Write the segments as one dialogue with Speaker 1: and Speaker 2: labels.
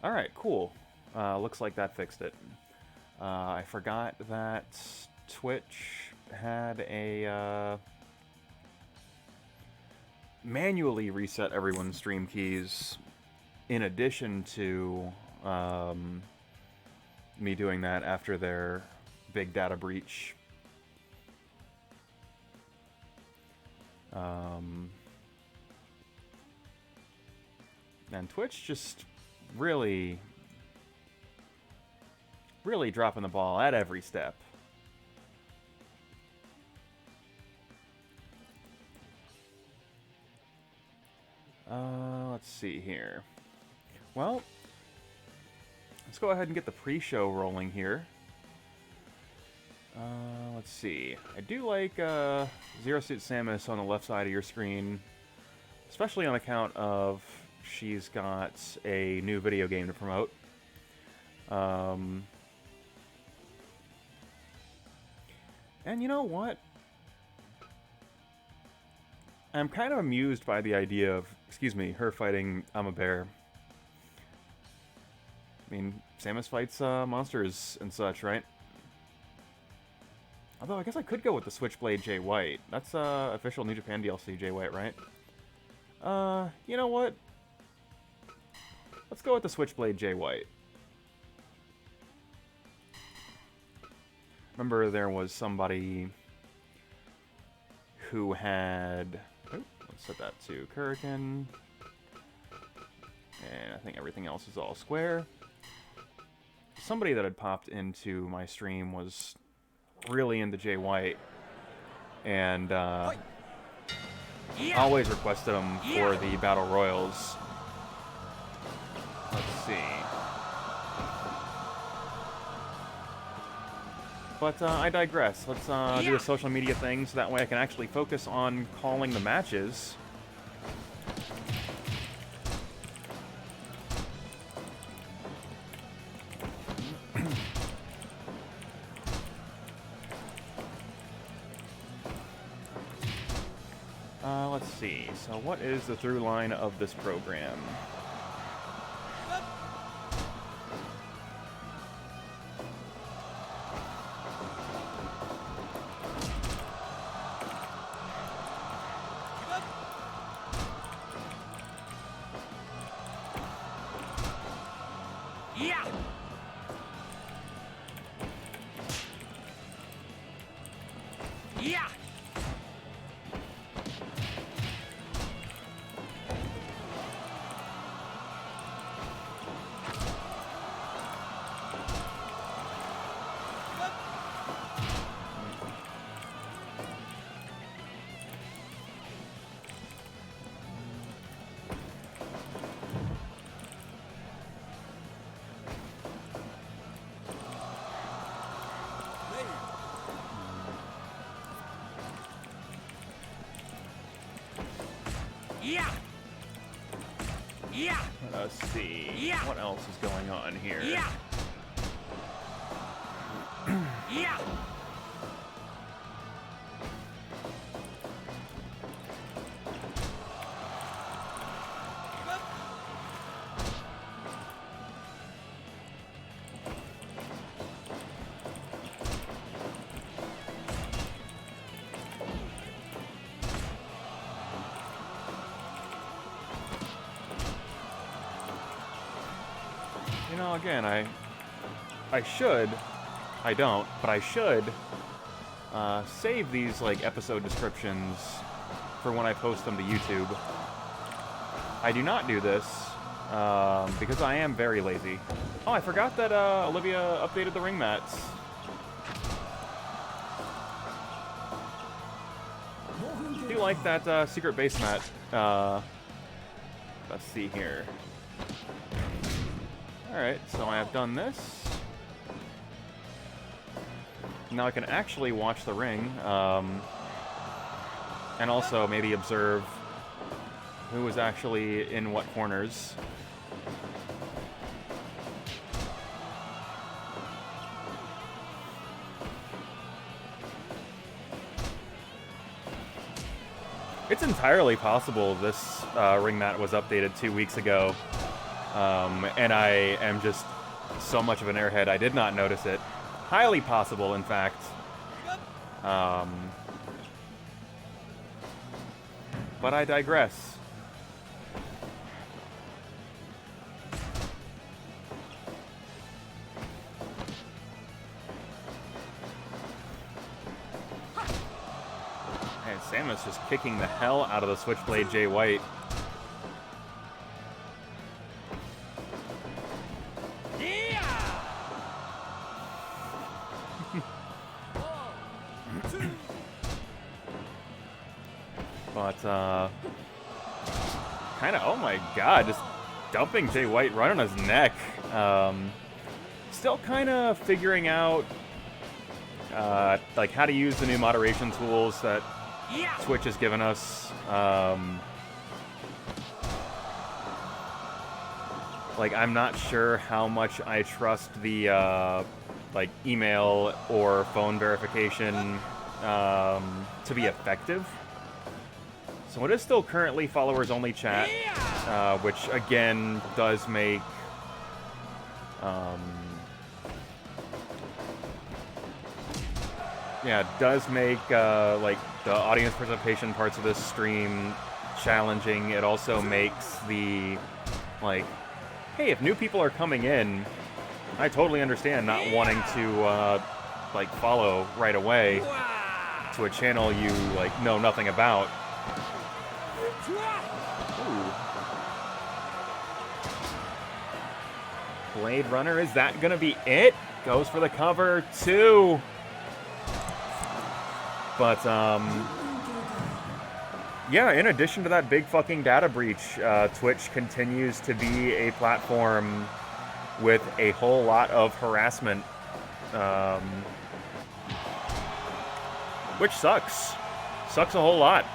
Speaker 1: Alright, cool. Looks like that fixed it. I forgot that Twitch had a manually reset everyone's stream keys in addition to me doing that after their big data breach. And Twitch just really dropping the ball at every step. Let's see here. Well, let's go ahead and get the pre-show rolling here. Let's see. I do like Zero Suit Samus on the left side of your screen, especially on account of she's got a new video game to promote. And you know what? I'm kind of amused by the idea of, excuse me, her fighting I'm a Bear. I mean, Samus fights monsters and such, right? Although, I guess I could go with the Switchblade JBIII. That's official New Japan DLC JBIII, right? You know what? Let's go with the Switchblade JBIII. Remember there was somebody who had... Oh, let's set that to Kurikan. And I think everything else is all square. Somebody that had popped into my stream was really into JBIII. And always requested him for the Battle Royals. Let's see. But I digress. Let's do a social media thing so that way I can actually focus on calling the matches. Let's see. So what is the through line of this program? Let's see. What else is going on here? You know, again, I should, I don't, but I should save these, like, episode descriptions for when I post them to YouTube. I do not do this because I am very lazy. Oh, I forgot that Olivia updated the ring mats. I do like that secret base mat. Let's see here. Alright, so I have done this. Now I can actually watch the ring, and also maybe observe who is actually in what corners. It's entirely possible this ring mat was updated 2 weeks ago. And I am just so much of an airhead, I did not notice it. Highly possible, in fact. But I digress. And Samus just kicking the hell out of the Switchblade JBIII. But, kind of, oh my god, just dumping JBIII right on his neck. Still kind of figuring out, like, how to use the new moderation tools that Twitch has given us. Like, I'm not sure how much I trust the, like, email or phone verification to be effective. So it is still currently followers-only chat, which, again, does make... yeah, does make, like, the audience participation parts of this stream challenging. It also makes the, like, hey, if new people are coming in, I totally understand not wanting to, like, follow right away to a channel you, like, know nothing about. Ooh. Blade Runner, is that gonna be it? Goes for the cover, too. But, yeah, in addition to that big fucking data breach, Twitch continues to be a platform with a whole lot of harassment. Which sucks. Sucks a whole lot.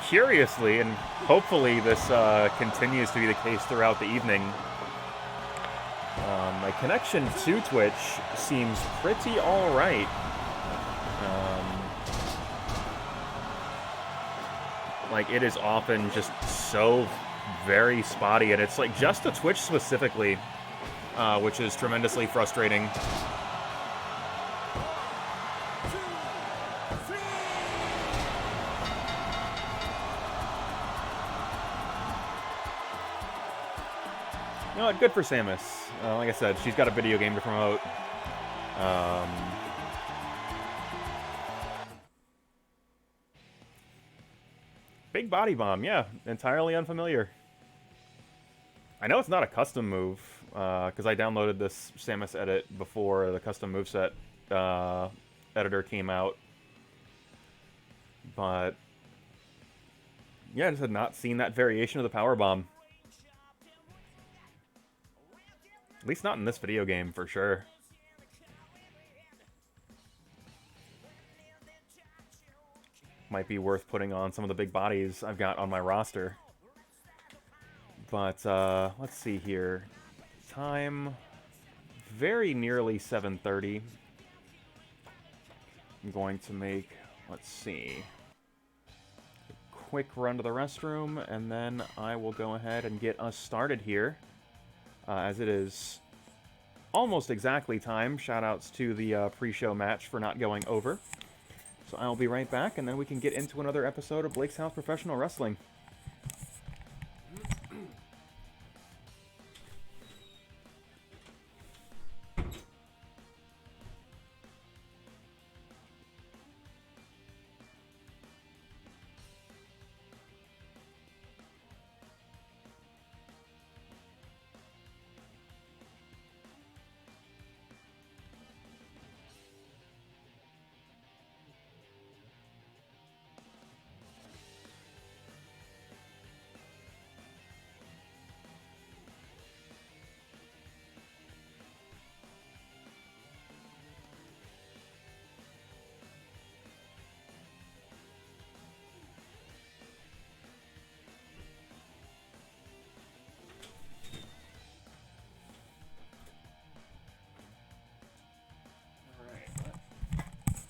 Speaker 1: Curiously, and hopefully this continues to be the case throughout the evening, my connection to Twitch seems pretty alright. Like, it is often just so very spotty, and it's like just to Twitch specifically, which is tremendously frustrating. You know what, good for Samus. Like I said, she's got a video game to promote. Big body bomb, yeah. Entirely unfamiliar. I know it's not a custom move, because I downloaded this Samus edit before the custom moveset editor came out. But, yeah, I just had not seen that variation of the power bomb. At least not in this video game, for sure. Might be worth putting on some of the big bodies I've got on my roster. But, let's see here. Time, very nearly 7:30. I'm going to make, let's see, a quick run to the restroom, and then I will go ahead and get us started here. As it is almost exactly time. Shoutouts to the pre-show match for not going over. So I'll be right back, and then we can get into another episode of Blake's House Professional Wrestling.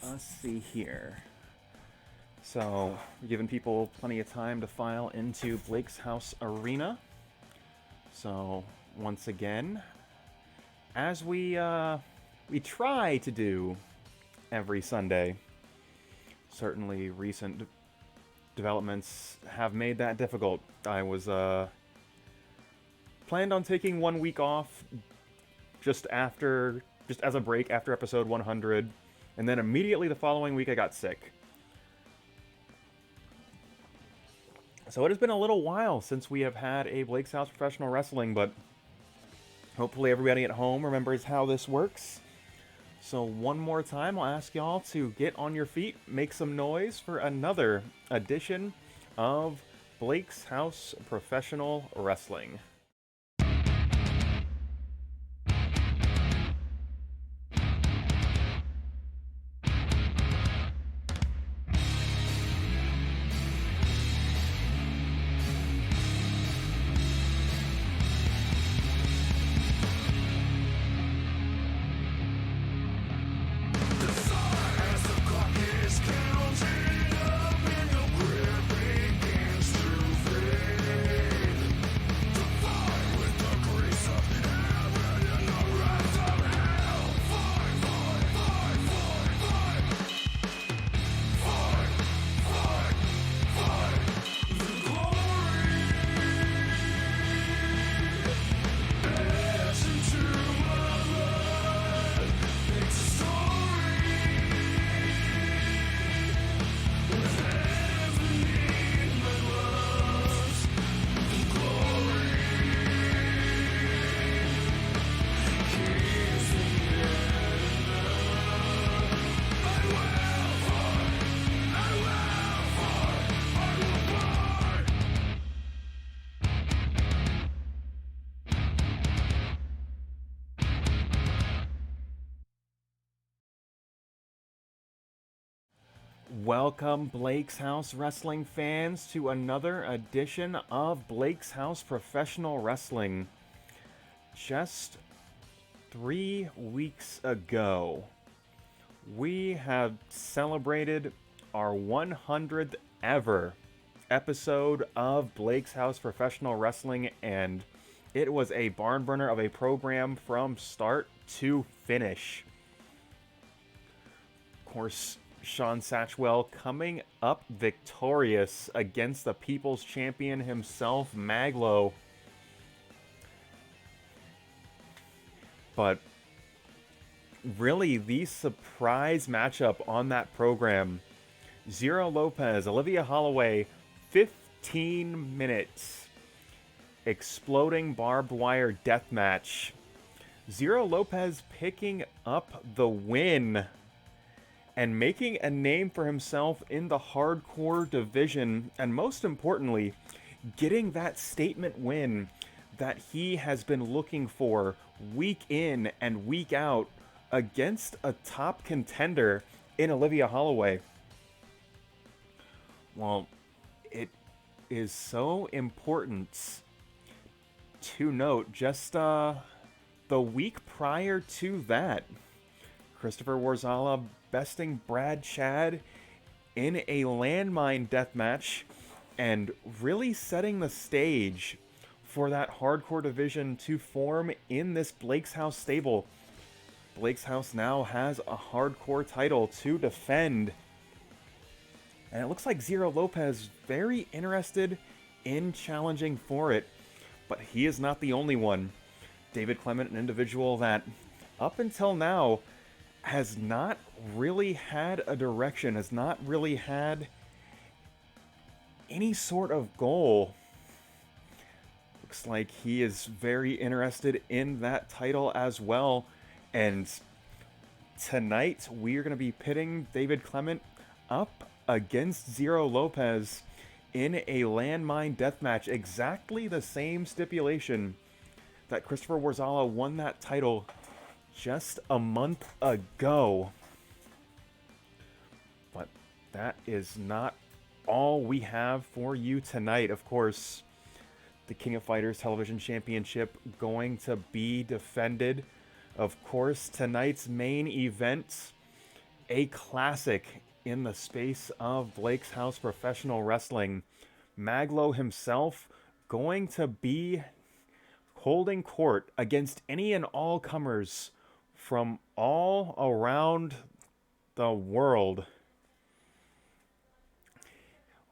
Speaker 1: Let's see here. So, giving people plenty of time to file into Blake's House Arena. So, once again, as we try to do every Sunday, certainly recent developments have made that difficult. I was planned on taking 1 week off just as a break after episode 100, and then immediately the following week I got sick. So it has been a little while since we have had a Blake's House Professional Wrestling, but hopefully everybody at home remembers how this works. So one more time, I'll ask y'all to get on your feet, make some noise for another edition of Blake's House Professional Wrestling. Welcome, Blake's House Wrestling fans, to another edition of Blake's House Professional Wrestling. Just 3 weeks ago, we have celebrated our 100th ever episode of Blake's House Professional Wrestling, and it was a barn burner of a program from start to finish. Of course, Sean Satchwell coming up victorious against the People's Champion himself, Mag.Lo. But really, the surprise matchup on that program, Zero Lopez, Olivia Holllway, 15 minutes, exploding barbed wire deathmatch. Zero Lopez picking up the win and making a name for himself in the hardcore division, and most importantly, getting that statement win that he has been looking for week in and week out against a top contender in Olivia Holllway. Well, it is so important to note just the week prior to that, Christopher Warzala besting Brad Chad in a Landmine deathmatch and really setting the stage for that hardcore division to form in this Blake's House stable. Blake's House now has a hardcore title to defend, and it looks like Zero Lopez very interested in challenging for it, but he is not the only one. David Clement, an individual that up until now has not really had a direction, has not really had any sort of goal. Looks like he is very interested in that title as well. And tonight we are going to be pitting David Clement up against Zero Lopez in a Landmine deathmatch. Exactly the same stipulation that Christopher Warzala won that title just a month ago. But that is not all we have for you tonight. Of course, the King of Fighters Television Championship going to be defended. Of course, tonight's main event, a classic in the space of Blake's House Professional Wrestling. Mag.Lo himself going to be holding court against any and all comers from all around the world.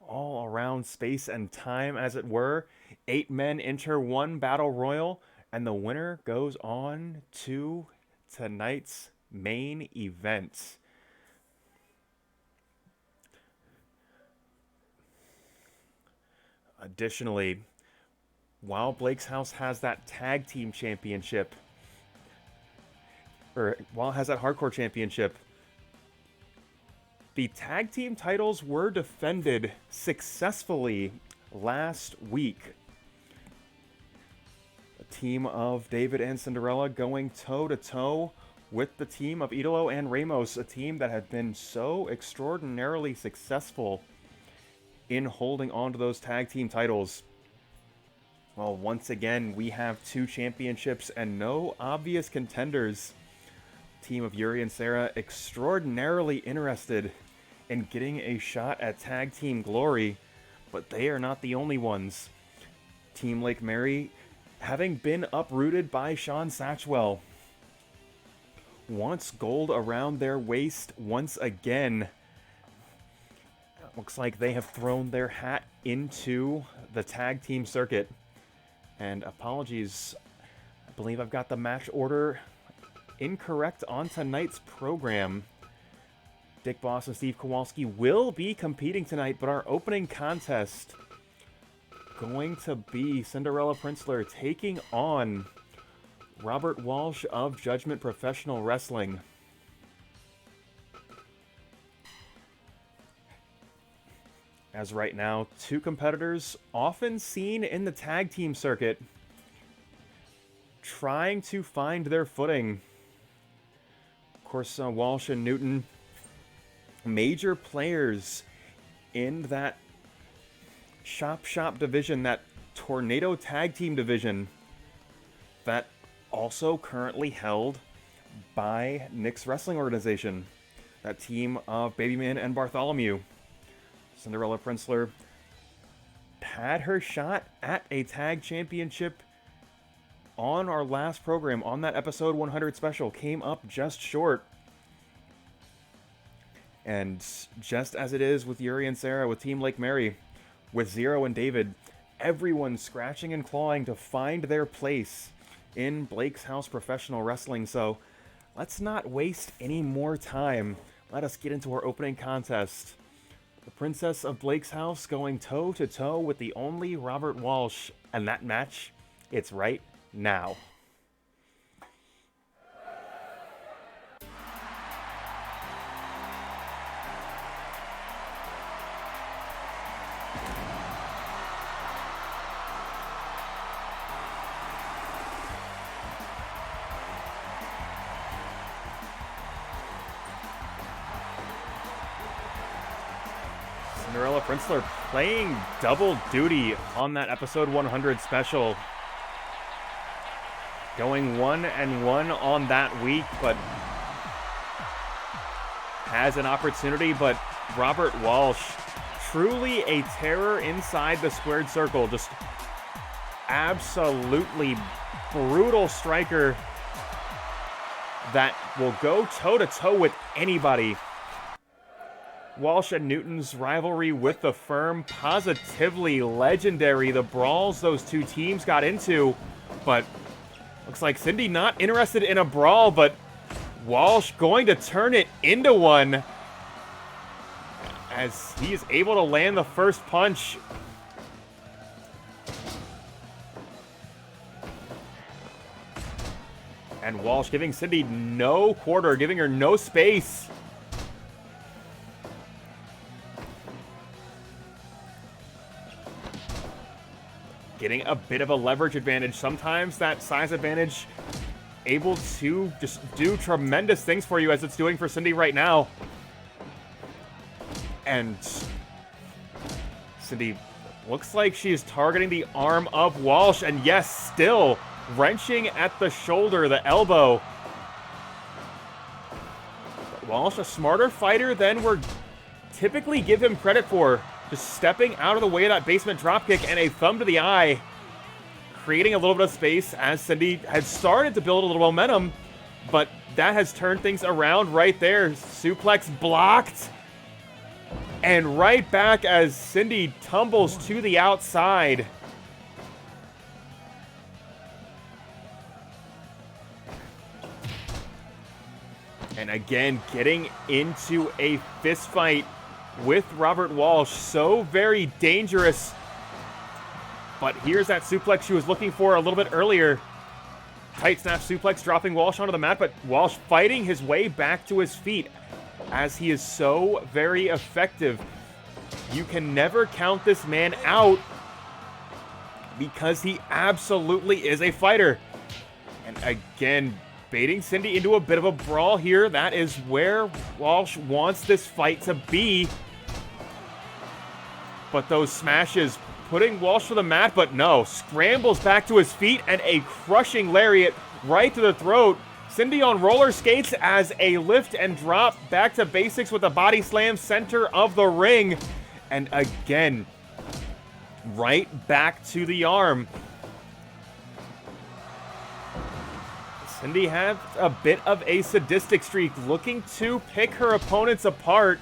Speaker 1: All around space and time, as it were. 8 men enter one battle royal, and the winner goes on to tonight's main event. Additionally, while Blake's House has that tag team championship, or while it has that hardcore championship, the tag team titles were defended successfully last week. The team of David and Cinderella going toe-to-toe with the team of Idolo and Ramos, a team that had been so extraordinarily successful in holding on to those tag team titles. Well, once again, we have 2 championships and no obvious contenders. Team of Yuri and Sarah extraordinarily interested in getting a shot at tag team glory, but they are not the only ones. Team Lake Mary, having been uprooted by Sean Satchwell, wants gold around their waist once again. Looks like they have thrown their hat into the tag team circuit. And apologies, I believe I've got the match order incorrect on tonight's program. Dick Boss and Steve Kowalski will be competing tonight, but our opening contest going to be Cinderella Princler taking on Robert Walsh of Judgment Professional Wrestling. As right now, 2 competitors often seen in the tag team circuit trying to find their footing. Of course, Walsh and Newton, major players in that shop division, that tornado tag team division that also currently held by Nick's wrestling organization, that team of Babyman and Bartholomew. Cinderella Princler had her shot at a tag championship on our last program, on that episode 100 special, came up just short. And just as it is with Yuri and Sarah, with Team Lake Mary, with Zero and David, everyone scratching and clawing to find their place in Blake's House Professional Wrestling. So let's not waste any more time. Let us get into our opening contest. The Princess of Blake's House going toe-to-toe with the only Robert Walsh. And that match, it's right now. Cinderella Princler playing double duty on that episode 100 special. Going 1-1 on that week, but has an opportunity. But Robert Walsh, truly a terror inside the squared circle. Just absolutely brutal striker that will go toe-to-toe with anybody. Walsh and Newton's rivalry with the Firm, positively legendary. The brawls those 2 teams got into, but looks like Cindy not interested in a brawl, but Walsh going to turn it into one as he is able to land the first punch. And Walsh giving Cindy no quarter, giving her no space. Getting a bit of a leverage advantage. Sometimes that size advantage able to just do tremendous things for you, as it's doing for Cindy right now. And Cindy looks like she is targeting the arm of Walsh, and yes, still wrenching at the shoulder, the elbow. But Walsh, a smarter fighter than we're typically give him credit for. Just stepping out of the way of that basement dropkick and a thumb to the eye, creating a little bit of space as Cindy had started to build a little momentum, but that has turned things around right there. Suplex blocked, and right back as Cindy tumbles to the outside. And again, getting into a fist fight with Robert Walsh. So very dangerous. But here's that suplex she was looking for a little bit earlier. Tight snap suplex, dropping Walsh onto the mat, but Walsh fighting his way back to his feet as he is so very effective. You can never count this man out because he absolutely is a fighter. And again, baiting Cindy into a bit of a brawl here. That is where Walsh wants this fight to be. But those smashes putting Walsh to the mat, but no. Scrambles back to his feet and a crushing lariat right to the throat. Cindy on roller skates as a lift and drop back to basics with a body slam center of the ring. And again, right back to the arm. Cindy has a bit of a sadistic streak, looking to pick her opponents apart.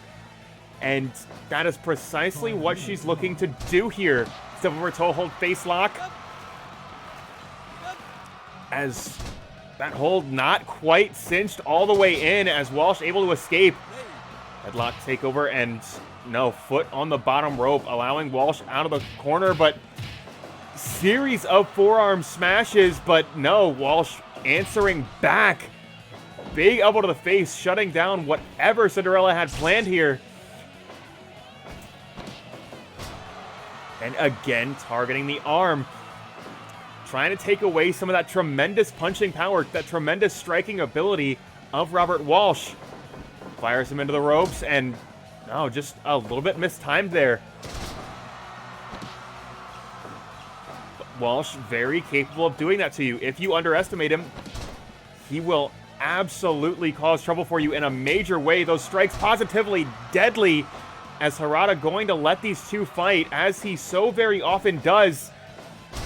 Speaker 1: And that is precisely what she's looking to do here. Step over toe hold face lock. As that hold not quite cinched all the way in, as Walsh able to escape. Headlock takeover and no, foot on the bottom rope, allowing Walsh out of the corner, but series of forearm smashes, but no, Walsh answering back. Big elbow to the face, shutting down whatever Cinderella had planned here. And again, targeting the arm. Trying to take away some of that tremendous punching power, that tremendous striking ability of Robert Walsh. Fires him into the ropes, and no, just a little bit mistimed there. Walsh, very capable of doing that to you. If you underestimate him, he will absolutely cause trouble for you in a major way. Those strikes positively deadly, as Harada going to let these two fight, as he so very often does.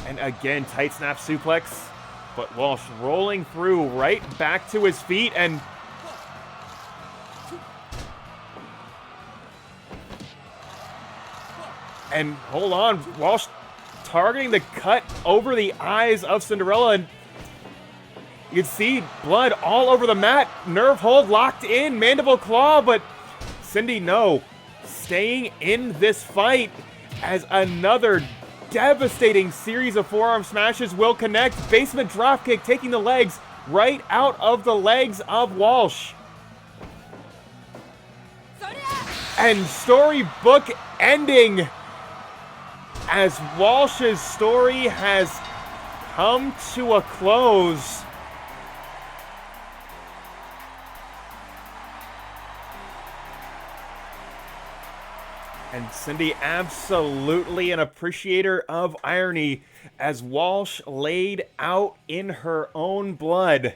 Speaker 1: And again, tight snap suplex, but Walsh rolling through right back to his feet, and hold on, Walsh targeting the cut over the eyes of Cinderella, and you can see blood all over the mat. Nerve hold locked in, mandible claw, but Cindy, no, staying in this fight as another devastating series of forearm smashes will connect. Basement dropkick taking the legs right out of the legs of Walsh. And storybook ending, as Walsh's story has come to a close. And Cindy absolutely an appreciator of irony, as Walsh laid out in her own blood.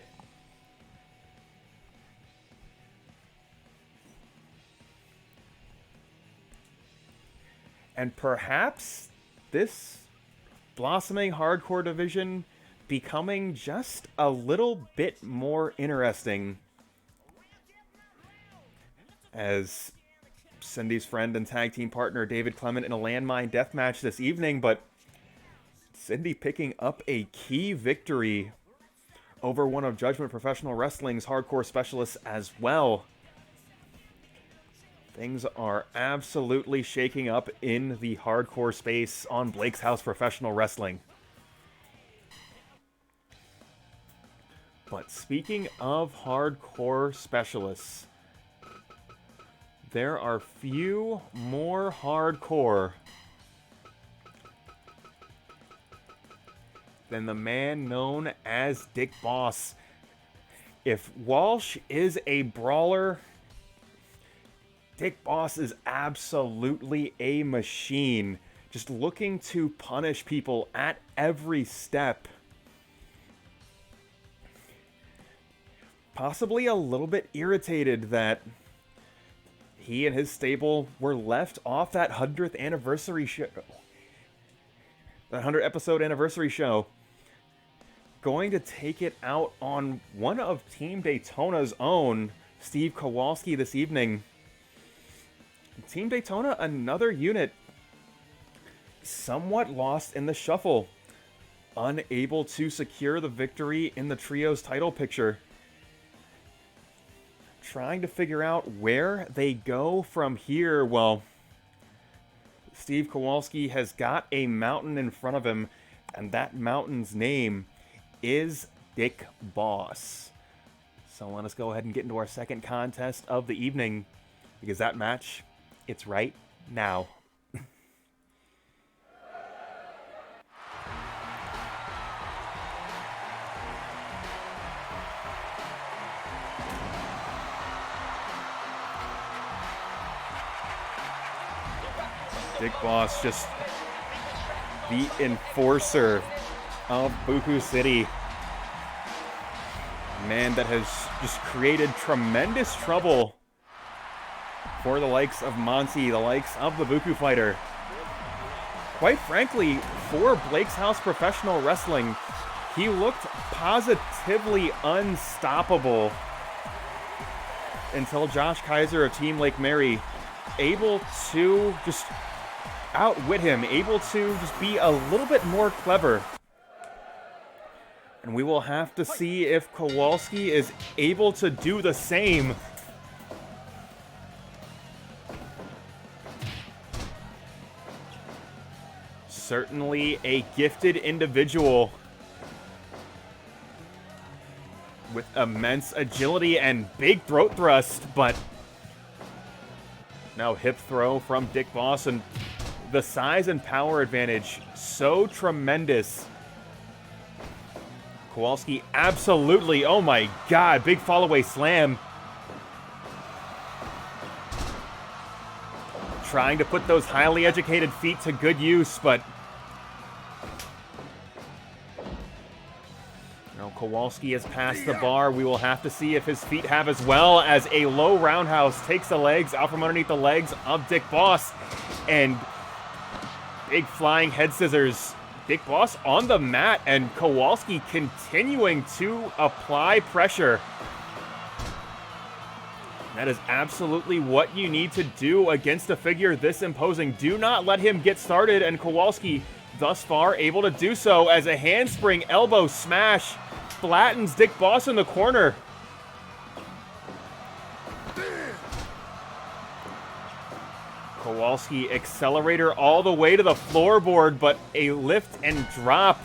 Speaker 1: And perhaps this blossoming hardcore division becoming just a little bit more interesting, as Cindy's friend and tag team partner David Clement in a Landmine deathmatch this evening, but Cindy picking up a key victory over one of Judgment Professional Wrestling's hardcore specialists as well. Things are absolutely shaking up in the hardcore space on Blake's House Professional Wrestling. But speaking of hardcore specialists, there are few more hardcore than the man known as Dick Boss. If Walsh is a brawler, Dick Boss is absolutely a machine, just looking to punish people at every step. Possibly a little bit irritated that he and his stable were left off that 100th anniversary show. That 100 episode anniversary show. Going to take it out on one of Team Daytona's own, Steve Kowalski, this evening. Team Daytona, another unit somewhat lost in the shuffle. Unable to secure the victory in the trio's title picture. Trying to figure out where they go from here. Well, Steve Kowalski has got a mountain in front of him, and that mountain's name is Dick Boss. So let us go ahead and get into our second contest of the evening, because that match, it's right now. Dick Boss, just the enforcer of Buku City. Man that has just created tremendous trouble for the likes of Monty, the likes of the Buku Fighter. Quite frankly, for Blake's House Professional Wrestling, he looked positively unstoppable until Josh Kaiser of Team Lake Mary able to just outwit him, able to just be a little bit more clever. And we will have to see if Kowalski is able to do the same. Certainly a gifted individual with immense agility and big throat thrust, but now hip throw from Dick Boss, and the size and power advantage so tremendous. Kowalski absolutely, oh my god, big fall-away slam. Trying to put those highly educated feet to good use, but now Kowalski has passed the bar. We will have to see if his feet have as well, as a low roundhouse takes the legs out from underneath the legs of Dick Boss, and big flying head scissors. Dick Boss on the mat, and Kowalski continuing to apply pressure. That is absolutely what you need to do against a figure this imposing. Do not let him get started, and Kowalski thus far able to do so as a handspring elbow smash flattens Dick Boss in the corner. Kowalski accelerator all the way to the floorboard, but a lift and drop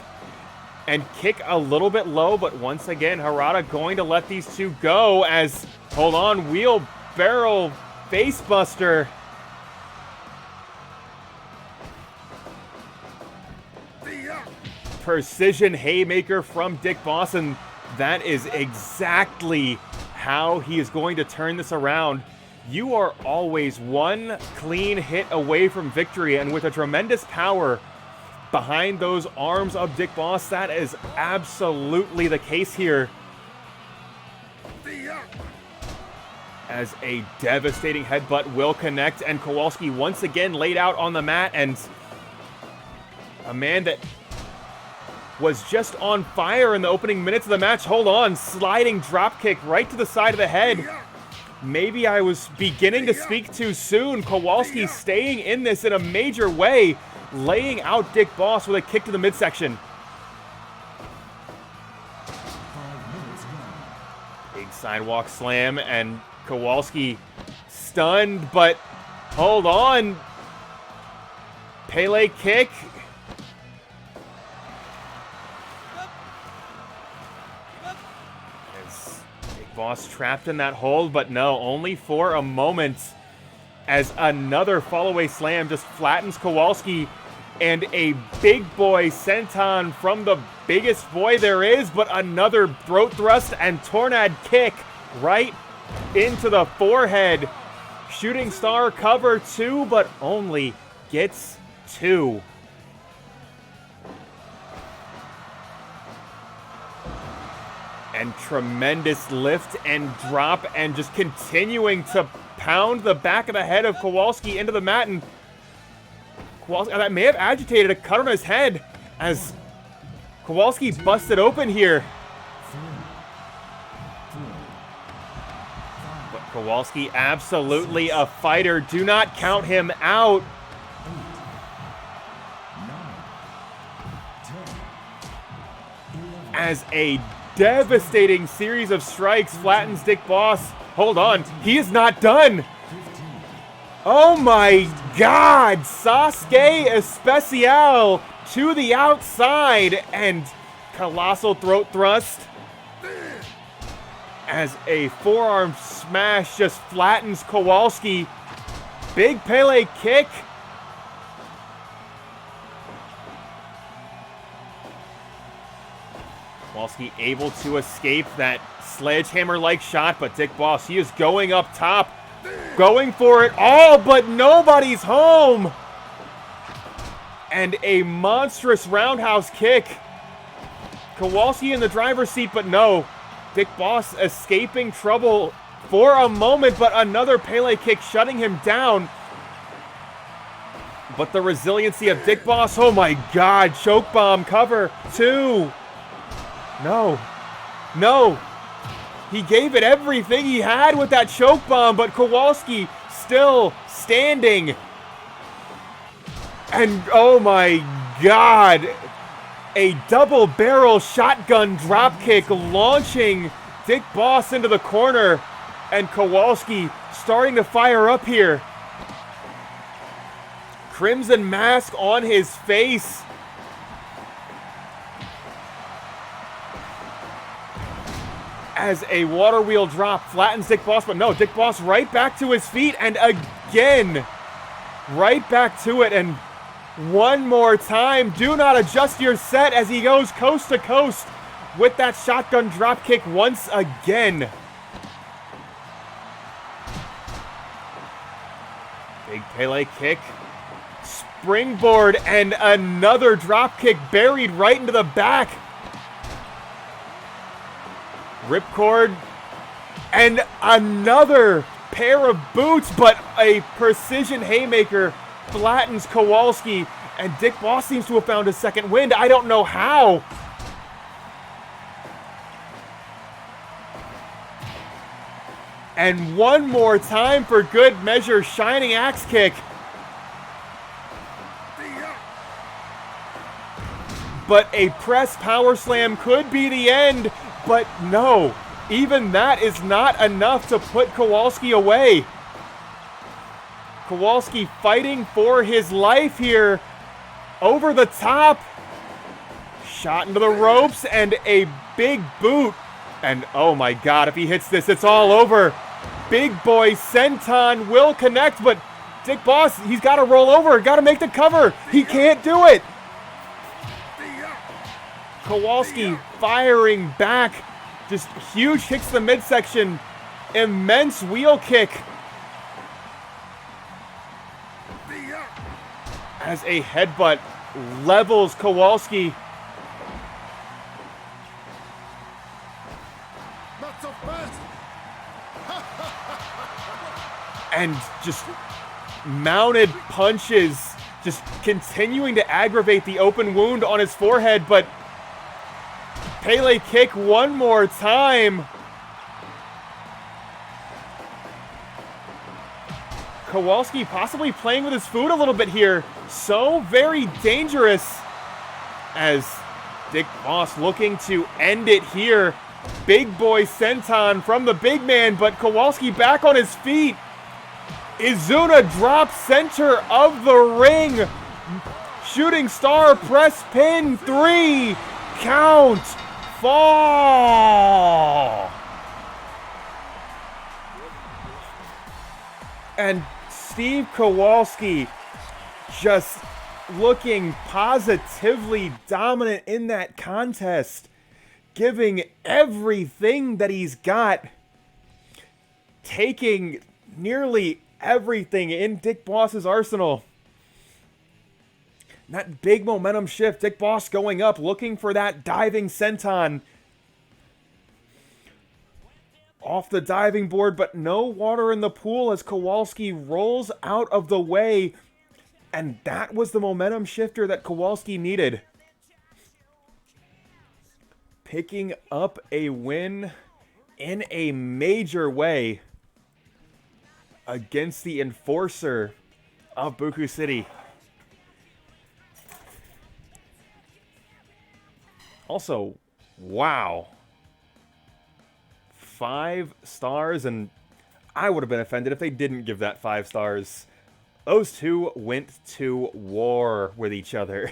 Speaker 1: and kick a little bit low, but once again, Harada going to let these two go as, hold on, wheelbarrow facebuster. Precision haymaker from Dick Boss, and that is exactly how he is going to turn this around. You are always one clean hit away from victory, and with a tremendous power behind those arms of Dick Boss, that is absolutely the case here. As a devastating headbutt will connect, and Kowalski once again laid out on the mat, and a man that was just on fire in the opening minutes of the match. Hold on, sliding drop kick right to the side of the head. Maybe I was beginning to speak too soon. Kowalski staying in this in a major way, laying out Dick Boss with a kick to the midsection. Big sidewalk slam, and Kowalski stunned, but hold on. Pele kick. Boss trapped in that hold, but no, only for a moment, as another fall-away slam just flattens Kowalski, and a big boy senton from the biggest boy there is, but another throat thrust and tornado kick right into the forehead. Shooting star cover 2, but only gets 2. And tremendous lift and drop, and just continuing to pound the back of the head of Kowalski into the mat, and Kowalski, that may have agitated a cut on his head as Kowalski busted open here. But Kowalski, absolutely a fighter. Do not count him out. As a devastating series of strikes flattens Dick Boss. Hold on, he is not done. Oh my God, Sasuke Especial to the outside and colossal throat thrust as a forearm smash just flattens Kowalski. Big Pele kick. Kowalski able to escape that sledgehammer-like shot, but Dick Boss, he is going up top, going for it all, but nobody's home. And a monstrous roundhouse kick. Kowalski in the driver's seat, but no. Dick Boss escaping trouble for a moment, but another Pele kick shutting him down. But the resiliency of Dick Boss, oh my God, choke bomb cover 2. No. No. He gave it everything he had with that choke bomb, but Kowalski still standing. And oh my God, a double barrel shotgun dropkick launching Dick Boss into the corner, and Kowalski starting to fire up here. Crimson mask on his face. As a water wheel drop flattens Dick Boss, but no, Dick Boss right back to his feet, and again, right back to it, and one more time. Do not adjust your set as he goes coast to coast with that shotgun drop kick once again. Big Pele kick. Springboard and another drop kick buried right into the back. Ripcord and another pair of boots, but a precision haymaker flattens Kowalski, and Dick Boss seems to have found a second wind. I don't know how. And one more time for good measure, shining axe kick. But a press power slam could be the end. But no, even that is not enough to put Kowalski away. Kowalski fighting for his life here. Over the top. Shot into the ropes and a big boot. And oh my God, if he hits this, it's all over. Big boy senton will connect, but Dick Boss, he's got to roll over, got to make the cover. He can't do it. Kowalski firing back. Just huge kicks to the midsection. Immense wheel kick. As a headbutt levels Kowalski.
Speaker 2: Not so fast.
Speaker 1: And just mounted punches. Just continuing to aggravate the open wound on his forehead, but Pele kick one more time. Kowalski possibly playing with his food a little bit here. So very dangerous. As Dick Boss looking to end it here. Big boy senton from the big man, but Kowalski back on his feet. Izuna drops center of the ring. Shooting star press pin 3. Count. Fall. And Steve Kowalski just looking positively dominant in that contest, giving everything that he's got, taking nearly everything in Dick Boss's arsenal. That big momentum shift, Dick Boss going up, looking for that diving senton. Off the diving board, but no water in the pool as Kowalski rolls out of the way. And that was the momentum shifter that Kowalski needed. Picking up a win in a major way against the enforcer of Buku City. Also, wow. 5 stars, and I would have been offended if they didn't give that 5 stars. Those two went to war with each other.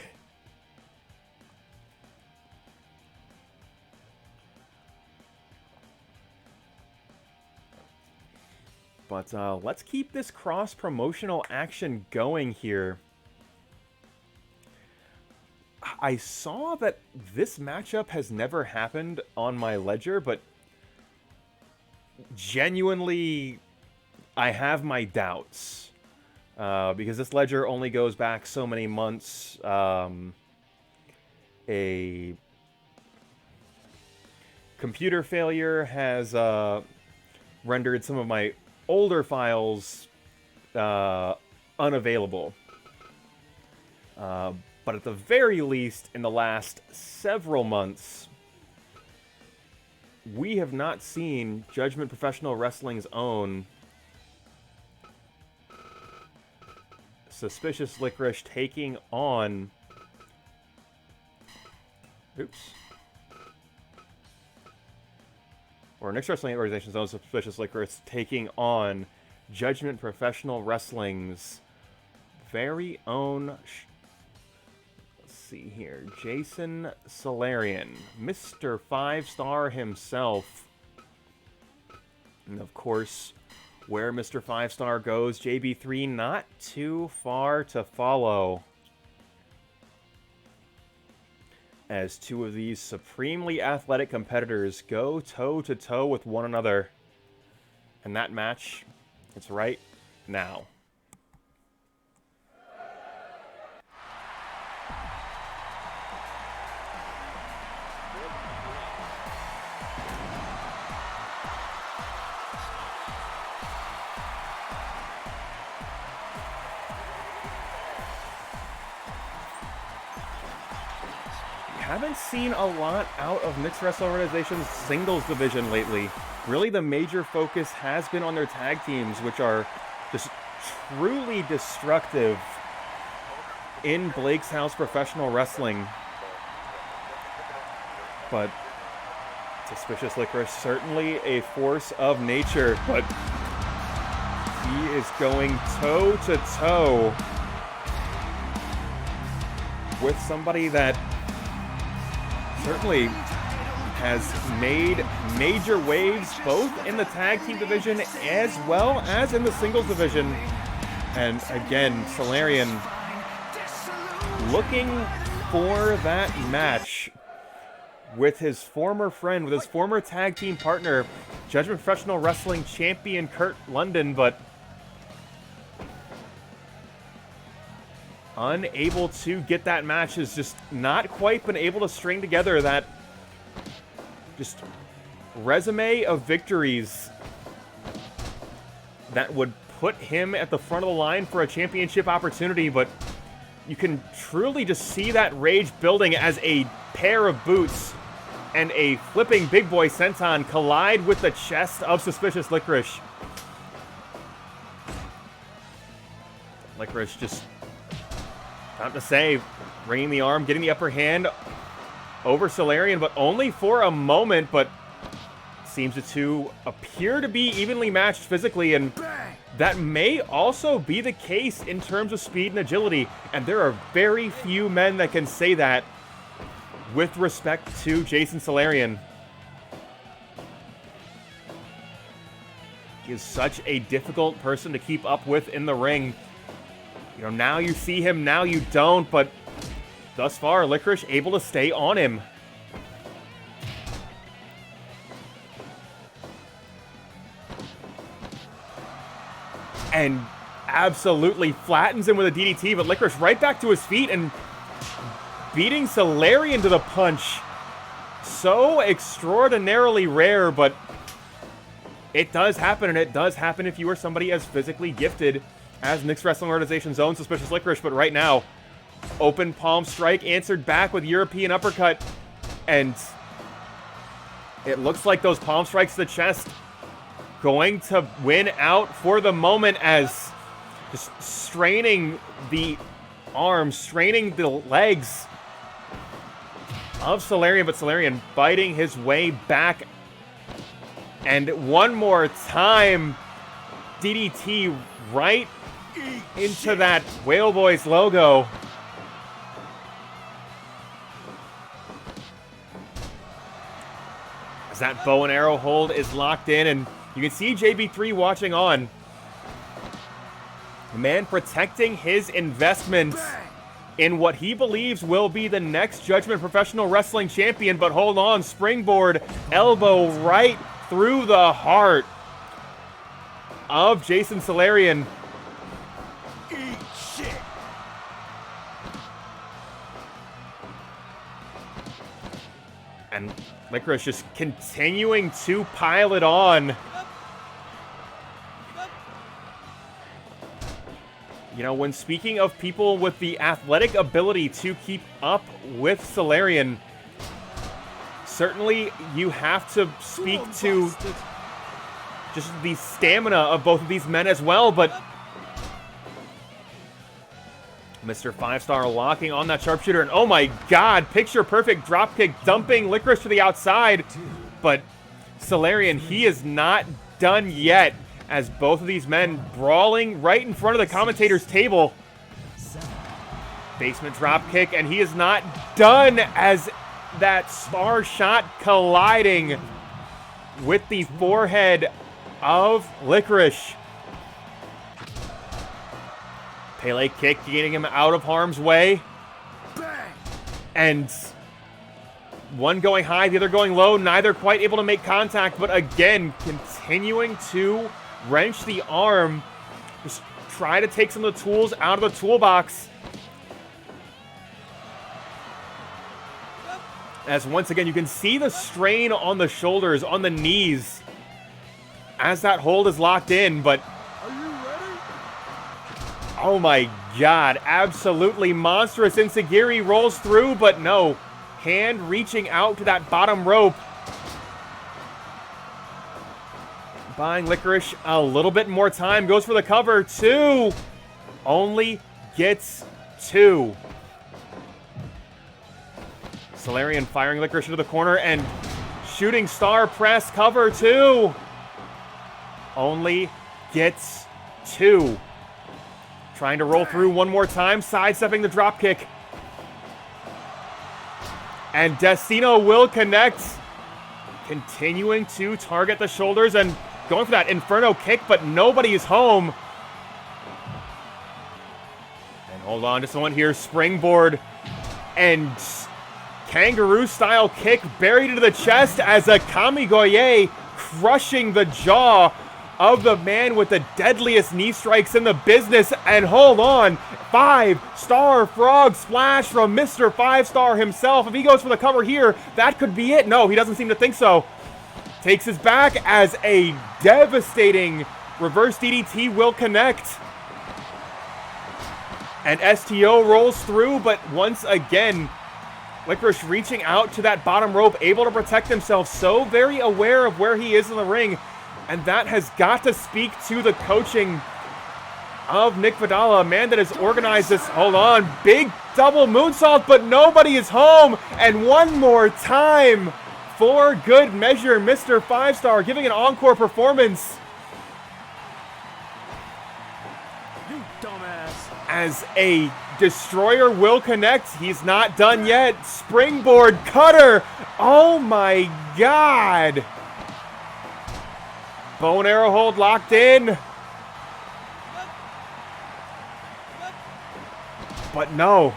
Speaker 1: But let's keep this cross-promotional action going here. I saw that this matchup has never happened on my ledger, but genuinely, I have my doubts. Because this ledger only goes back so many months. A computer failure has rendered some of my older files unavailable. But at the very least, in the last several months, we have not seen Judgment Professional Wrestling's own Suspicious Licorice taking on... Oops. Or Next Wrestling Organization's own Suspicious Licorice taking on Judgment Professional Wrestling's very own... Let's see here. Jason Solarion. Mr. 5-Star himself. And of course, where Mr. 5-Star goes, JBIII not too far to follow. As two of these supremely athletic competitors go toe-to-toe with one another. And that match, it's right now. Haven't seen a lot out of Mixed Wrestling Organization's singles division lately. Really, the major focus has been on their tag teams, which are just truly destructive in Blake's House Professional Wrestling. But Suspicious Licorice, certainly a force of nature, but he is going toe-to-toe with somebody that certainly has made major waves both in the tag team division as well as in the singles division. And again, Solarion looking for that match with his former friend, with his former tag team partner, Judgment Professional Wrestling champion Kurt London, but unable to get that match. Has just not quite been able to string together that just resume of victories that would put him at the front of the line for a championship opportunity. But you can truly just see that rage building as a pair of boots and a flipping big boy senton collide with the chest of Suspicious Licorice. Licorice just, not to say, bringing the arm, getting the upper hand over Solarion, but only for a moment. But seems the two appear to be evenly matched physically, and that may also be the case in terms of speed and agility. And there are very few men that can say that with respect to Jason Solarion. He is such a difficult person to keep up with in the ring. You know, now you see him, now you don't, but thus far, Licorice able to stay on him. And absolutely flattens him with a DDT, but Licorice right back to his feet and beating Solarion to the punch. So extraordinarily rare, but it does happen, and it does happen if you are somebody as physically gifted as Mixed Wrestling Organization's own Suspicious Licorice. But right now, open palm strike answered back with European uppercut, and it looks like those palm strikes to the chest going to win out for the moment, as just straining the arms, straining the legs of Solarion, but Solarion fighting his way back. And one more time, DDT right into that Whale Boys logo. As that bow and arrow hold is locked in, and you can see JB3 watching on. The man protecting his investment in what he believes will be the next Judgment Professional Wrestling Champion. But hold on, springboard elbow right through the heart of Jason Solarion.
Speaker 2: Eat shit.
Speaker 1: And Licorice just continuing to pile it on. You know, when speaking of people with the athletic ability to keep up with Solarion, certainly you have to speak to just the stamina of both of these men as well, but Mr. 5-Star locking on that sharpshooter, and oh my god, picture perfect dropkick dumping Licorice to the outside, but Solarion, he is not done yet, as both of these men brawling right in front of the commentator's table. Basement dropkick, and he is not done, as that spar shot colliding with the forehead of Licorice. Pele kick getting him out of harm's way. And one going high, the other going low, neither quite able to make contact, but again, continuing to wrench the arm, just try to take some of the tools out of the toolbox. As once again, you can see the strain on the shoulders, on the knees, as that hold is locked in, but
Speaker 2: Are you ready?
Speaker 1: oh my god, absolutely monstrous. Enziguri rolls through, but no. Hand reaching out to that bottom rope. Buying Licorice a little bit more time. Goes for the cover. 2. Only gets 2. Solarion firing Licorice into the corner and shooting star press. Cover 2. Only gets 2. Trying to roll through one more time. Sidestepping the dropkick. And Destino will connect. Continuing to target the shoulders and going for that Inferno kick, but nobody is home. And hold on just a moment here. Springboard and kangaroo-style kick buried into the chest as a Kamigoye crushing the jaw of the man with the deadliest knee strikes in the business. And hold on, 5-star frog splash from Mr. 5-Star himself. If he goes for the cover here, that could be it. No, he doesn't seem to think so. Takes his back as a devastating reverse DDT will connect. And STO rolls through, but once again, Licorice reaching out to that bottom rope, able to protect himself, so very aware of where he is in the ring. And that has got to speak to the coaching of Nick Vadala, a man that has organized this. Hold on, big double moonsault, but nobody is home. And one more time, for good measure, Mr. 5-Star giving an encore performance.
Speaker 2: You dumbass.
Speaker 1: As a destroyer will connect. He's not done yet. Springboard cutter. Oh my god. Bow and arrow hold locked in. But no.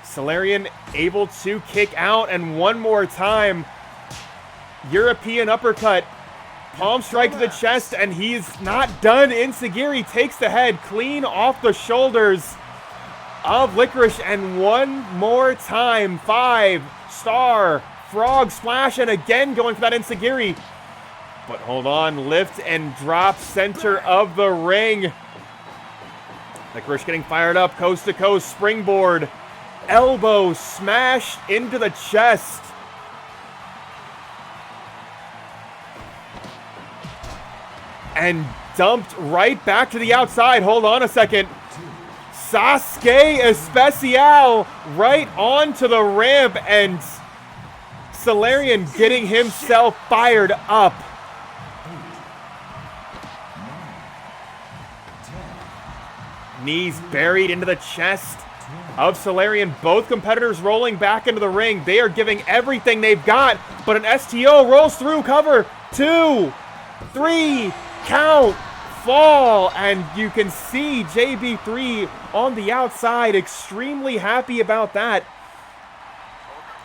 Speaker 1: Solarion able to kick out, and one more time. European uppercut. Palm strike to the chest, and he's not done. Enziguri takes the head clean off the shoulders of Licorice, and one more time. 5-star frog splash, and again going for that Enziguri. But hold on, lift and drop, center of the ring. Licorice getting fired up, coast to coast, springboard. Elbow smash into the chest. And dumped right back to the outside. Hold on a second. Sasuke Especial right onto the ramp, and Solarion getting himself fired up. Knees buried into the chest of Solarion. Both competitors rolling back into the ring. They are giving everything they've got, but an STO rolls through. Cover. 2, 3, count, fall, and you can see JBIII on the outside extremely happy about that.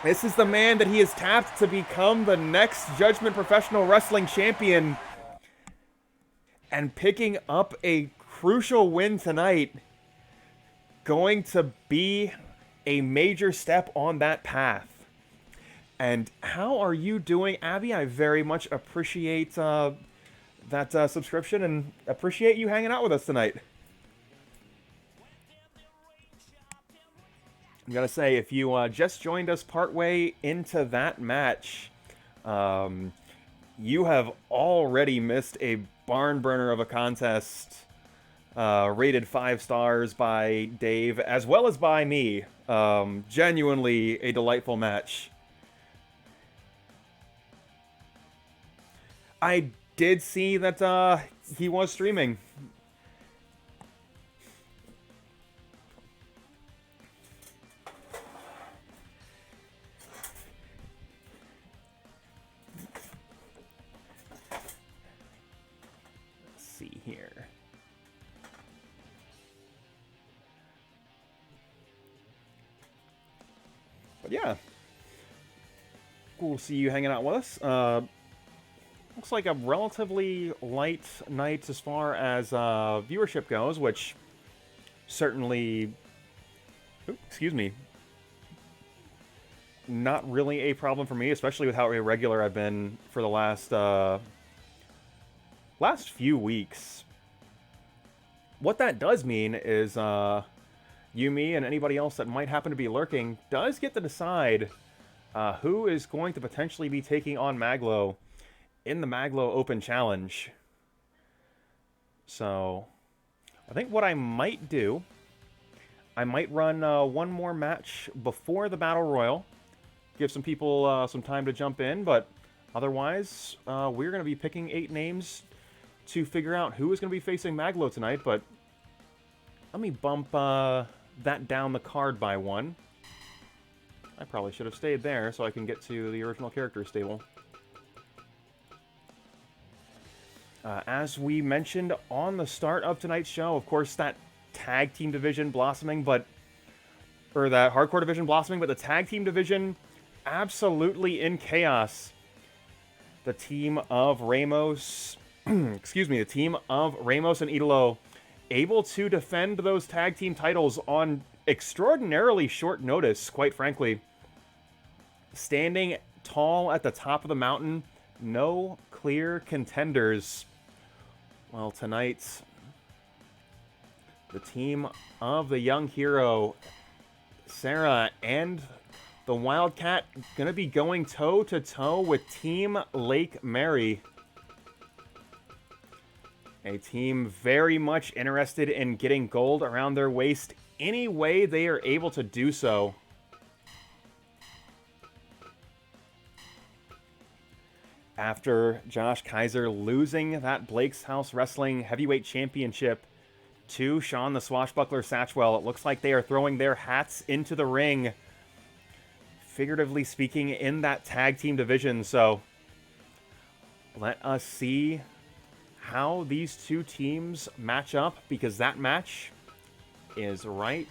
Speaker 1: This is the man that he has tapped to become the next Judgment Professional Wrestling Champion, and picking up a crucial win tonight, going to be a major step on that path. And how are you doing, Abby? I very much appreciate that subscription and appreciate you hanging out with us tonight. I'm gonna say, if you just joined us partway into that match, you have already missed a barn burner of a contest, rated 5 stars by Dave as well as by me. Genuinely a delightful match. I did see that he was streaming. Let's see here. But yeah, cool to see you hanging out with us. Looks like a relatively light night as far as viewership goes, which certainly, excuse me, not really a problem for me, especially with how irregular I've been for the last few weeks. What that does mean is you, me, and anybody else that might happen to be lurking does get to decide who is going to potentially be taking on Mag.Lo in the Mag.Lo Open Challenge. So I think what I might do, I might run one more match before the Battle Royal, give some people some time to jump in, but otherwise we're going to be picking 8 names to figure out who is going to be facing Mag.Lo tonight. But let me bump that down the card by 1. I probably should have stayed there so I can get to the original character stable. As we mentioned on the start of tonight's show, of course, that tag team division blossoming, or that hardcore division blossoming, but the tag team division absolutely in chaos. The team of Ramos, the team of Ramos and Idolo able to defend those tag team titles on extraordinarily short notice, quite frankly. Standing tall at the top of the mountain, no clear contenders. Well, tonight, the team of the young hero, Sarah, and the Wildcat going to be going toe-to-toe with Team Lake Mary. A team very much interested in getting gold around their waist any way they are able to do so. After Josh Kaiser losing that Blake's House Wrestling Heavyweight Championship to Sean the Swashbuckler Satchwell, it looks like they are throwing their hats into the ring, figuratively speaking, in that tag team division. So let us see how these two teams match up, because that match is right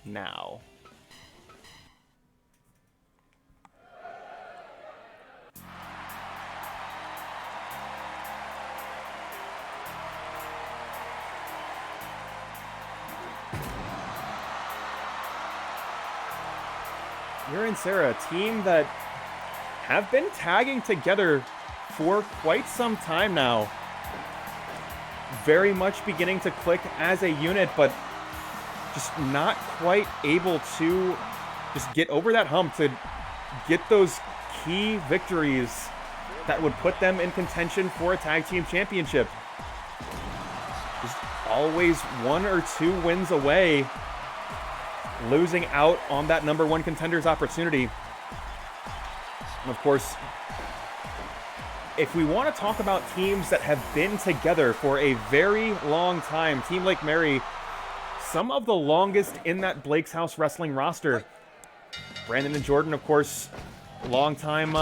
Speaker 1: now. Yuri and Sarah, a team that have been tagging together for quite some time now. Very much beginning to click as a unit, but just not quite able to just get over that hump to get those key victories that would put them in contention for a tag team championship. Just always 1 or 2 wins away, losing out on that #1 contender's opportunity. And of course, if we want to talk about teams that have been together for a very long time, Team Lake Mary, some of the longest in that Blake's House Wrestling roster. Brandon and Jordan, of course, long-time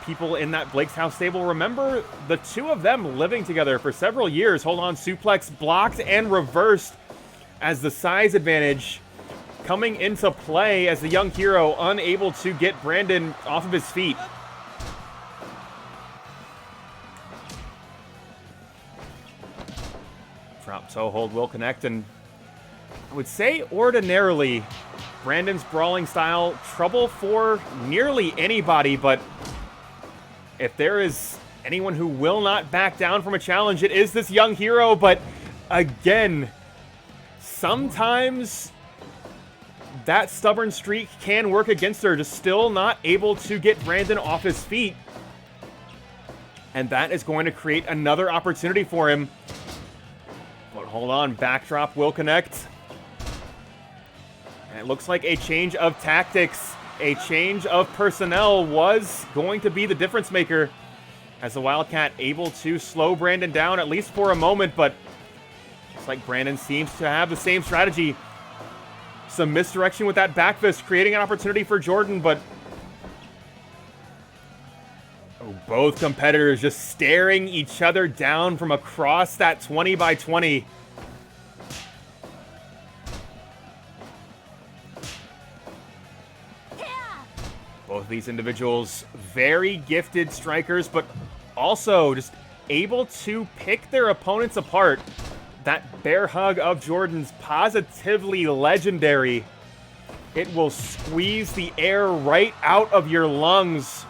Speaker 1: people in that Blake's House stable. Remember the two of them living together for several years. Hold on, suplex blocked and reversed as the size advantage coming into play as the young hero unable to get Brandon off of his feet. Drop toe hold will connect, and I would say ordinarily Brandon's brawling style trouble for nearly anybody, but if there is anyone who will not back down from a challenge, it is this young hero. But again, sometimes that stubborn streak can work against her, just still not able to get Brandon off his feet. And that is going to create another opportunity for him. But hold on, backdrop will connect. And it looks like a change of tactics, a change of personnel was going to be the difference maker, as the Wildcat able to slow Brandon down at least for a moment, but looks like Brandon seems to have the same strategy. Some misdirection with that back fist, creating an opportunity for Jordan, but both competitors just staring each other down from across that 20 by 20. Both of these individuals, very gifted strikers, but also just able to pick their opponents apart. That bear hug of Jordan's positively legendary. It will squeeze the air right out of your lungs.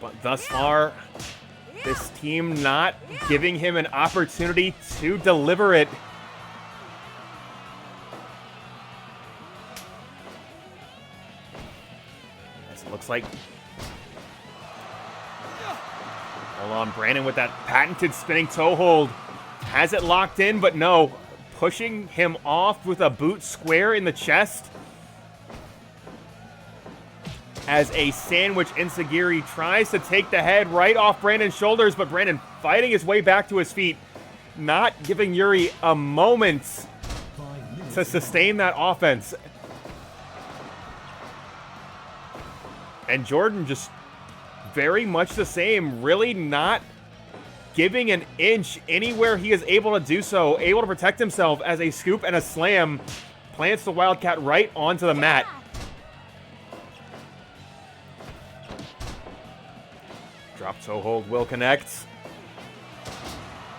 Speaker 1: But thus far, this team not giving him an opportunity to deliver it. As it looks like, hold on, Brandon with that patented spinning toe hold. Has it locked in, but no. Pushing him off with a boot square in the chest. As a sandwich enziguri tries to take the head right off Brandon's shoulders, but Brandon fighting his way back to his feet, not giving Yuri a moment to sustain that offense. And Jordan just very much the same, really not giving an inch anywhere he is able to do so, able to protect himself as a scoop and a slam plants the Wildcat right onto the mat. Drop toe hold will connect.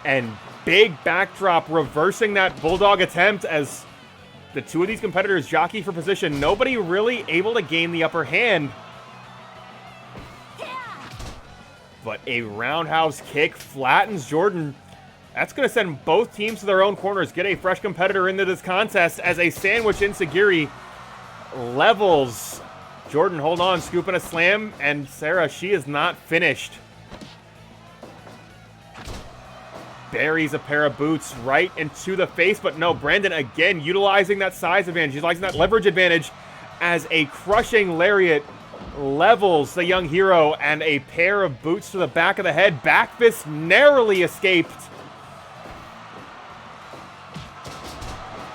Speaker 1: And big backdrop reversing that bulldog attempt as the two of these competitors jockey for position. Nobody really able to gain the upper hand. But a roundhouse kick flattens Jordan. That's going to send both teams to their own corners. Get a fresh competitor into this contest as a sandwich enziguri levels Jordan. Hold on, scooping a slam, and Sarah, she is not finished. Buries a pair of boots right into the face, but no, Brandon again utilizing that size advantage, utilizing that leverage advantage as a crushing lariat levels the young hero, and a pair of boots to the back of the head. Back fist narrowly escaped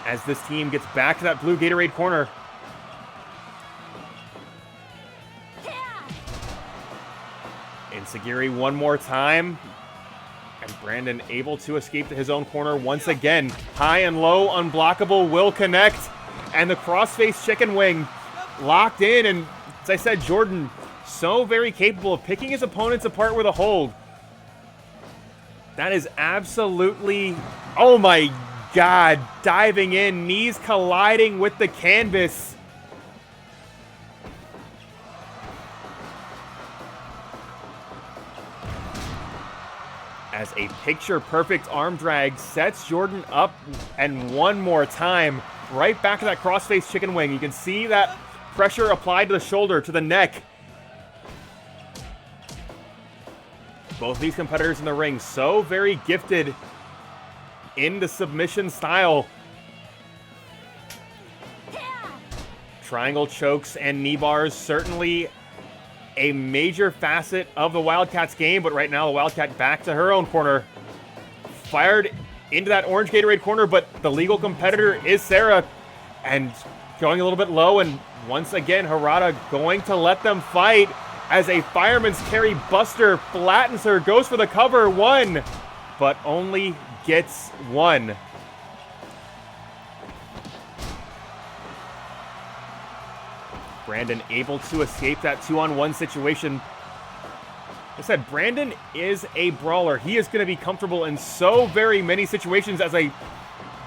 Speaker 1: as this team gets back to that blue Gatorade corner. Enziguri one more time, and Brandon able to escape to his own corner once again. High and low, unblockable will connect, and the crossface chicken wing locked in. And as I said, Jordan so very capable of picking his opponents apart with a hold. That is absolutely, oh my God, diving in, knees colliding with the canvas. As a picture-perfect arm drag sets Jordan up, and one more time, right back to that crossface chicken wing. You can see that pressure applied to the shoulder, to the neck. Both of these competitors in the ring so very gifted in the submission style. Triangle chokes and knee bars, certainly a major facet of the Wildcats game, but right now the Wildcat back to her own corner. Fired into that orange Gatorade corner, but the legal competitor is Sarah, and going a little bit low, and once again Harada going to let them fight as a fireman's carry buster flattens her, goes for the cover, one, but only gets one. Brandon able to escape that 2-on-1 situation. Like I said, Brandon is a brawler. He is going to be comfortable in so very many situations as a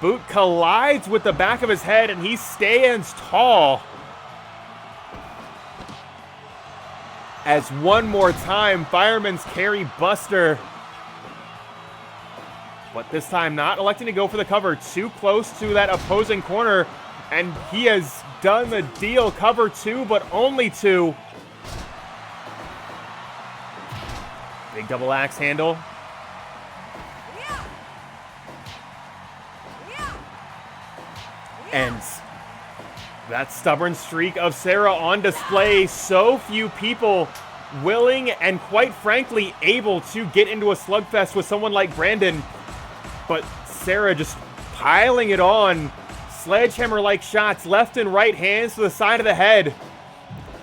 Speaker 1: boot collides with the back of his head and he stands tall. As one more time, fireman's carry buster. But this time not electing to go for the cover. Too close to that opposing corner. And he has done the deal. Cover two, but only two. Big double axe handle. And that stubborn streak of Sarah on display. So few people willing and quite frankly able to get into a slugfest with someone like Brandon. But Sarah just piling it on. Sledgehammer-like shots, left and right hands to the side of the head.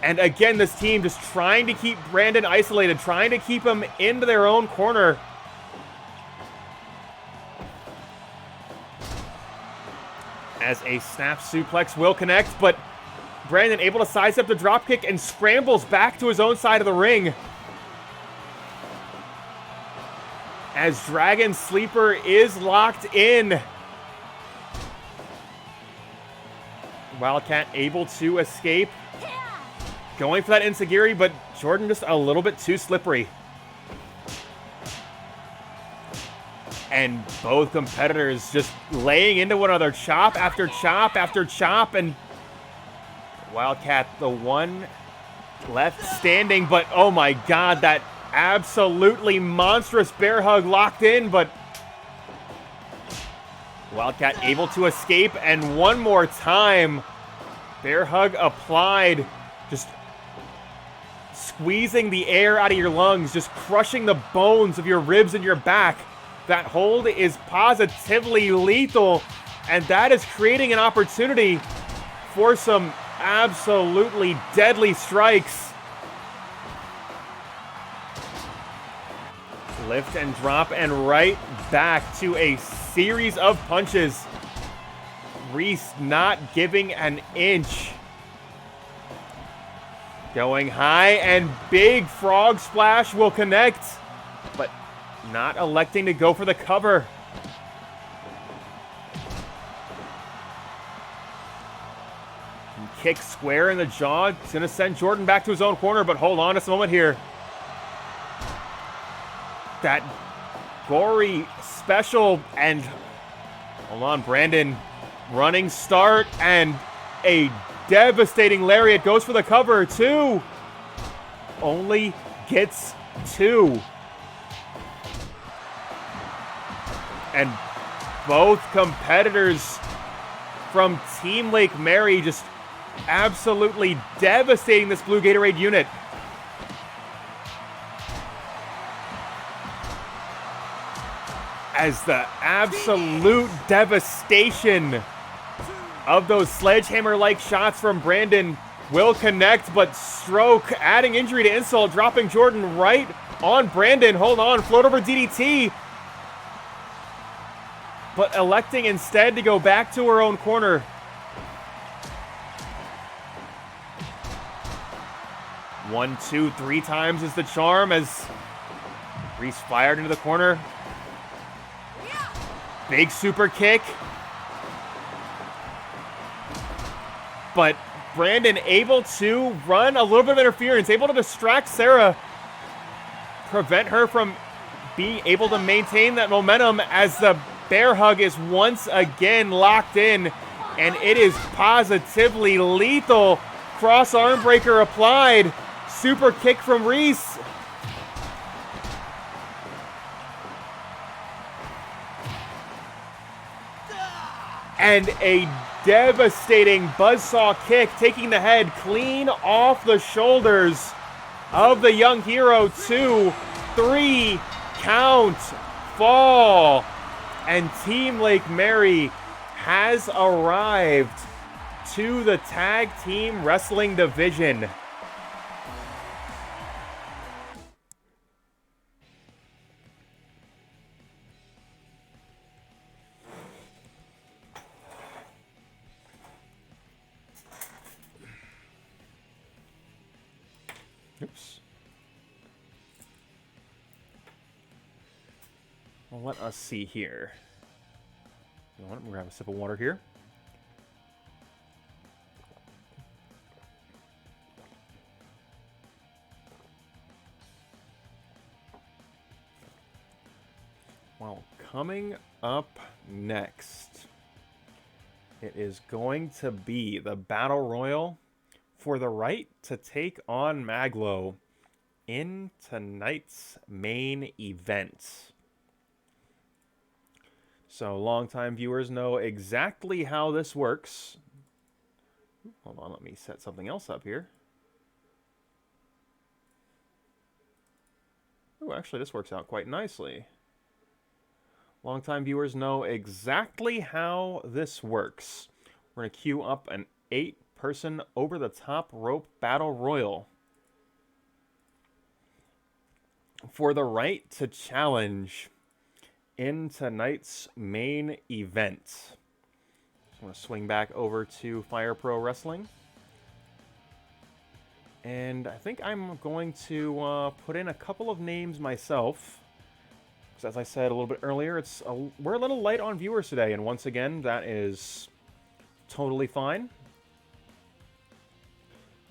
Speaker 1: And again, this team just trying to keep Brandon isolated, trying to keep him into their own corner. As a snap suplex will connect, but Brandon able to sidestep the dropkick and scrambles back to his own side of the ring. As Dragon Sleeper is locked in. Wildcat able to escape. Going for that enziguri, but Jordan just a little bit too slippery. And both competitors just laying into one another, chop after chop after chop, and Wildcat the one left standing, but oh my god, that absolutely monstrous bear hug locked in, but Wildcat able to escape, and one more time, bear hug applied, just squeezing the air out of your lungs, just crushing the bones of your ribs and your back. That hold is positively lethal, and that is creating an opportunity for some absolutely deadly strikes. Lift and drop and right back to a series of punches. Reis not giving an inch. Going high and big frog splash will connect, but not electing to go for the cover. Kick square in the jaw. It's going to send Jordan back to his own corner, but hold on just a moment here. That gory special, and hold on, Brandon running start, and a devastating lariat goes for the cover. Two. Only gets two. And both competitors from Team Lake Mary just absolutely devastating this blue Gatorade unit. As the absolute devastation of those sledgehammer-like shots from Brandon will connect, but stroke, adding injury to insult, dropping Jordan right on Brandon. Hold on, float over DDT. But electing instead to go back to her own corner. One, two, three times is the charm as Reis fired into the corner. Big super kick. But Brandon able to run a little bit of interference, able to distract Sarah, prevent her from being able to maintain that momentum as the bear hug is once again locked in, and it is positively lethal. Cross arm breaker applied. Super kick from Reis. And a devastating buzzsaw kick, taking the head clean off the shoulders of the young hero. 2, 3, count, fall. And Team Lake Mary has arrived to the tag team wrestling division. Oops. Well, let us see here. You know what? I'm gonna grab a sip of water here. Well, coming up next, it is going to be the Battle Royal for the right to take on Mag.Lo in tonight's main event. So longtime viewers know exactly how this works. Hold on, let me set something else up here. Oh, actually this works out quite nicely. Longtime viewers know exactly how this works. We're going to queue up an 8-person over-the-top rope battle royal for the right to challenge in tonight's main event. I'm going to swing back over to Fire Pro Wrestling. And I think I'm going to put in a couple of names myself. Because as I said a little bit earlier, we're a little light on viewers today. And once again, that is totally fine.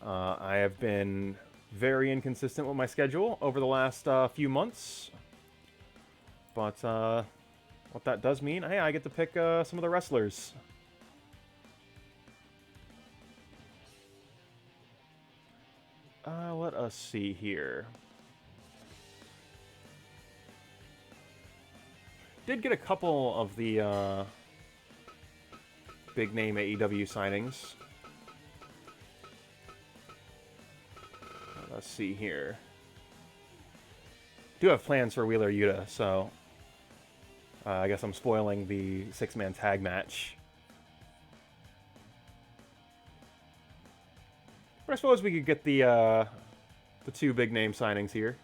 Speaker 1: I have been very inconsistent with my schedule over the last few months. But what that does mean, hey, I get to pick some of the wrestlers. Let us see here. Did get a couple of the big name AEW signings. Let's see here. Do have plans for Wheeler Yuta, so I guess I'm spoiling the 6-man tag match. But I suppose we could get the 2 big name signings here.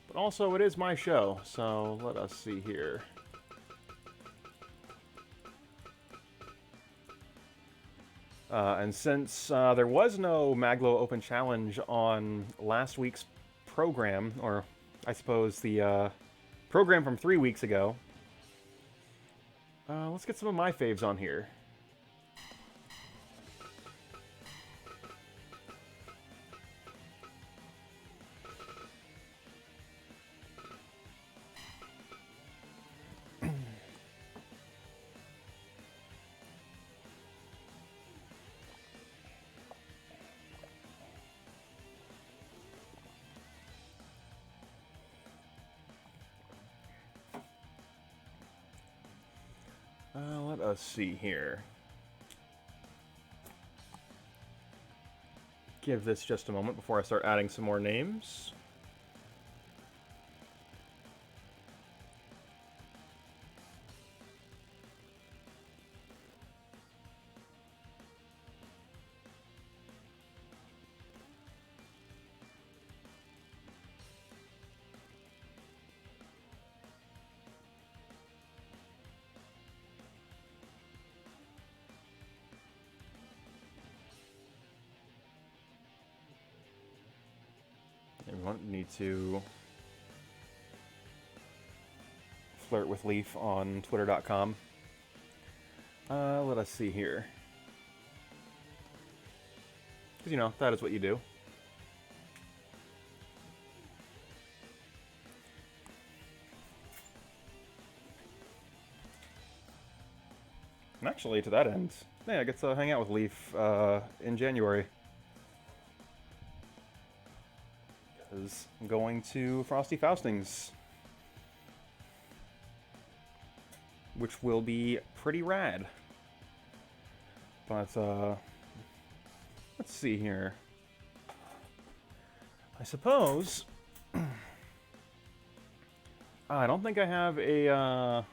Speaker 1: But also, it is my show, so let us see here. And since there was no Mag.Lo Open Challenge on last week's program, or I suppose the program from 3 weeks ago, let's get some of my faves on here. Let us see here. Give this just a moment before I start adding some more names. Need to @flirtwithleaf on twitter.com. Let us see here. Because, you know, that is what you do. And actually, to that end, yeah, I get to hang out with Leaf in January. Because I'm going to Frosty Faustings. Which will be pretty rad. But, let's see here. I suppose... I don't think I have a,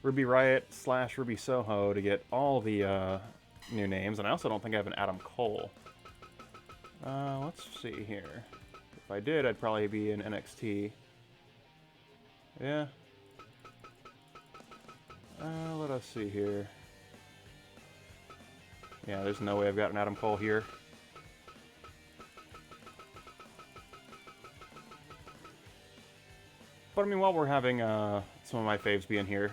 Speaker 1: Ruby Riot / Ruby Soho to get all the, new names. And I also don't think I have an Adam Cole. Let's see here. If I did, I'd probably be in NXT. Yeah. Let us see here. Yeah, there's no way I've got an Adam Cole here. But I mean, while we're having some of my faves be in here.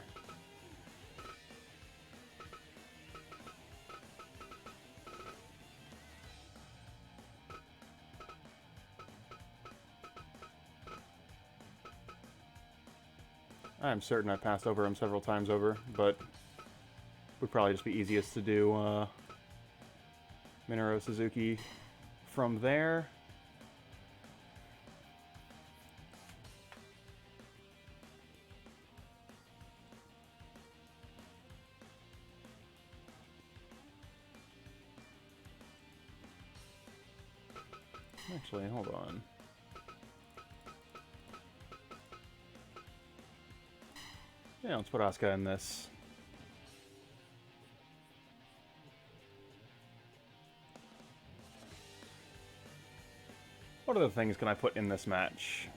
Speaker 1: I'm certain I passed over him several times over, but would probably just be easiest to do Minoru Suzuki from there. Actually, hold on. Yeah, let's put Asuka in this. What other things can I put in this match?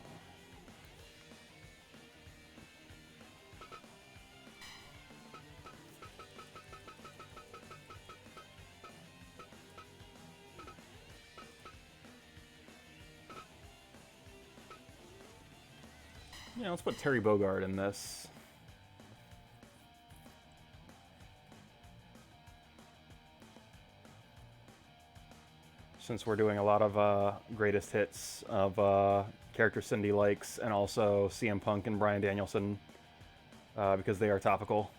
Speaker 1: Yeah, let's put Terry Bogard in this. Since we're doing a lot of greatest hits of characters Cindy likes, and also CM Punk and Bryan Danielson, because they are topical.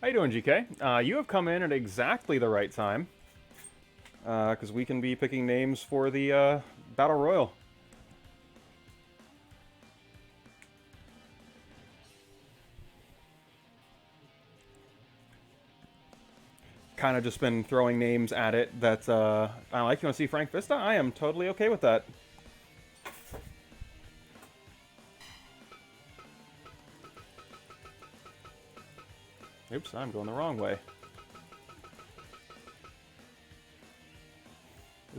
Speaker 1: How you doing, GK? You have come in at exactly the right time, because we can be picking names for the Battle Royal. Kind of just been throwing names at it that I like. You want to see Frank Vista? I am totally okay with that. Oops, I'm going the wrong way.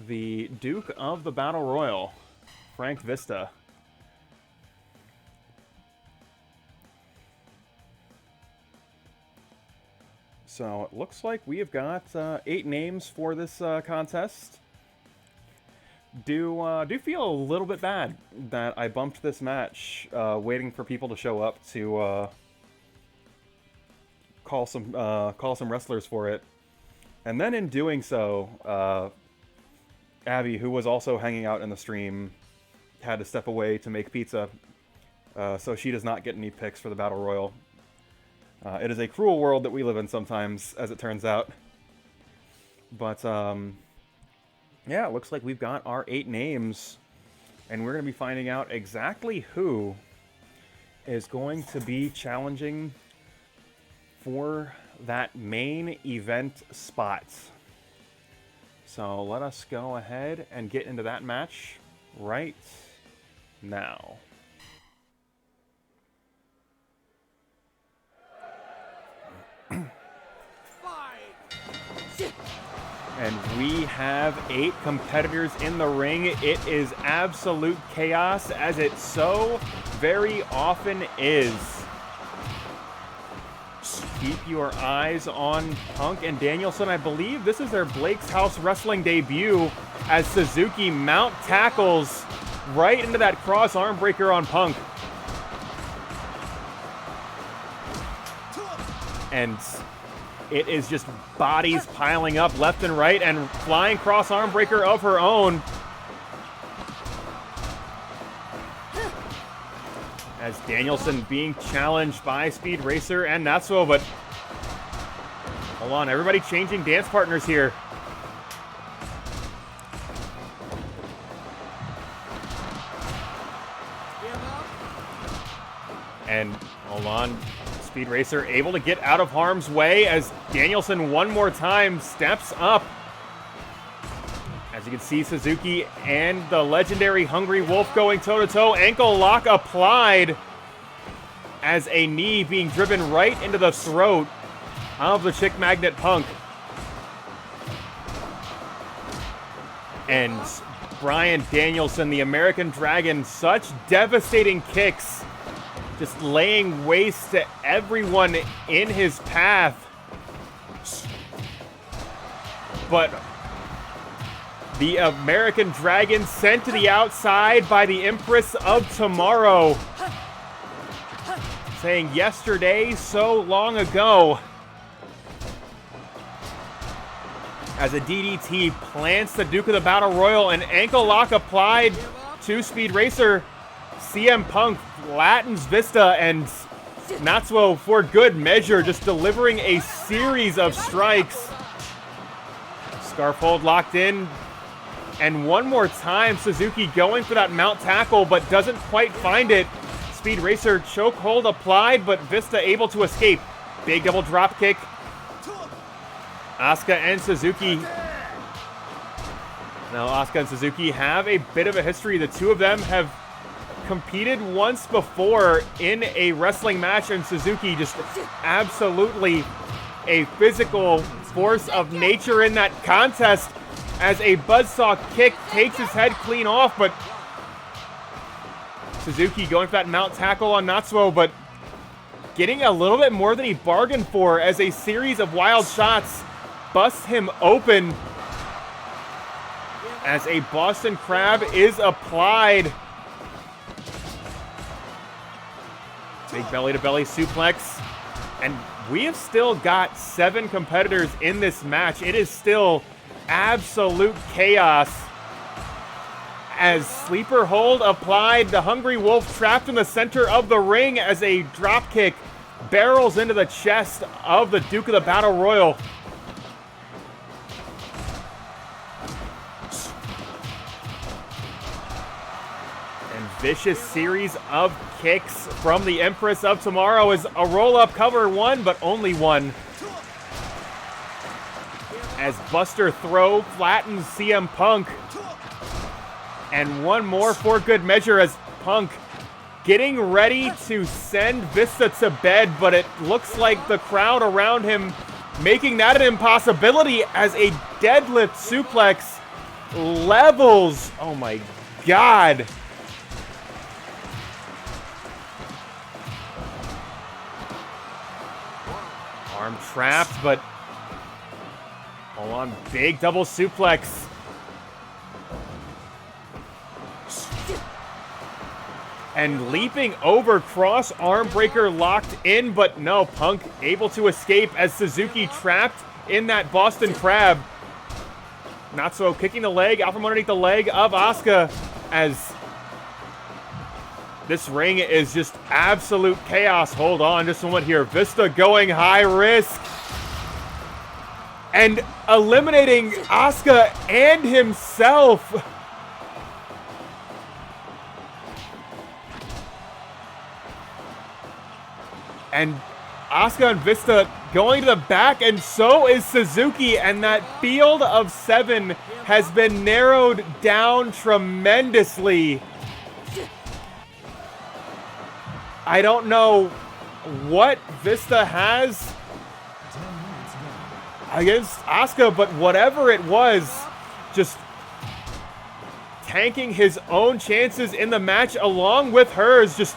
Speaker 1: The Duke of the Battle Royal, Frank Vista. So it looks like we have got 8 names for this contest. Do feel a little bit bad that I bumped this match, waiting for people to show up to call some wrestlers for it, and then in doing so, Abby, who was also hanging out in the stream, had to step away to make pizza, so she does not get any picks for the Battle Royal. It is a cruel world that we live in sometimes, as it turns out. But, yeah, it looks like we've got our 8 names. And we're going to be finding out exactly who is going to be challenging for that main event spot. So let us go ahead and get into that match right now. And we have 8 competitors in the ring. It is absolute chaos, as it so very often is. keep your eyes on Punk and Danielson. I believe this is their Blake's House Wrestling debut as Suzuki mount tackles right into that cross arm breaker on Punk. And it is just bodies piling up left and right, and flying cross arm breaker of her own. As Danielson being challenged by Speed Racer and Natsuo, but hold on, everybody changing dance partners here. And hold on, Speed Racer able to get out of harm's way as Danielson one more time steps up. As you can see, Suzuki and the legendary Hungry Wolf going toe-to-toe. Ankle lock applied as a knee being driven right into the throat of the Chick Magnet Punk. And Bryan Danielson, the American Dragon, such devastating kicks, just laying waste to everyone in his path. But the American Dragon sent to the outside by the Empress of Tomorrow, saying yesterday, so long ago. As a DDT plants the Duke of the Battle Royal, an ankle lock applied to Speed Racer. CM Punk flattens Vista, and Natsuo, for good measure, just delivering a series of strikes. Scarf hold locked in. And one more time, Suzuki going for that mount tackle, but doesn't quite find it. Speed Racer chokehold applied, but Vista able to escape. Big double drop kick. Asuka and Suzuki. Now, Asuka and Suzuki have a bit of a history. The two of them have competed once before in a wrestling match, and Suzuki just absolutely a physical force of nature in that contest, as a buzzsaw kick takes his head clean off. But Suzuki going for that mount tackle on Natsuo, but getting a little bit more than he bargained for, as a series of wild shots busts him open, as a Boston Crab is applied. Big belly-to-belly suplex. And we have still got 7 competitors in this match. It is still absolute chaos. As sleeper hold applied, the Hungry Wolf trapped in the center of the ring as a drop kick barrels into the chest of the Duke of the Battle Royal. And vicious series of kicks from the Empress of Tomorrow, as a roll-up cover, one, but only one. As Buster Throw flattens CM Punk. And one more for good measure, as Punk getting ready to send Vista to bed, but it looks like the crowd around him making that an impossibility, as a deadlift suplex levels. Oh my God. Arm trapped, but hold on, big double suplex. And leaping over, cross arm breaker locked in, but no, Punk able to escape as Suzuki trapped in that Boston Crab. Natsuo kicking the leg out from underneath the leg of Asuka, as this ring is just absolute chaos. Hold on just a moment here. Vista going high risk and eliminating Asuka and himself. And Asuka and Vista going to the back, and so is Suzuki, and that field of 7 has been narrowed down tremendously. I don't know what Vista has against Asuka, but whatever it was, just tanking his own chances in the match along with hers. Just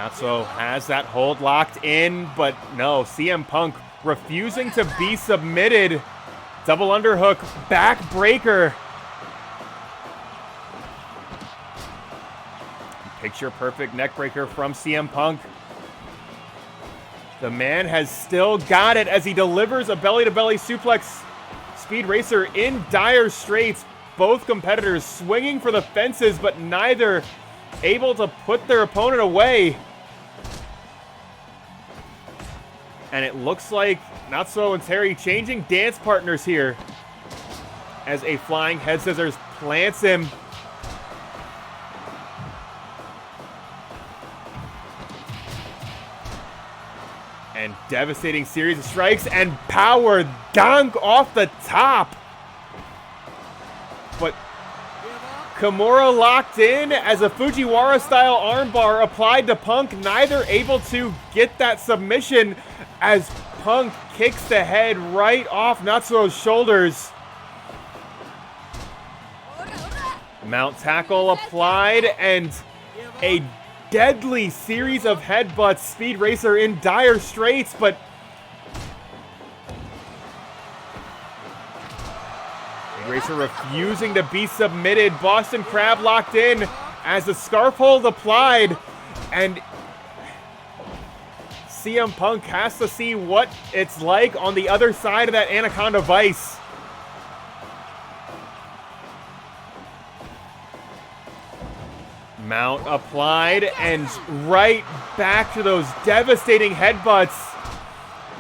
Speaker 1: Natsuo has that hold locked in, but no, CM Punk refusing to be submitted. Double underhook, backbreaker. Picture perfect neckbreaker from CM Punk. The man has still got it as he delivers a belly-to-belly suplex. Speed Racer in dire straits. Both competitors swinging for the fences, but neither able to put their opponent away. And it looks like Natsuo and Terry changing dance partners here as a flying head scissors plants him. And devastating series of strikes and power dunk off the top. But Kimura locked in as a Fujiwara-style armbar applied to Punk, neither able to get that submission as Punk kicks the head right off Natsuo's shoulders. Mount tackle applied and a deadly series of headbutts. Speed Racer in dire straits, but Speed Racer refusing to be submitted. Boston Crab locked in as the scarf hold applied, and CM Punk has to see what it's like on the other side of that Anaconda Vice. Mount applied and right back to those devastating headbutts.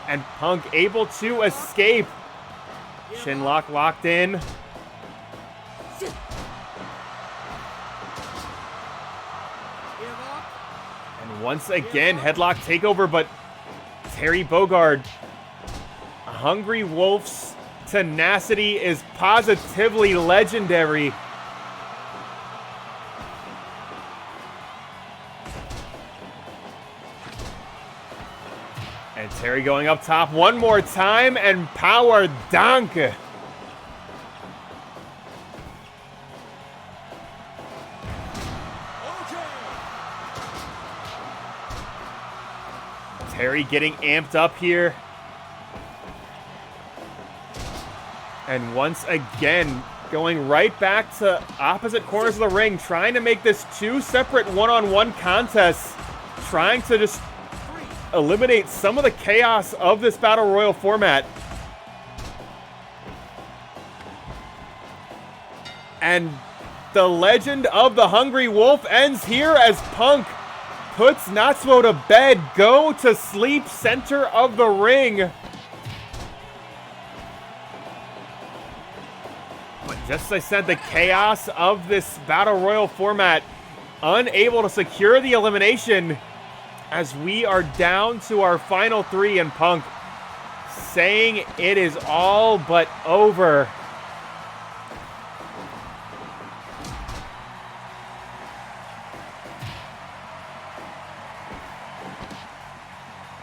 Speaker 1: And Punk able to escape. Shinlock locked in. And once again, headlock takeover, but Terry Bogard, Hungry Wolf's tenacity is positively legendary. And Terry going up top one more time and power dunk. Terry getting amped up here. And once again, going right back to opposite corners of the ring, trying to make this two separate one-on-one contests, trying to just eliminate some of the chaos of this Battle Royal format. And the legend of the Hungry Wolf ends here as Punk puts Natsuo to bed. Go to sleep, center of the ring. But just as I said, the chaos of this Battle Royal format, unable to secure the elimination as we are down to our final three, and Punk saying it is all but over.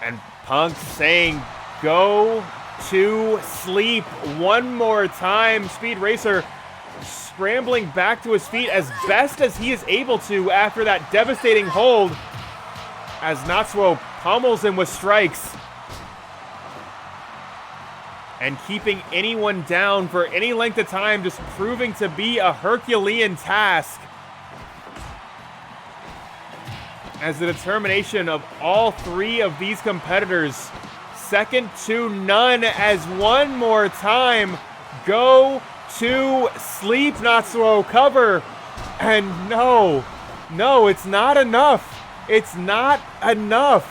Speaker 1: And Punk saying, go to sleep one more time. Speed Racer scrambling back to his feet as best as he is able to after that devastating hold, as Natsuo pummels him with strikes and keeping anyone down for any length of time, just proving to be a Herculean task. As the determination of all three of these competitors, second to none, as one more time, go to sleep, Natsuo cover. And no, it's not enough. It's not enough.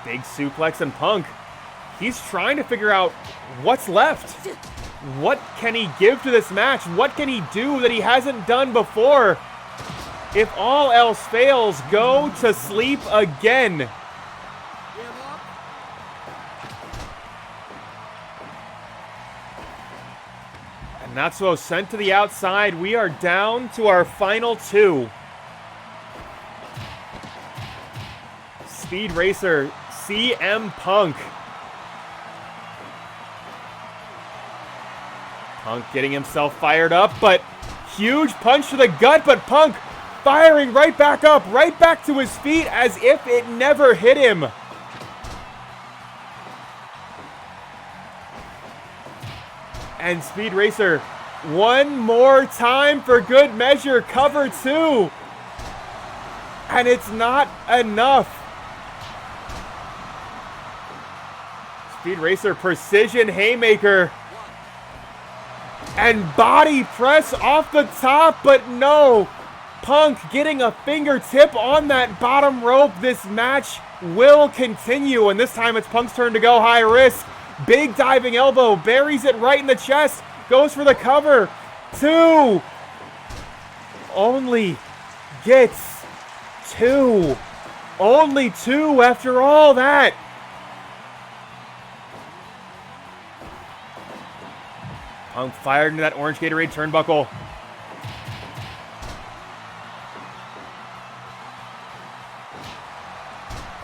Speaker 1: Big suplex, and Punk, he's trying to figure out what's left. What can he give to this match? What can he do that he hasn't done before? If all else fails, go to sleep again. Natsuo sent to the outside. We are down to our final two. Speed Racer, CM Punk. Punk getting himself fired up, but Huge punch to the gut, but Punk firing right back up, right back to his feet as if it never hit him. And Speed Racer, one more time for good measure, cover 2. And it's not enough. Speed Racer, precision haymaker. And body press off the top, but no. Punk getting a fingertip on that bottom rope. This match will continue, and this time it's Punk's turn to go high risk. Big diving elbow, buries it right in the chest, goes for the cover. 2. Only gets 2. Only 2 after all that. Punk fired into that orange Gatorade turnbuckle.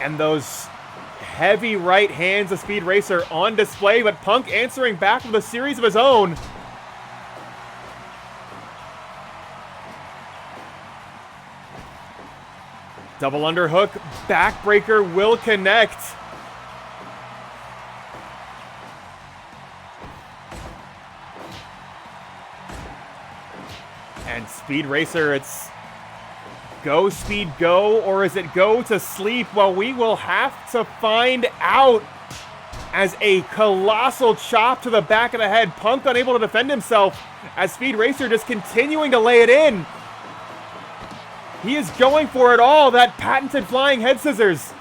Speaker 1: And those heavy right hands of Speed Racer on display, but Punk answering back with a series of his own. Double underhook, backbreaker will connect. And Speed Racer, it's go Speed go, or is it go to sleep? Well, we will have to find out, as a colossal chop to the back of the head. Punk unable to defend himself as Speed Racer just continuing to lay it in. He is going for it all, that patented flying head scissors.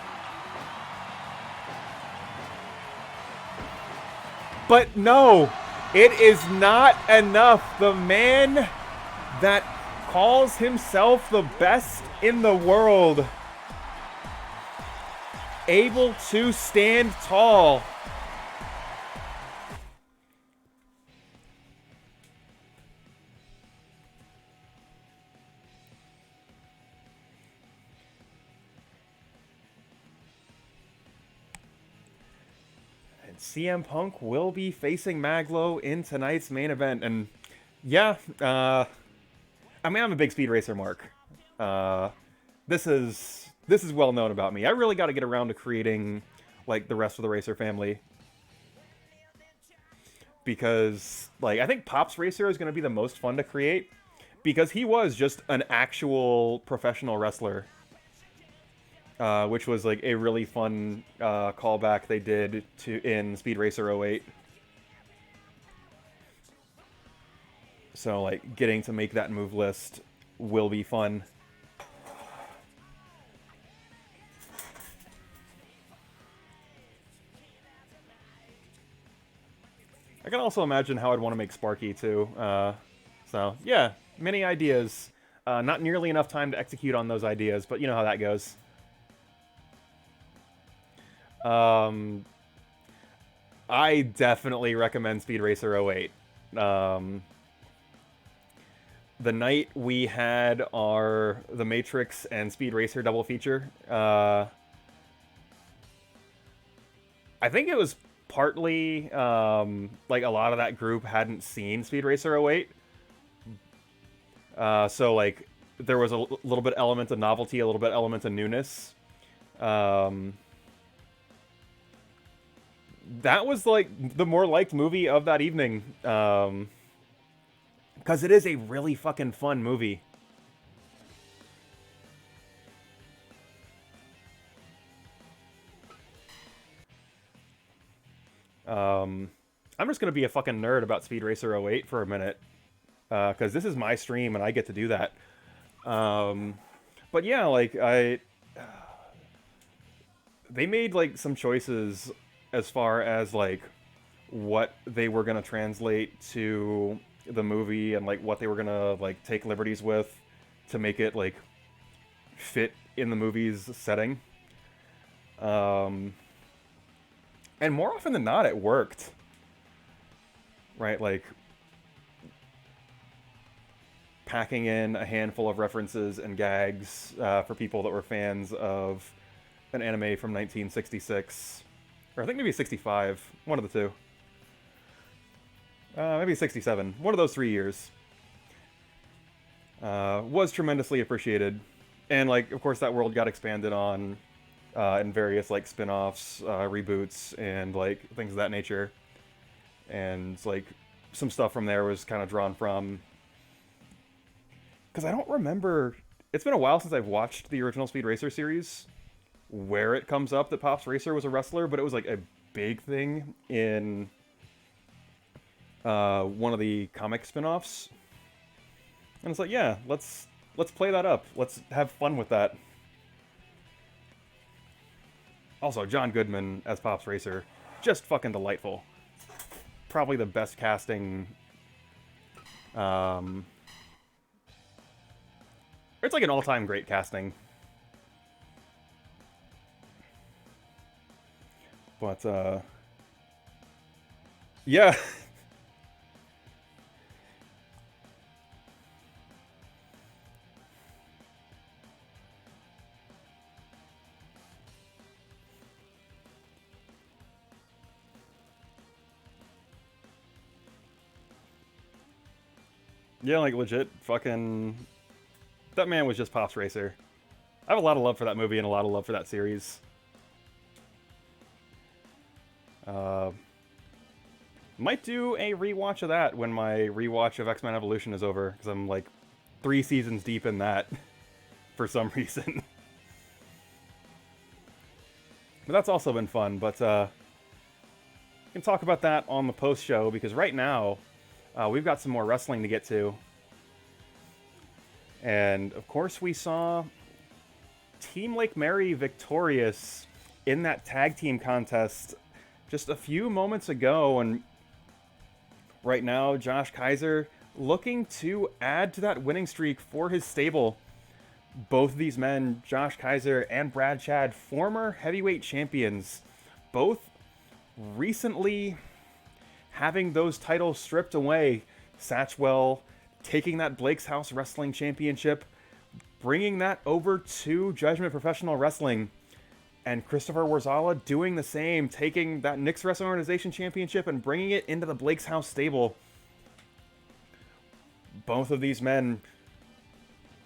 Speaker 1: But no, it is not enough. The man that calls himself the best in the world, able to stand tall. And CM Punk will be facing Mag.Lo in tonight's main event. And yeah, I mean, I'm a big Speed Racer mark. This is well known about me. I really got to get around to creating like the rest of the Racer family, because like I think Pop's Racer is going to be the most fun to create, because he was just an actual professional wrestler, which was like a really fun callback they did in Speed Racer 08. So, like, getting to make that move list will be fun. I can also imagine how I'd want to make Sparky, too. So, yeah, many ideas. Not nearly enough time to execute on those ideas, but you know how that goes. I definitely recommend Speed Racer 08. The night we had The Matrix and Speed Racer double feature, I think it was partly, like, a lot of that group hadn't seen Speed Racer 08. So, like, there was a little bit element of novelty, a little bit element of newness. That was, like, the more liked movie of that evening. Because it is a really fucking fun movie. I'm just going to be a fucking nerd about Speed Racer 08 for a minute. Because this is my stream and I get to do that. But yeah, like, they made, like, some choices as far as, like, what they were going to translate to the movie and like what they were gonna like take liberties with to make it like fit in the movie's setting. And more often than not, it worked. Right, like packing in a handful of references and gags for people that were fans of an anime from 1966, or I think maybe 65, one of the two. Maybe 67. One of those 3 years. was tremendously appreciated. And, like, of course, that world got expanded on in various, like, spin-offs, reboots, and, like, things of that nature. And, like, some stuff from there was kind of drawn from... Because I don't remember... It's been a while since I've watched the original Speed Racer series, where it comes up that Pops Racer was a wrestler, but it was, like, a big thing in one of the comic spin-offs. And it's like, yeah, let's play that up. Let's have fun with that. Also, John Goodman as Pops Racer, just fucking delightful. Probably the best casting. It's like an all-time great casting. But, yeah. Yeah, like, legit, fucking... That man was just Pops Racer. I have a lot of love for that movie and a lot of love for that series. Might do a rewatch of that when my rewatch of X-Men Evolution is over, because I'm, like, 3 seasons deep in that, for some reason. But that's also been fun, but, we can talk about that on the post-show, because right now... we've got some more wrestling to get to. And, of course, we saw Team Lake Mary victorious in that tag team contest just a few moments ago. And right now, Josh Kaiser looking to add to that winning streak for his stable. Both of these men, Josh Kaiser and Brad Chad, former heavyweight champions, both recently... having those titles stripped away. Satchwell taking that Blake's House Wrestling Championship, bringing that over to Judgment Professional Wrestling, and Christopher Warzala doing the same, taking that Knicks Wrestling Organization Championship and bringing it into the Blake's House stable. Both of these men,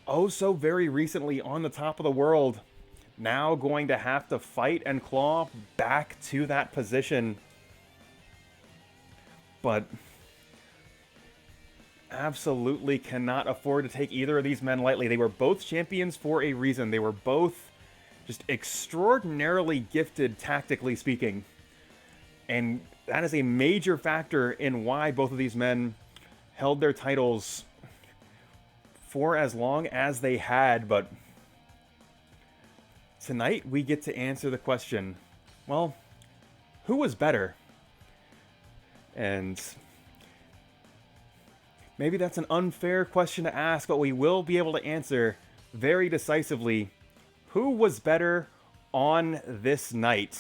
Speaker 1: oh so very recently on the top of the world, now going to have to fight and claw back to that position. But absolutely cannot afford to take either of these men lightly. They were both champions for a reason. They were both just extraordinarily gifted, tactically speaking. And that is a major factor in why both of these men held their titles for as long as they had. But tonight we get to answer the question, well, who was better? And maybe that's an unfair question to ask, but we will be able to answer very decisively. Who was better on this night?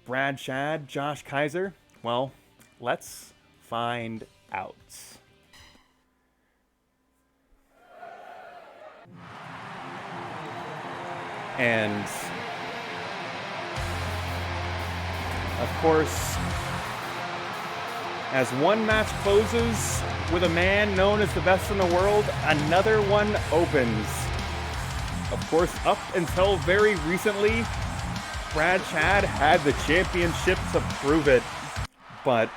Speaker 1: Brad Chad, Josh Kaiser? Well, let's find out. And, of course, as one match closes with a man known as the best in the world, another one opens. Of course, up until very recently, Brad Chad had the championship to prove it. But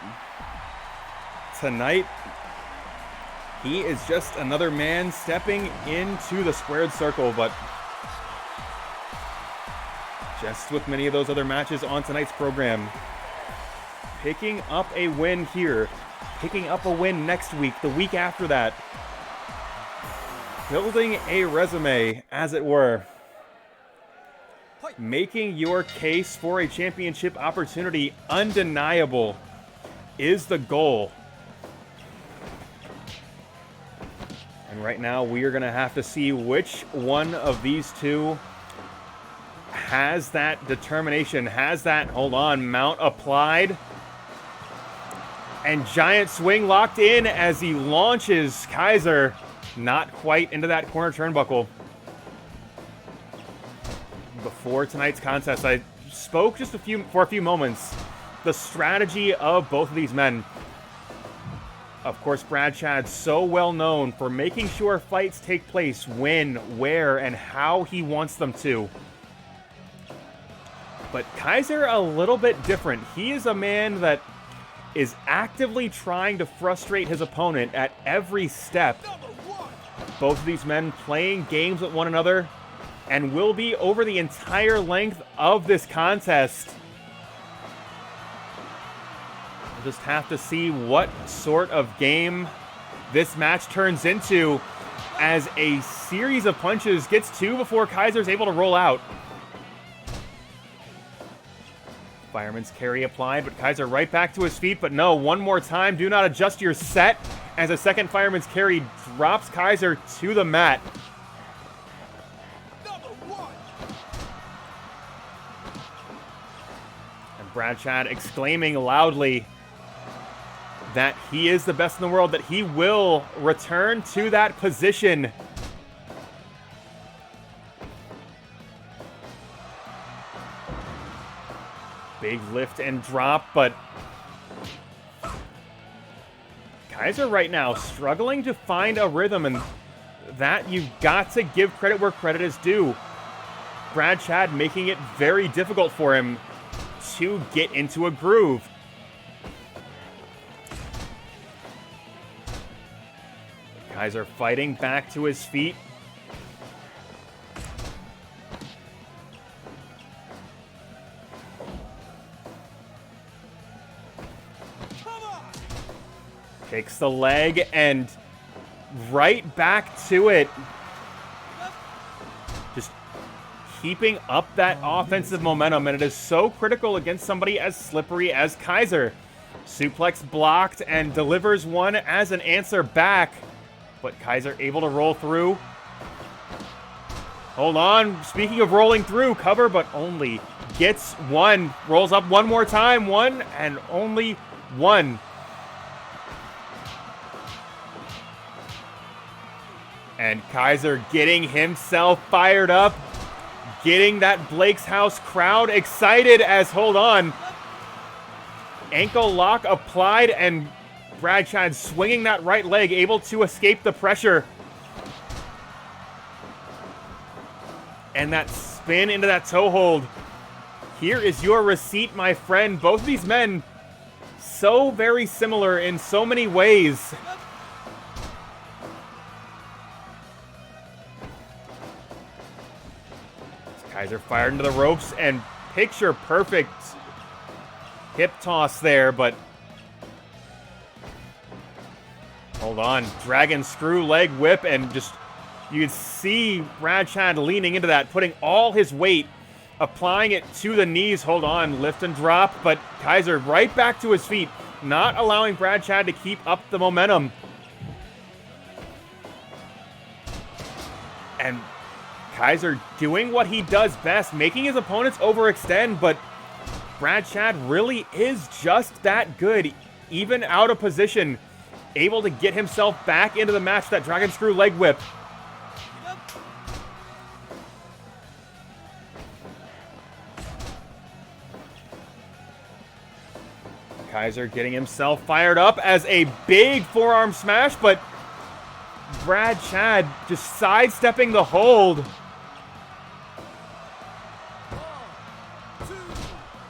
Speaker 1: tonight, he is just another man stepping into the squared circle. But just with many of those other matches on tonight's program, picking up a win here, picking up a win next week, the week after that, building a resume, as it were, making your case for a championship opportunity undeniable is the goal. And right now, we are going to have to see which one of these two has that determination, has that, hold on, mount applied. And giant swing locked in as he launches Kaiser not quite into that corner turnbuckle. Before tonight's contest, I spoke just for a few moments the strategy of both of these men. Of course, Chad so well known for making sure fights take place when, where, and how he wants them to. But Kaiser a little bit different. He is a man that is actively trying to frustrate his opponent at every step. Both of these men playing games with one another and will be over the entire length of this contest. We'll just have to see what sort of game this match turns into as a series of punches gets two before Kaiser's able to roll out. Fireman's carry applied, but Kaiser right back to his feet. But no, one more time. Do not adjust your set as a second Fireman's carry drops Kaiser to the mat. And Chad exclaiming loudly that he is the best in the world, that he will return to that position. Big lift and drop, but Kaiser right now struggling to find a rhythm, and that you've got to give credit where credit is due. Chad making it very difficult for him to get into a groove. Kaiser fighting back to his feet. Takes the leg and right back to it. Just keeping up that offensive momentum, and it is so critical against somebody as slippery as Kaiser. Suplex blocked and delivers one as an answer back, but Kaiser able to roll through. Hold on, speaking of rolling through, cover, but only gets one. Rolls up one more time, one and only one. And Kaiser getting himself fired up, getting that Blake's House crowd excited as, hold on, ankle lock applied, and Chad swinging that right leg, able to escape the pressure. And that spin into that toe hold. Here is your receipt, my friend. Both of these men so very similar in so many ways. Kaiser fired into the ropes, and picture perfect hip toss there, but hold on, dragon screw leg whip, and just you can see Chad leaning into that, putting all his weight, applying it to the knees. Hold on, lift and drop, but Kaiser right back to his feet, not allowing Chad to keep up the momentum. And Kaiser doing what he does best, making his opponents overextend, but Chad really is just that good, even out of position, able to get himself back into the match, that dragon screw leg whip. Kaiser getting himself fired up as a big forearm smash, but Chad just sidestepping the hold.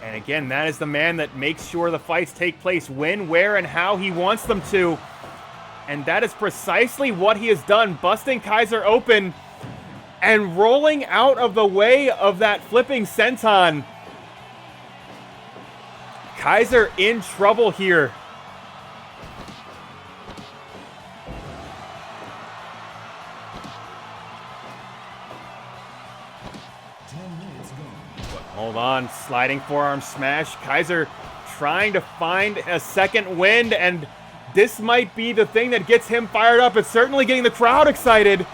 Speaker 1: And again, that is the man that makes sure the fights take place when, where, and how he wants them to. And that is precisely what he has done, busting Kaiser open and rolling out of the way of that flipping senton. Kaiser in trouble here. Hold on, sliding forearm smash. Kaiser trying to find a second wind, and this might be the thing that gets him fired up. It's certainly getting the crowd excited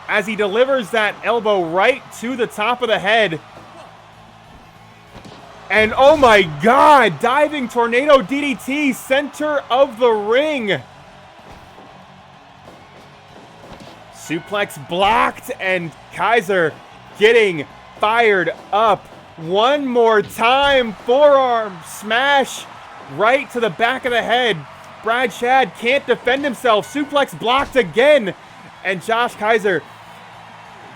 Speaker 1: as he delivers that elbow right to the top of the head. And oh my God, diving tornado DDT, center of the ring. Suplex blocked, and Kaiser getting fired up. One more time, forearm smash right to the back of the head. Brad Shad can't defend himself. Suplex blocked again. And Josh Kaiser,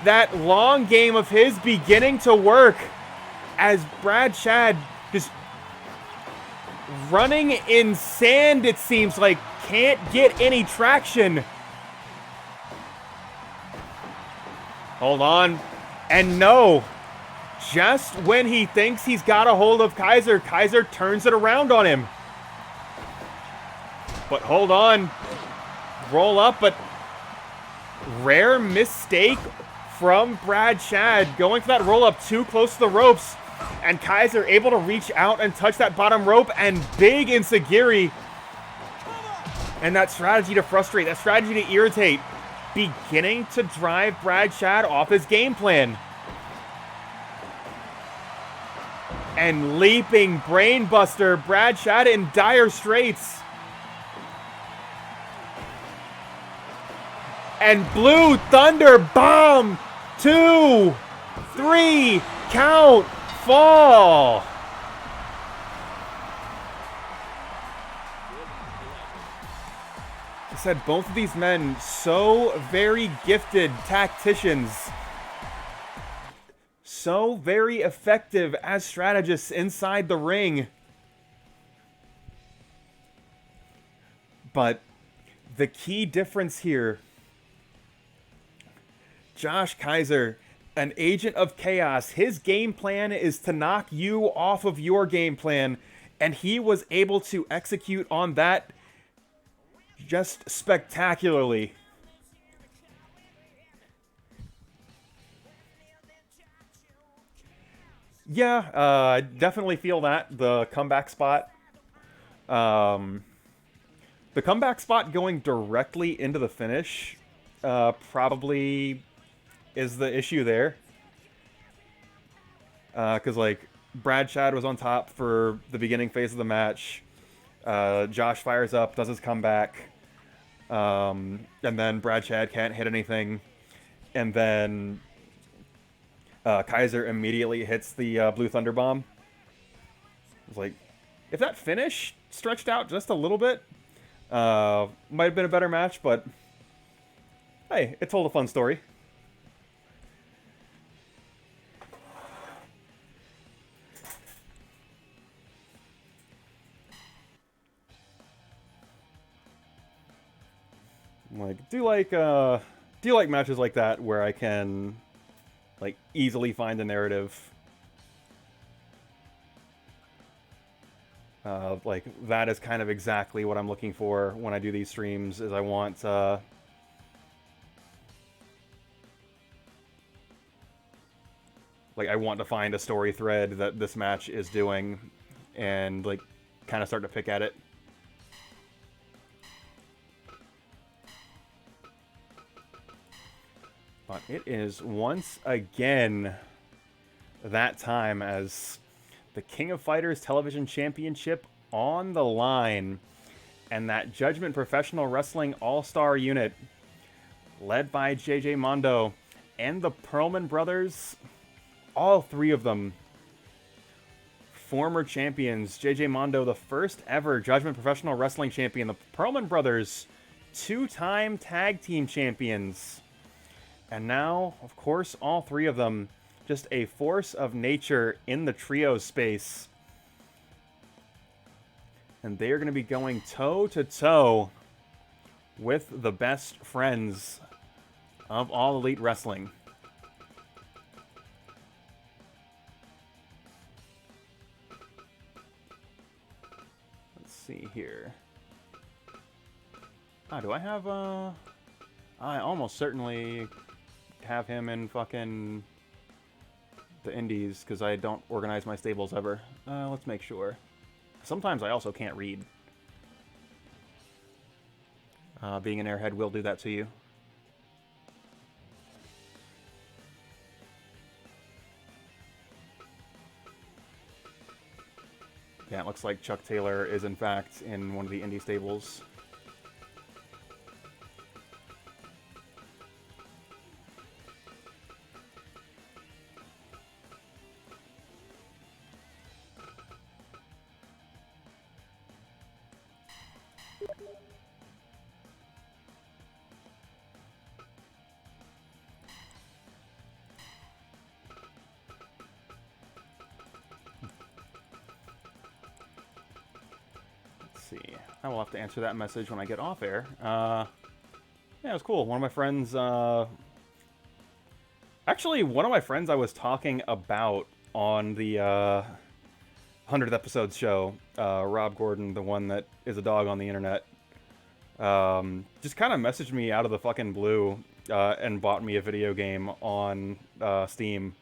Speaker 1: that long game of his beginning to work as Brad Shad just running in sand, it seems like, can't get any traction. Hold on. And no, just when he thinks he's got a hold of Kaiser, Kaiser turns it around on him. But hold on. Roll up, but rare mistake from Brad Shad. Going for that roll up too close to the ropes. And Kaiser able to reach out and touch that bottom rope. And big enziguri. And that strategy to frustrate, that strategy to irritate, beginning to drive Brad Shad off his game plan. And leaping brainbuster, Brad Shad in dire straits. And Blue Thunder bomb. 2, 3, count, fall. I said both of these men so very gifted tacticians. So very effective as strategists inside the ring. But the key difference here, Josh Kaiser, an agent of chaos, his game plan is to knock you off of your game plan, and he was able to execute on that just spectacularly. Yeah, I definitely feel that. The comeback spot. The comeback spot going directly into the finish probably is the issue there. Because, like, Brad Shad was on top for the beginning phase of the match. Josh fires up, does his comeback. And then Brad Shad can't hit anything. And then Kaiser immediately hits the Blue Thunder Bomb. It's like, if that finish stretched out just a little bit, might have been a better match, but hey, it told a fun story. Like, do you like matches like that where I can, like, easily find a narrative? Like, that is kind of exactly what I'm looking for when I do these streams, is I want, like, I want to find a story thread that this match is doing and, like, kind of start to pick at it. But it is once again that time as the King of Fighters Television Championship on the line. And that Judgment Professional Wrestling All-Star unit, led by JJ Mondo and the Pearlman brothers, all three of them former champions. JJ Mondo, the first ever Judgment Professional Wrestling champion. The Pearlman brothers, two-time tag team champions. And now, of course, all three of them, just a force of nature in the trio space. And they are going to be going toe-to-toe with the best friends of All Elite Wrestling. Let's see here. Do I have, I almost certainly have him in fucking the indies, because I don't organize my stables ever. Let's make sure. Sometimes I also can't read. Being an airhead will do that to you. Yeah, it looks like Chuck Taylor is in fact in one of the indie stables. Let's see. I will have to answer that message when I get off air. Yeah, it was cool. One of my friends... Actually, one of my friends I was talking about on the 100th episodes show, Rob Gordon, the one that is a dog on the internet, just kind of messaged me out of the fucking blue and bought me a video game on Steam.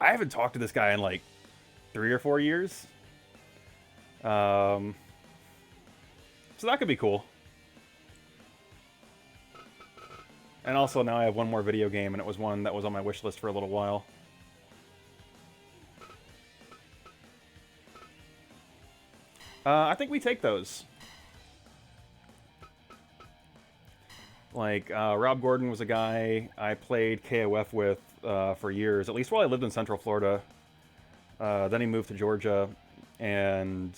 Speaker 1: I haven't talked to this guy in like 3 or 4 years. So that could be cool. And also now I have one more video game, and it was one that was on my wish list for a little while. I think we take those. Like, Rob Gordon was a guy I played KOF with for years, at least while I lived in Central Florida. Then he moved to Georgia, and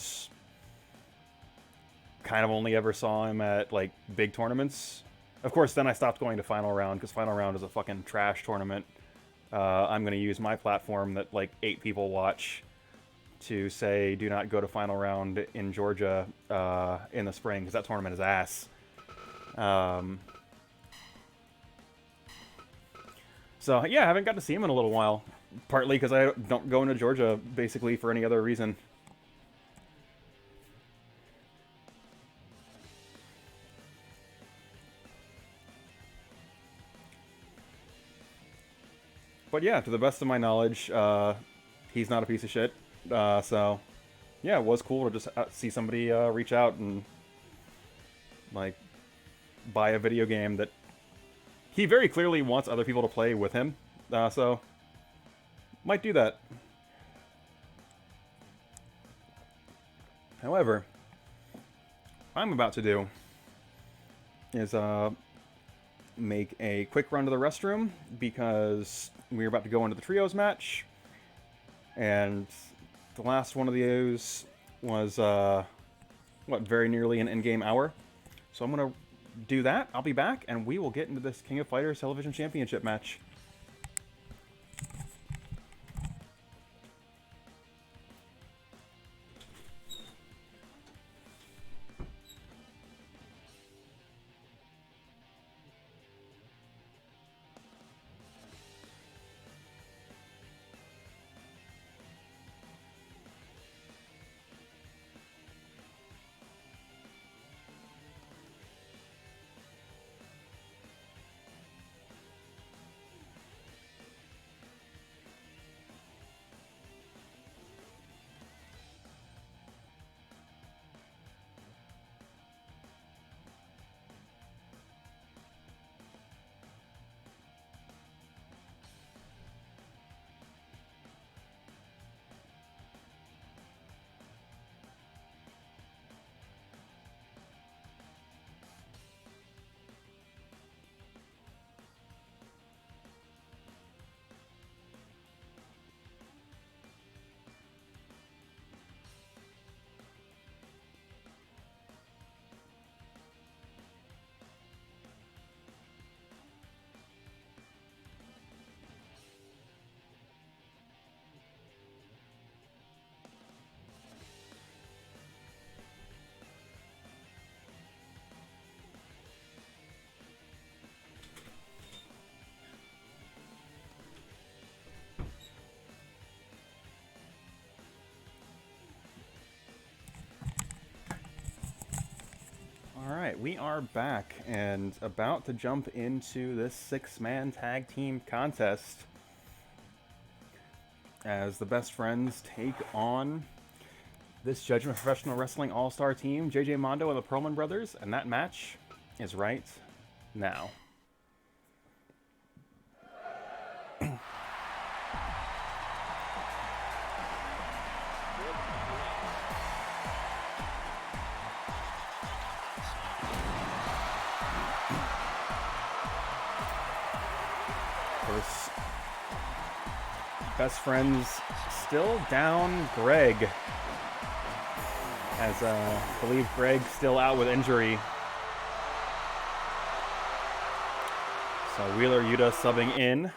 Speaker 1: kind of only ever saw him at, like, big tournaments. Of course, then I stopped going to Final Round, because Final Round is a fucking trash tournament. I'm going to use my platform that, like, 8 people watch to say, do not go to Final Round in Georgia in the spring, because that tournament is ass. So, yeah, I haven't got to see him in a little while. Partly because I don't go into Georgia, basically, for any other reason. But yeah, to the best of my knowledge, he's not a piece of shit. So, yeah, it was cool to just see somebody reach out and, like, buy a video game that he very clearly wants other people to play with him. So, might do that. However, what I'm about to do is make a quick run to the restroom, because we're about to go into the trios match, and the last one of those was very nearly an in-game hour. So I'm gonna do that. I'll be back, and we will get into this King of Fighters Television Championship match. Alright, we are back and about to jump into this 6-man tag team contest as the best friends take on this Judgment Professional Wrestling All-Star team, JJ Mondo and the Pearlman brothers, and that match is right now. Best friends still down Greg. As I believe Greg's still out with injury. So Wheeler Yuta subbing in.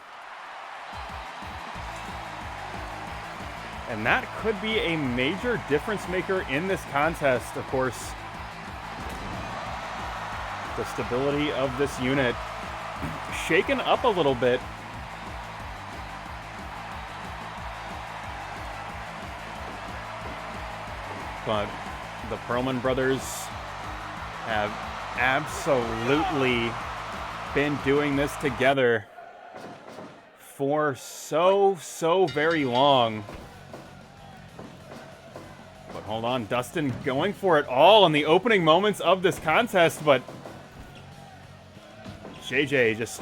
Speaker 1: And that could be a major difference maker in this contest, of course. The stability of this unit shaken up a little bit. But the Pearlman brothers have absolutely been doing this together for so very long. But hold on, Dustin going for it all in the opening moments of this contest, but JJ just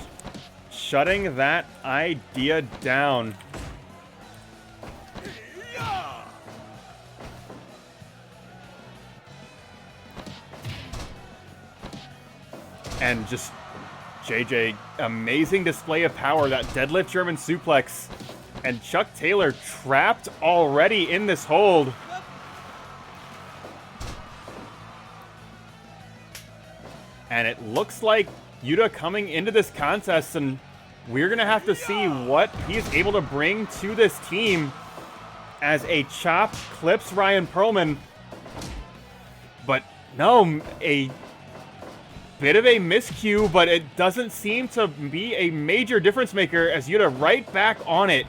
Speaker 1: shutting that idea down. And just JJ, amazing display of power, that deadlift German suplex. And Chuck Taylor trapped already in this hold. And it looks like Yuta coming into this contest, and we're going to have to see what he's able to bring to this team as a chop clips Ryan Pearlman. But no, a bit of a miscue, but it doesn't seem to be a major difference maker as Yuta right back on it.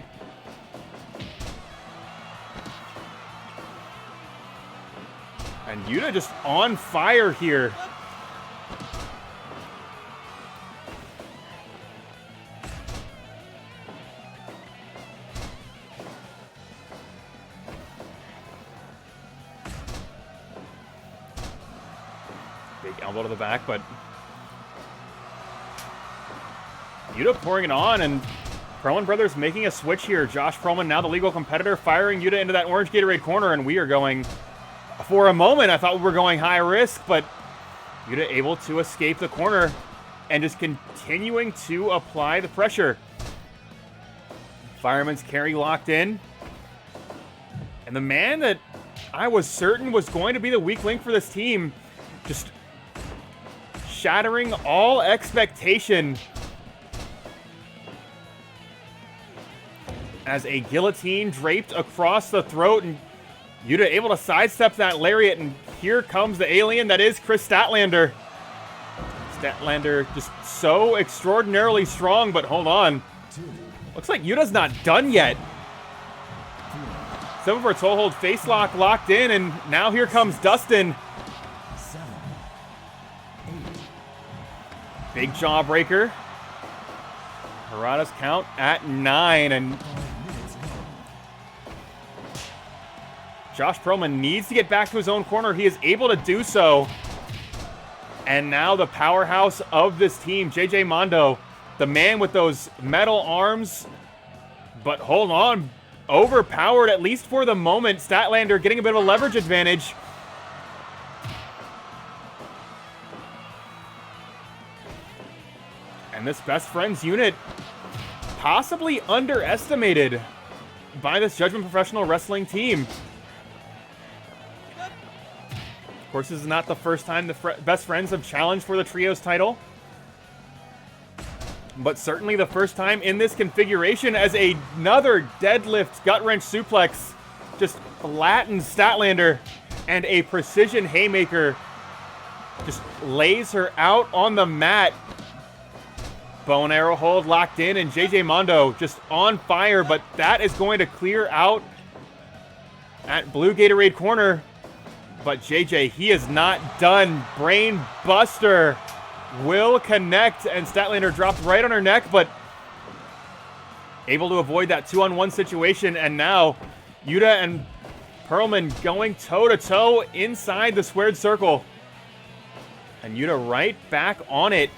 Speaker 1: And Yuta just on fire here. Big elbow to the back, but Yuta pouring it on, and Pearlman brothers making a switch here. Josh Pearlman, now the legal competitor, firing Yuta into that orange Gatorade corner, and we are going, for a moment, I thought we were going high risk, but Yuta able to escape the corner and just continuing to apply the pressure. Fireman's carry locked in. And the man that I was certain was going to be the weak link for this team, just shattering all expectation as a guillotine draped across the throat, and Yuta able to sidestep that lariat, and here comes the alien that is Kris Statlander. Statlander just so extraordinarily strong, but hold on. Looks like Yuta's not done yet. 7 for a toe hold, face lock locked in, and now here comes Dustin. Big jawbreaker. Harada's count at 9, and Josh Pearlman needs to get back to his own corner. He is able to do so. And now the powerhouse of this team, JJ Mondo, the man with those metal arms. But hold on, overpowered at least for the moment. Statlander getting a bit of a leverage advantage. And this best friends unit possibly underestimated by this Judgment Professional Wrestling team. Of course, this is not the first time the best friends have challenged for the trios title, but certainly the first time in this configuration, as another deadlift gut-wrench suplex just flattens Statlander, and a precision haymaker just lays her out on the mat. Bow and arrow hold locked in, and JJ Mondo just on fire, but that is going to clear out at blue Gatorade corner. But JJ, he is not done. Brain buster will connect, and Statlander dropped right on her neck, but able to avoid that 2-on-1 situation. And now Yuta and Pearlman going toe-to-toe inside the squared circle. And Yuta right back on it.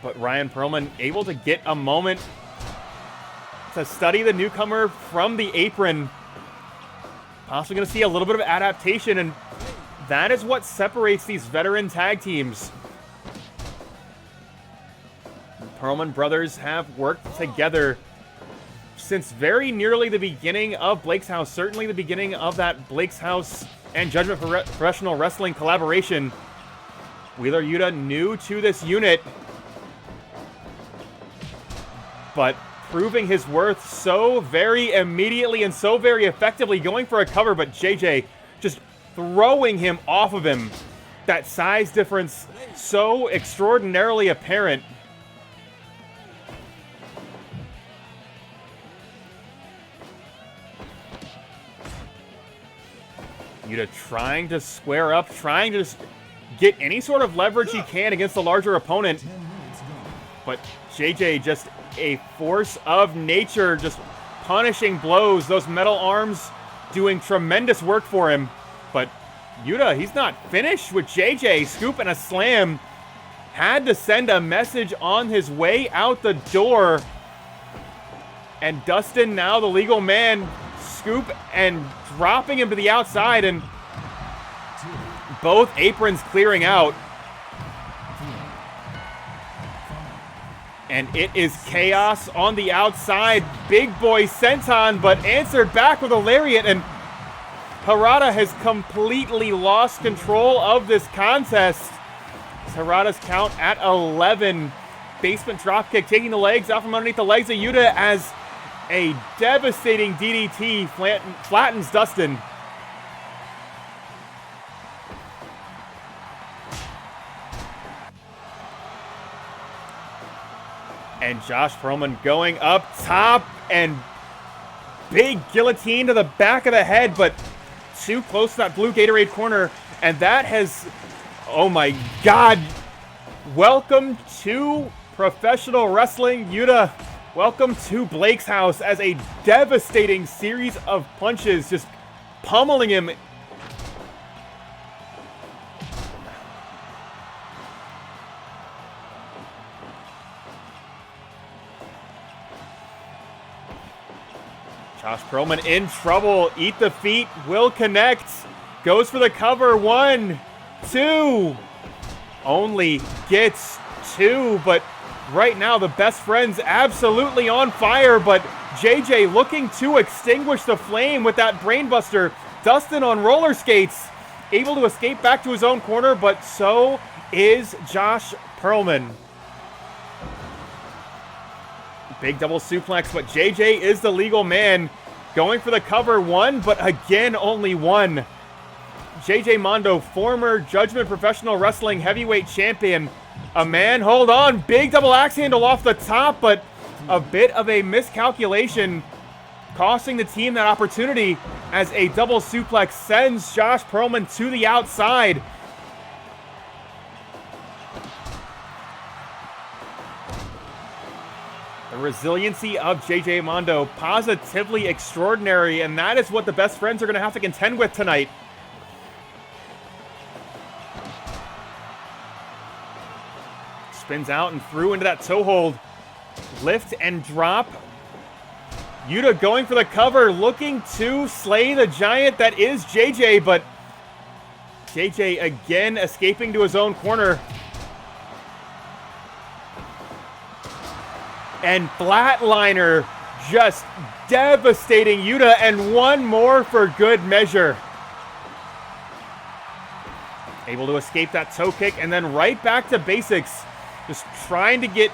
Speaker 1: But Ryan Pearlman able to get a moment to study the newcomer from the apron. Possibly going to see a little bit of adaptation, and that is what separates these veteran tag teams. The Pearlman brothers have worked together since very nearly the beginning of Blake's House, certainly the beginning of that Blake's House and Judgment Professional Wrestling collaboration. Wheeler Yuta new to this unit, but proving his worth so very immediately and so very effectively, going for a cover, but JJ just throwing him off of him. That size difference so extraordinarily apparent. Yuta trying to square up, trying to just get any sort of leverage he can against the larger opponent. But JJ just a force of nature, just punishing blows. Those metal arms doing tremendous work for him. But Yuta, he's not finished with JJ. Scoop and a slam. Had to send a message on his way out the door. And Dustin, now the legal man, scoop and dropping him to the outside, and both aprons clearing out. And it is chaos on the outside. Big boy senton, but answered back with a lariat, and Harada has completely lost control of this contest. Harada's count at 11. Basement dropkick, taking the legs out from underneath the legs of Yuta as a devastating DDT flattens Dustin. And Josh Pearlman going up top, and big guillotine to the back of the head, but too close to that blue Gatorade corner. And that has, oh my God. Welcome to professional wrestling, Yuta. Welcome to Blake's House, as a devastating series of punches just pummeling him. Josh Pearlman in trouble. Eat the feet. Will connect. Goes for the cover. 1, 2. Only gets 2, but right now the best friends absolutely on fire, but JJ looking to extinguish the flame with that brainbuster. Dustin on roller skates, able to escape back to his own corner, but so is Josh Pearlman. Big double suplex, but JJ is the legal man. Going for the cover. 1, but again, only 1. JJ Mondo, former Judgment Professional Wrestling Heavyweight Champion. A man, hold on, big double axe handle off the top, but a bit of a miscalculation, costing the team that opportunity as a double suplex sends Josh Pearlman to the outside. The resiliency of JJ Mondo, positively extraordinary, and that is what the best friends are going to have to contend with tonight. Spins out and through into that toe hold. Lift and drop. Yuta going for the cover, looking to slay the giant that is JJ, but JJ again escaping to his own corner. And Flatliner just devastating Yuta, and one more for good measure. Able to escape that toe kick, and then right back to basics. Just trying to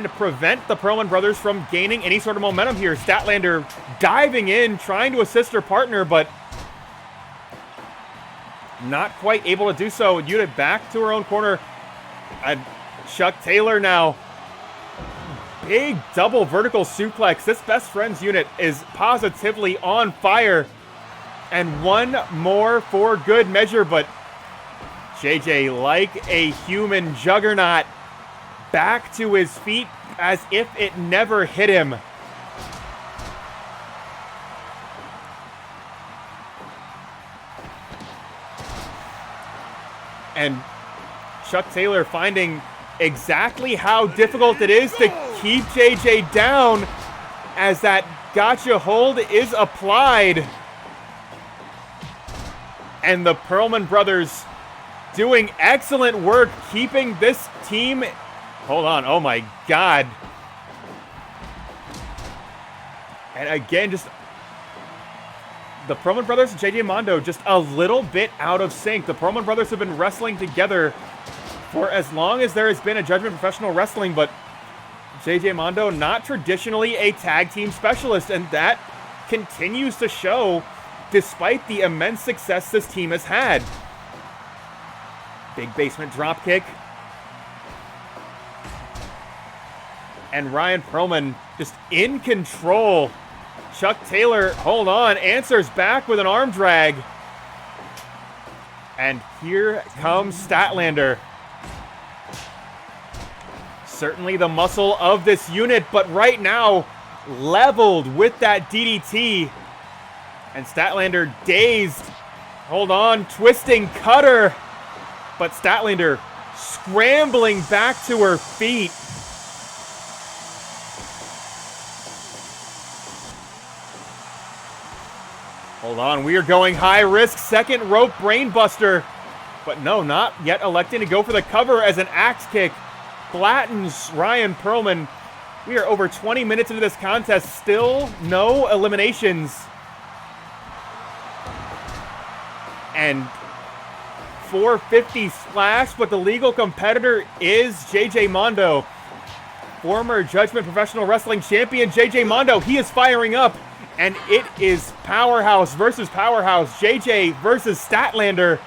Speaker 1: prevent the Pearlman brothers from gaining any sort of momentum here. Statlander diving in, trying to assist her partner, but not quite able to do so. Yuta back to her own corner. And Chuck Taylor now. Big double vertical suplex. This best friends unit is positively on fire. And one more for good measure, but JJ, like a human juggernaut, back to his feet as if it never hit him. And Chuck Taylor finding exactly how difficult it is to keep JJ down as that gotcha hold is applied. And the Pearlman brothers doing excellent work keeping this team. Hold on. Oh my God. And again, just the Pearlman brothers and JJ Mondo just a little bit out of sync. The Pearlman brothers have been wrestling together for as long as there has been a Judgment Professional Wrestling, but JJ Mondo not traditionally a tag team specialist, and that continues to show despite the immense success this team has had. Big basement dropkick. And Ryan Pearlman just in control. Chuck Taylor, hold on, answers back with an arm drag. And here comes Statlander. Certainly the muscle of this unit, but right now leveled with that DDT. And Statlander dazed. Hold on, twisting cutter. But Statlander scrambling back to her feet. Hold on, we are going high risk. Second rope brainbuster. But no, not yet electing to go for the cover as an axe kick flattens Ryan Pearlman. We are over 20 minutes into this contest. Still no eliminations. And 450 splash, but the legal competitor is JJ Mondo. Former Judgment Professional Wrestling Champion JJ Mondo. He is firing up. And it is Powerhouse versus Powerhouse. JJ versus Statlander.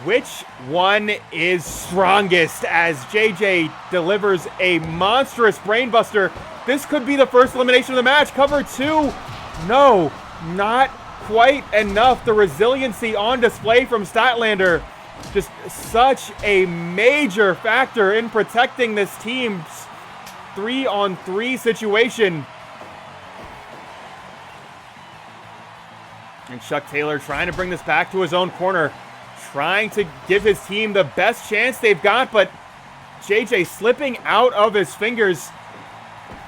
Speaker 1: Which one is strongest as JJ delivers a monstrous brainbuster? This could be the first elimination of the match. Cover 2. No, not quite enough. The resiliency on display from Statlander. Just such a major factor in protecting this team's 3-on-3 situation. And Chuck Taylor trying to bring this back to his own corner. Trying to give his team the best chance they've got, but JJ slipping out of his fingers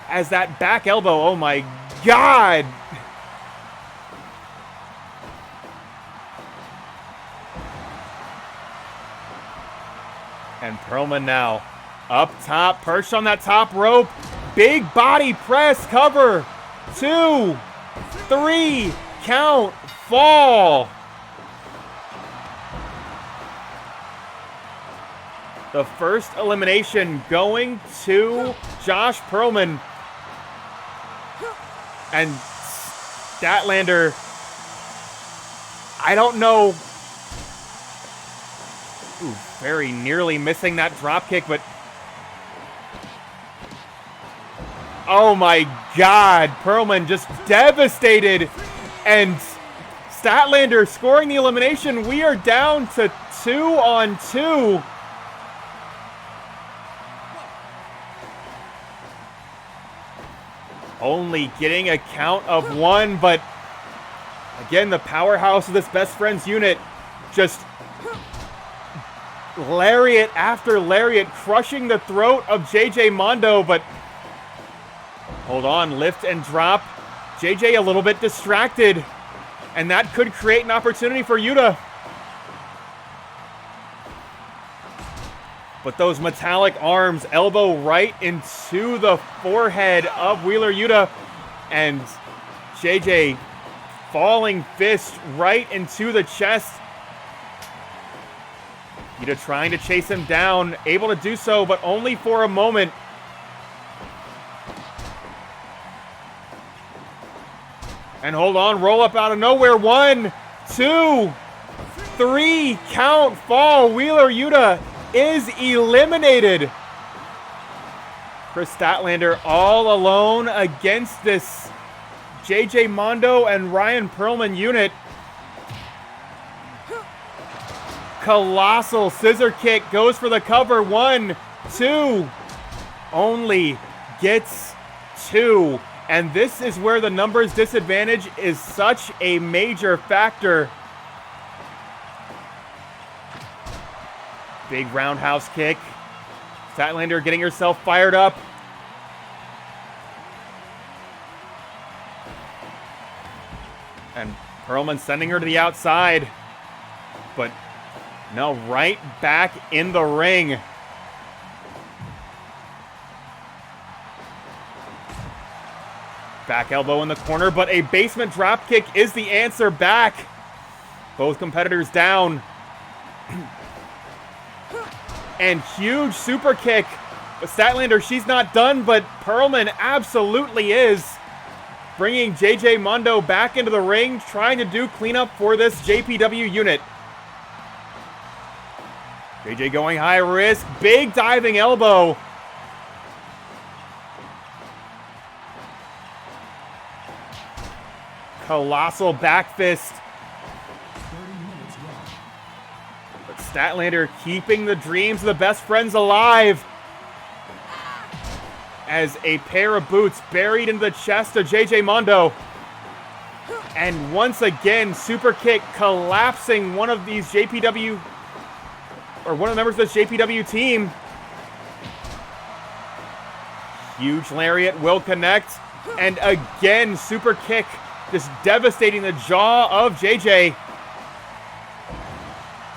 Speaker 1: as that back elbow. Oh my God! And Pearlman now up top, perched on that top rope. Big body press, cover. 2, 3, count, fall. The first elimination going to Josh Pearlman. And Statlander, I don't know. Ooh, very nearly missing that drop kick, but oh my God, Pearlman just devastated. And Statlander scoring the elimination. We are down to 2-on-2. Only getting a count of 1, but again, the powerhouse of this best friends unit just lariat after lariat crushing the throat of JJ Mondo, but hold on, lift and drop. JJ a little bit distracted, and that could create an opportunity for Yuta. But those metallic arms, elbow right into the forehead of Wheeler Yuta. And JJ falling fist right into the chest. Yuta trying to chase him down, able to do so, but only for a moment. And hold on, roll up out of nowhere. 1, 2, 3, count, fall. Wheeler Yuta is eliminated. Kris Statlander all alone against this JJ Mondo and Ryan Pearlman unit. Colossal scissor kick, goes for the cover. 1, 2, only gets 2. And this is where the numbers disadvantage is such a major factor. Big roundhouse kick. Statlander getting herself fired up. And Pearlman sending her to the outside. But no, right back in the ring. Back elbow in the corner, but a basement dropkick is the answer back. Both competitors down. And huge super kick. But Statlander, she's not done, but Pearlman absolutely is. Bringing JJ Mondo back into the ring, trying to do cleanup for this JPW unit. JJ going high risk, big diving elbow. Colossal back fist. But Statlander keeping the dreams of the best friends alive. As a pair of boots buried into the chest of JJ Mondo. And once again, super kick collapsing one of these JPW, or one of the members of this JPW team. Huge lariat will connect. And again, super kick just devastating the jaw of JJ.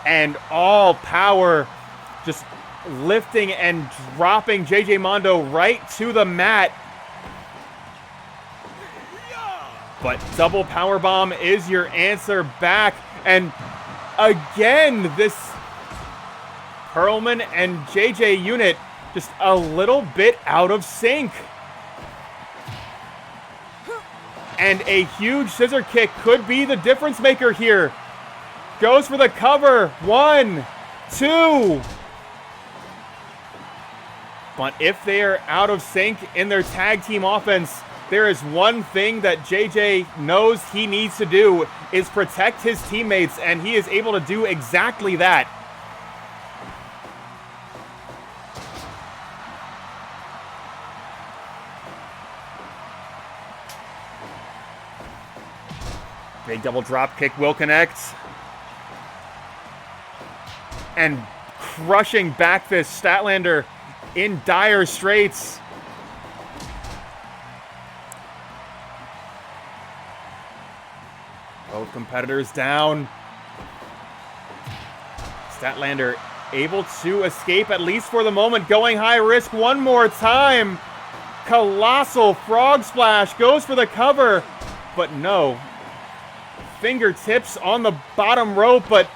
Speaker 1: And all power just lifting and dropping JJ Mondo right to the mat. But double powerbomb is your answer back. And again, this Pearlman and JJ unit just a little bit out of sync. And a huge scissor kick could be the difference maker here. Goes for the cover. 1, 2. But if they are out of sync in their tag team offense, there is one thing that JJ knows he needs to do, is protect his teammates, and he is able to do exactly that. Big double drop kick will connect. And crushing back fist, Statlander in dire straits. Both competitors down. Statlander able to escape, at least for the moment, going high risk one more time. Colossal frog splash, goes for the cover, but no. Fingertips on the bottom rope, but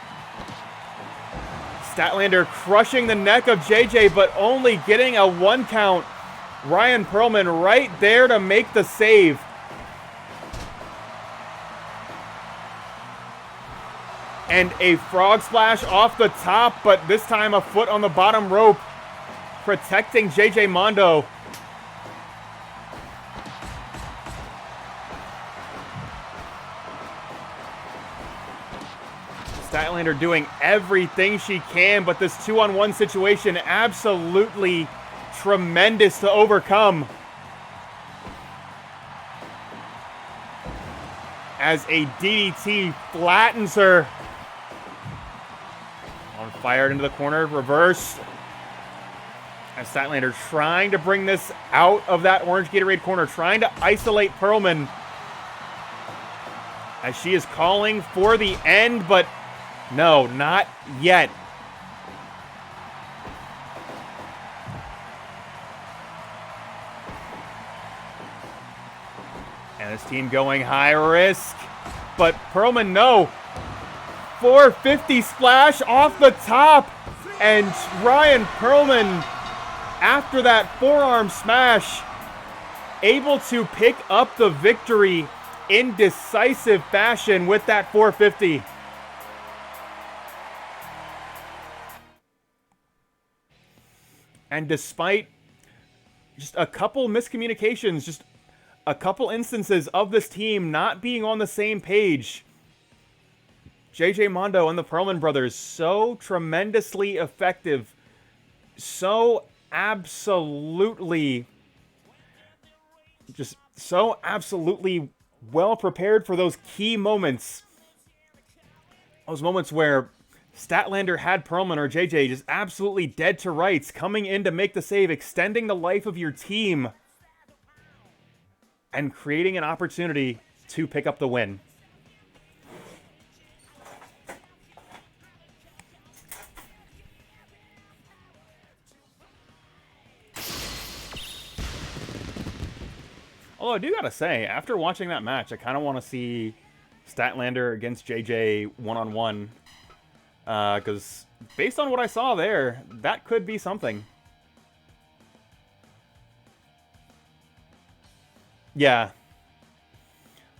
Speaker 1: Statlander crushing the neck of JJ, but only getting a 1 count. Ryan Pearlman right there to make the save. And a frog splash off the top, but this time a foot on the bottom rope, protecting JJ Mondo. Statlander doing everything she can, but this 2-on-1 situation absolutely tremendous to overcome. As a DDT flattens her. On fire into the corner, reverse. As Statlander trying to bring this out of that orange Gatorade corner, trying to isolate Pearlman. As she is calling for the end, but no, not yet. And this team going high risk. But Pearlman, no. 450 splash off the top. And Ryan Pearlman, after that forearm smash, able to pick up the victory in decisive fashion with that 450. And despite just a couple miscommunications, just a couple instances of this team not being on the same page, JJ Mondo and the Pearlman brothers, so tremendously effective, so absolutely well prepared for those key moments. Those moments where Statlander had Pearlman or JJ just absolutely dead to rights, coming in to make the save, extending the life of your team, and creating an opportunity to pick up the win. Although I do gotta say, after watching that match, I kind of want to see Statlander against JJ one-on-one. Because based on what I saw there, that could be something. Yeah.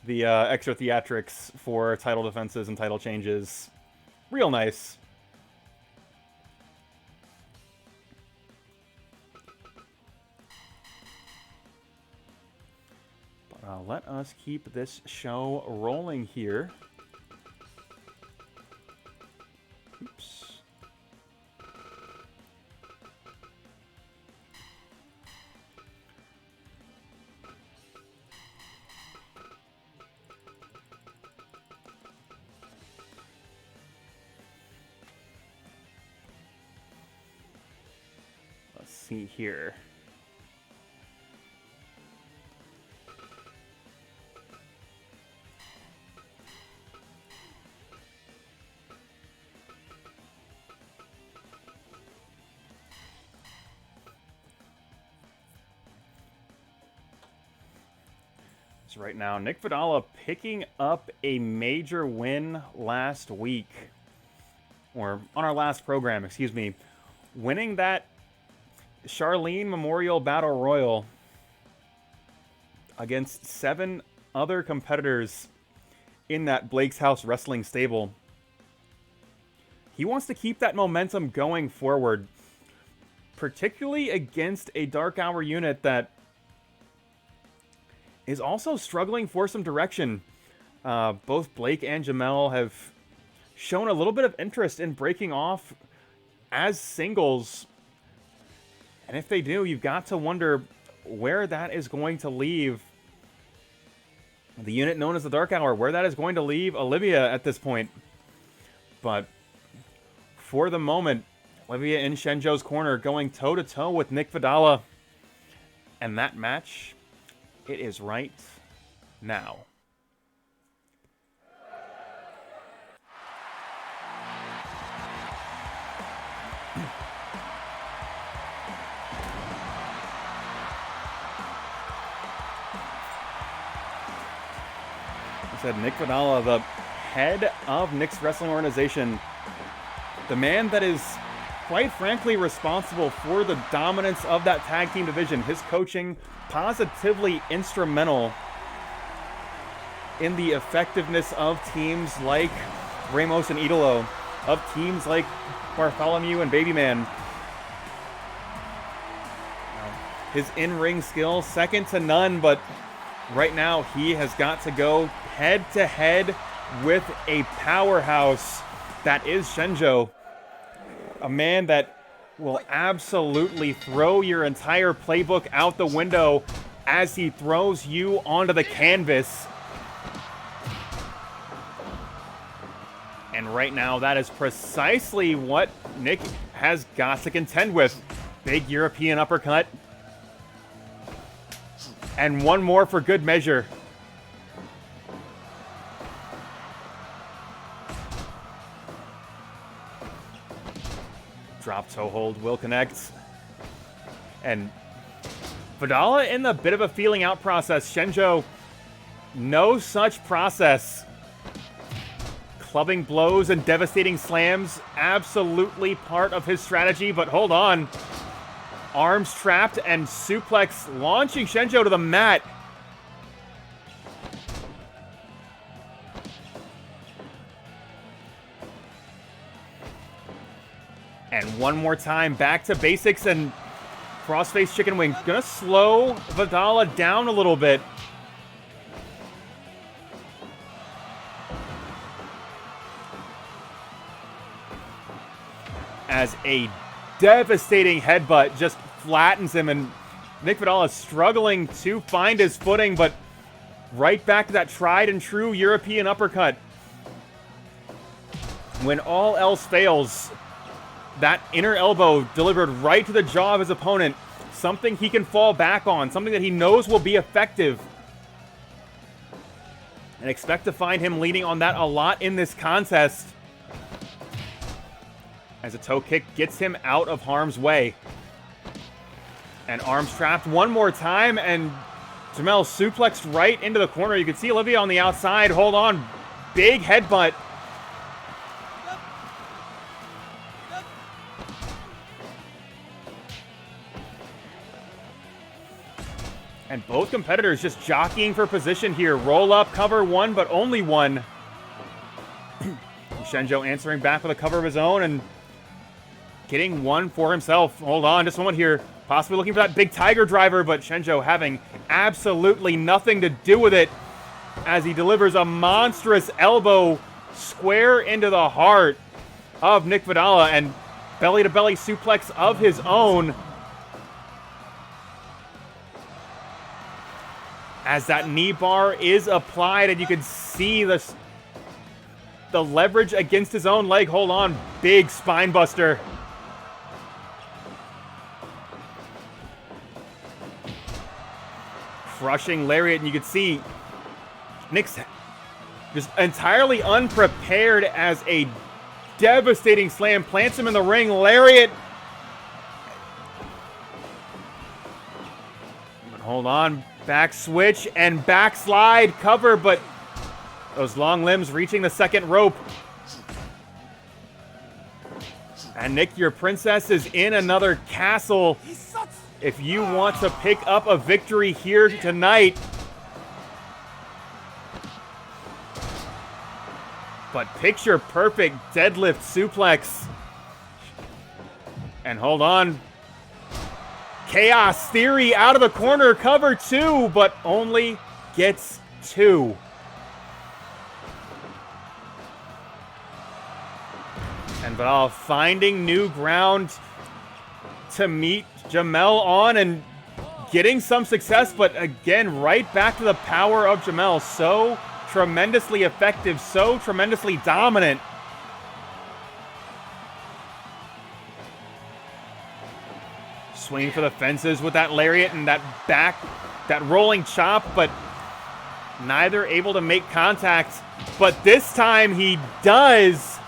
Speaker 1: The extra theatrics for title defenses and title changes. Real nice. Let us keep this show rolling here. Oops. Let's see here. Right now, Nick Vadala picking up a major win last week, or on our last program, excuse me, winning that Charlene Memorial Battle Royal against 7 other competitors in that Blake's House Wrestling stable. He wants to keep that momentum going forward, particularly against a Dark Hour unit that is also struggling for some direction. Both Blake and Jamel have shown a little bit of interest in breaking off as singles. And if they do, you've got to wonder where that is going to leave the unit known as the Dark Hour, where that is going to leave Olivia at this point. But for the moment, Olivia in Hsien-Jo's corner going toe-to-toe with Nick Vadala. And that match, it is right now. I said Nick Vadala, the head of Nick's wrestling organization, the man that is quite frankly responsible for the dominance of that tag team division. His coaching positively instrumental in the effectiveness of teams like Ramos and Idolo, of teams like Bartholomew and Babyman. His in-ring skill, second to none, but right now he has got to go head-to-head with a powerhouse that is Hsien-Jo. A man that will absolutely throw your entire playbook out the window as he throws you onto the canvas. And right now, that is precisely what Nick has got to contend with. Big European uppercut. And one more for good measure. Drop toe hold will connect. And Vadala in the bit of a feeling out process. Hsien-Jo, no such process. Clubbing blows and devastating slams, absolutely part of his strategy, but hold on. Arms trapped and suplex launching Hsien-Jo to the mat. And one more time, back to basics and crossface chicken wing. Gonna slow Vadala down a little bit. As a devastating headbutt just flattens him, and Nick Vadala is struggling to find his footing, but right back to that tried and true European uppercut. When all else fails, that inner elbow delivered right to the jaw of his opponent. Something he can fall back on. Something that he knows will be effective. And expect to find him leaning on that a lot in this contest. As a toe kick gets him out of harm's way. And arms trapped one more time and Jamel suplexed right into the corner. You can see Olivia on the outside. Hold on. Big headbutt. And both competitors just jockeying for position here. Roll up, cover one, but only one. Hsien-Jo answering back with a cover of his own and getting one for himself. Hold on, just a moment here. Possibly looking for that big tiger driver, but Hsien-Jo having absolutely nothing to do with it as he delivers a monstrous elbow square into the heart of Nick Vadala and belly-to-belly suplex of his own. As that knee bar is applied, and you can see the leverage against his own leg. Hold on, big spine buster. Crushing lariat, and you can see Nick's just entirely unprepared as a devastating slam plants him in the ring. Lariat. Hold on. Back switch and backslide cover, but those long limbs reaching the second rope. And Nick, your princess is in another castle. If you want to pick up a victory here tonight. But picture perfect deadlift suplex. And hold on. Chaos Theory out of the corner, cover two, but only gets two. And Vadala finding new ground to meet Jamel on and getting some success, but again, right back to the power of Jamel. So tremendously effective, so tremendously dominant. Swinging for the fences with that lariat and that rolling chop, but neither able to make contact. But this time he does.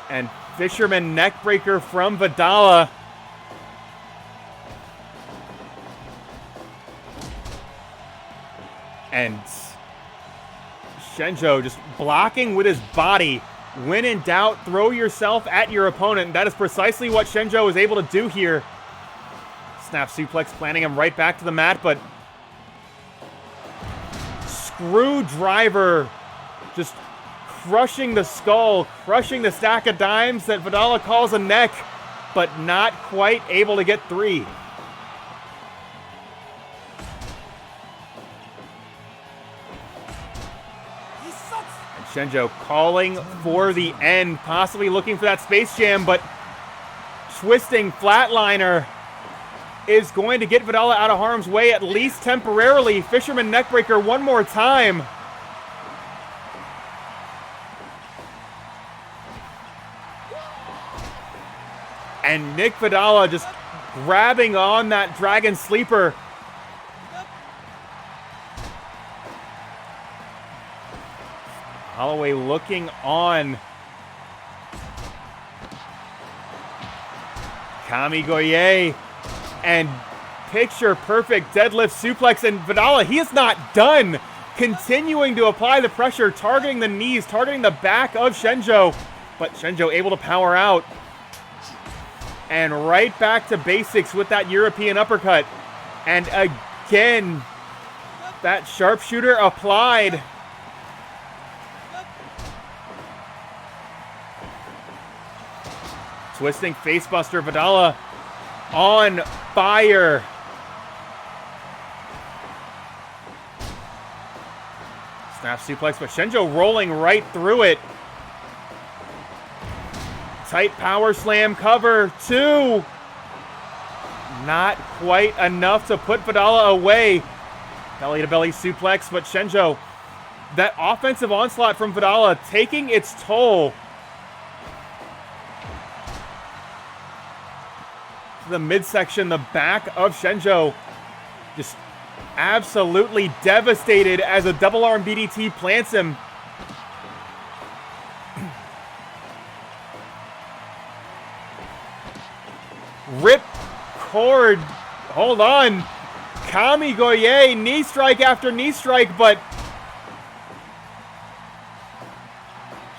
Speaker 1: And Fisherman neckbreaker from Vadala. And Hsien-Jo just blocking with his body. When in doubt, throw yourself at your opponent. That is precisely what Hsien-Jo is able to do here. Snap suplex, planting him right back to the mat, but screwdriver just crushing the skull, crushing the stack of dimes that Vadala calls a neck, but not quite able to get three. Hsien-Jo calling for the end, possibly looking for that Space Jam, but twisting flatliner is going to get Vadala out of harm's way, at least temporarily. Fisherman neckbreaker one more time. And Nick Vadala just grabbing on that Dragon Sleeper. Holllway looking on. Kamigoye and picture perfect deadlift suplex, and Vadala, he is not done. Continuing to apply the pressure, targeting the knees, targeting the back of Hsien-Jo, but Hsien-Jo able to power out. And right back to basics with that European uppercut. And again, that sharpshooter applied. Twisting facebuster, Vadala on fire. Snap suplex, but Hsien-Jo rolling right through it. Tight power slam, cover two. Not quite enough to put Vadala away. Belly to belly suplex, but Hsien-Jo, that offensive onslaught from Vadala taking its toll. The midsection, the back of Hsien-Jo just absolutely devastated as a double arm BDT plants him. Rip cord. Hold on. Kami Goye, knee strike after knee strike, but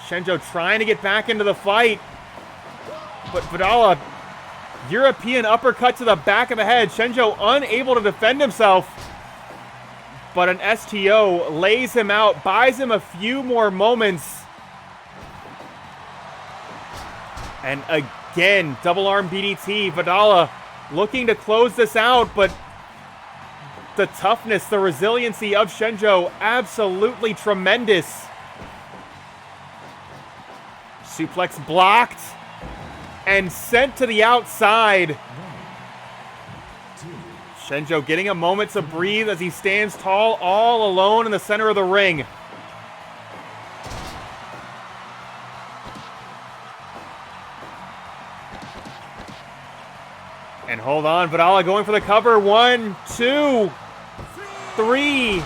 Speaker 1: Hsien-Jo trying to get back into the fight. But Vadala, European uppercut to the back of the head. Hsien-Jo unable to defend himself. But an STO lays him out, buys him a few more moments. And again, double arm DDT. Vadala looking to close this out, but the toughness, the resiliency of Hsien-Jo, absolutely tremendous. Suplex blocked and sent to the outside. Hsien-Jo getting a moment to breathe as he stands tall, all alone in the center of the ring. And hold on, Vadala going for the cover. 1, 2, 3,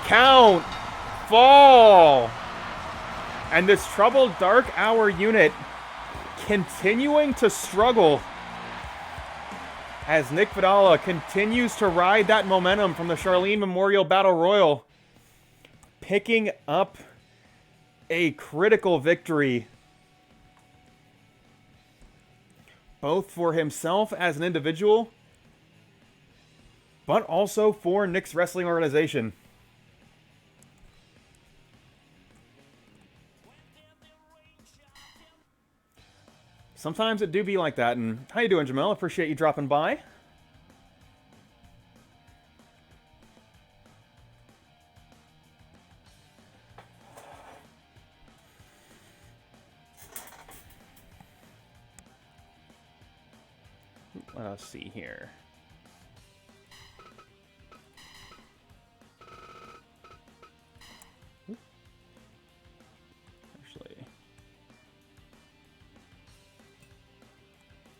Speaker 1: count, fall. And this troubled Dark Hour unit continuing to struggle as Nick Vadala continues to ride that momentum from the Charlene Memorial Battle Royal, picking up a critical victory, both for himself as an individual, but also for Nick's wrestling organization. Sometimes it do be like that, and how you doing, Jamel? Appreciate you dropping by. Let us see here.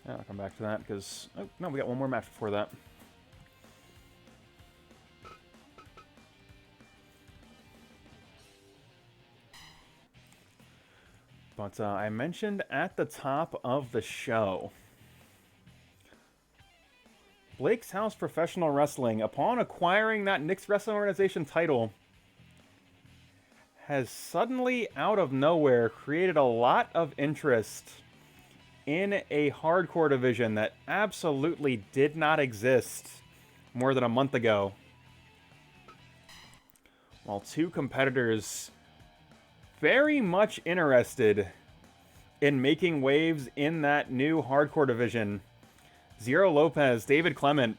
Speaker 1: I'll come back to that because... Oh, no, we got one more match before that. But I mentioned at the top of the show, Blake's House Professional Wrestling, upon acquiring that Nick's Wrestling Organization title, has suddenly, out of nowhere, created a lot of interest in a hardcore division that absolutely did not exist more than a month ago. While two competitors very much interested in making waves in that new hardcore division. Zero Lopez, David Clement.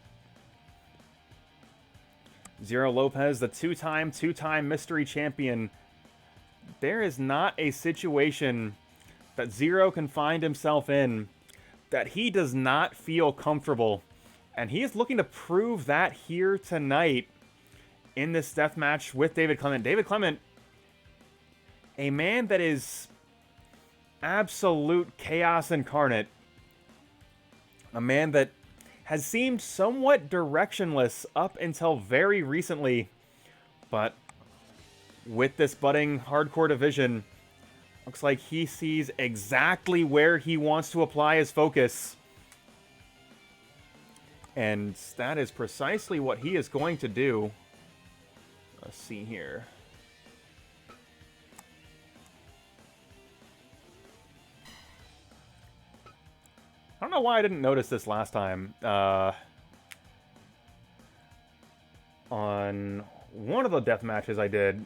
Speaker 1: Zero Lopez, the two-time mystery champion. There is not a situation that Zero can find himself in that he does not feel comfortable. And he is looking to prove that here tonight in this death match with David Clement. David Clement, a man that is absolute chaos incarnate. A man that has seemed somewhat directionless up until very recently. But with this budding hardcore division, looks like he sees exactly where he wants to apply his focus. And that is precisely what he is going to do. Let's see here. I don't know why I didn't notice this last time. On one of the death matches I did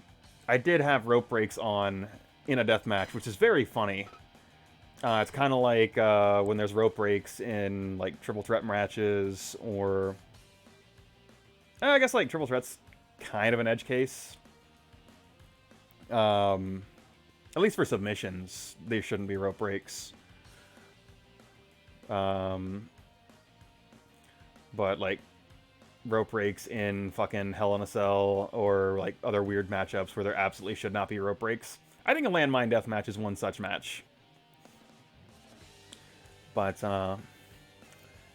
Speaker 1: have rope breaks on in a death match, which is very funny. It's kind of like when there's rope breaks in like triple threat matches, or I guess like triple threat's kind of an edge case. At least for submissions, they shouldn't be rope breaks. But like rope breaks in fucking Hell in a Cell or like other weird matchups where there absolutely should not be rope breaks. I think a landmine death match is one such match. But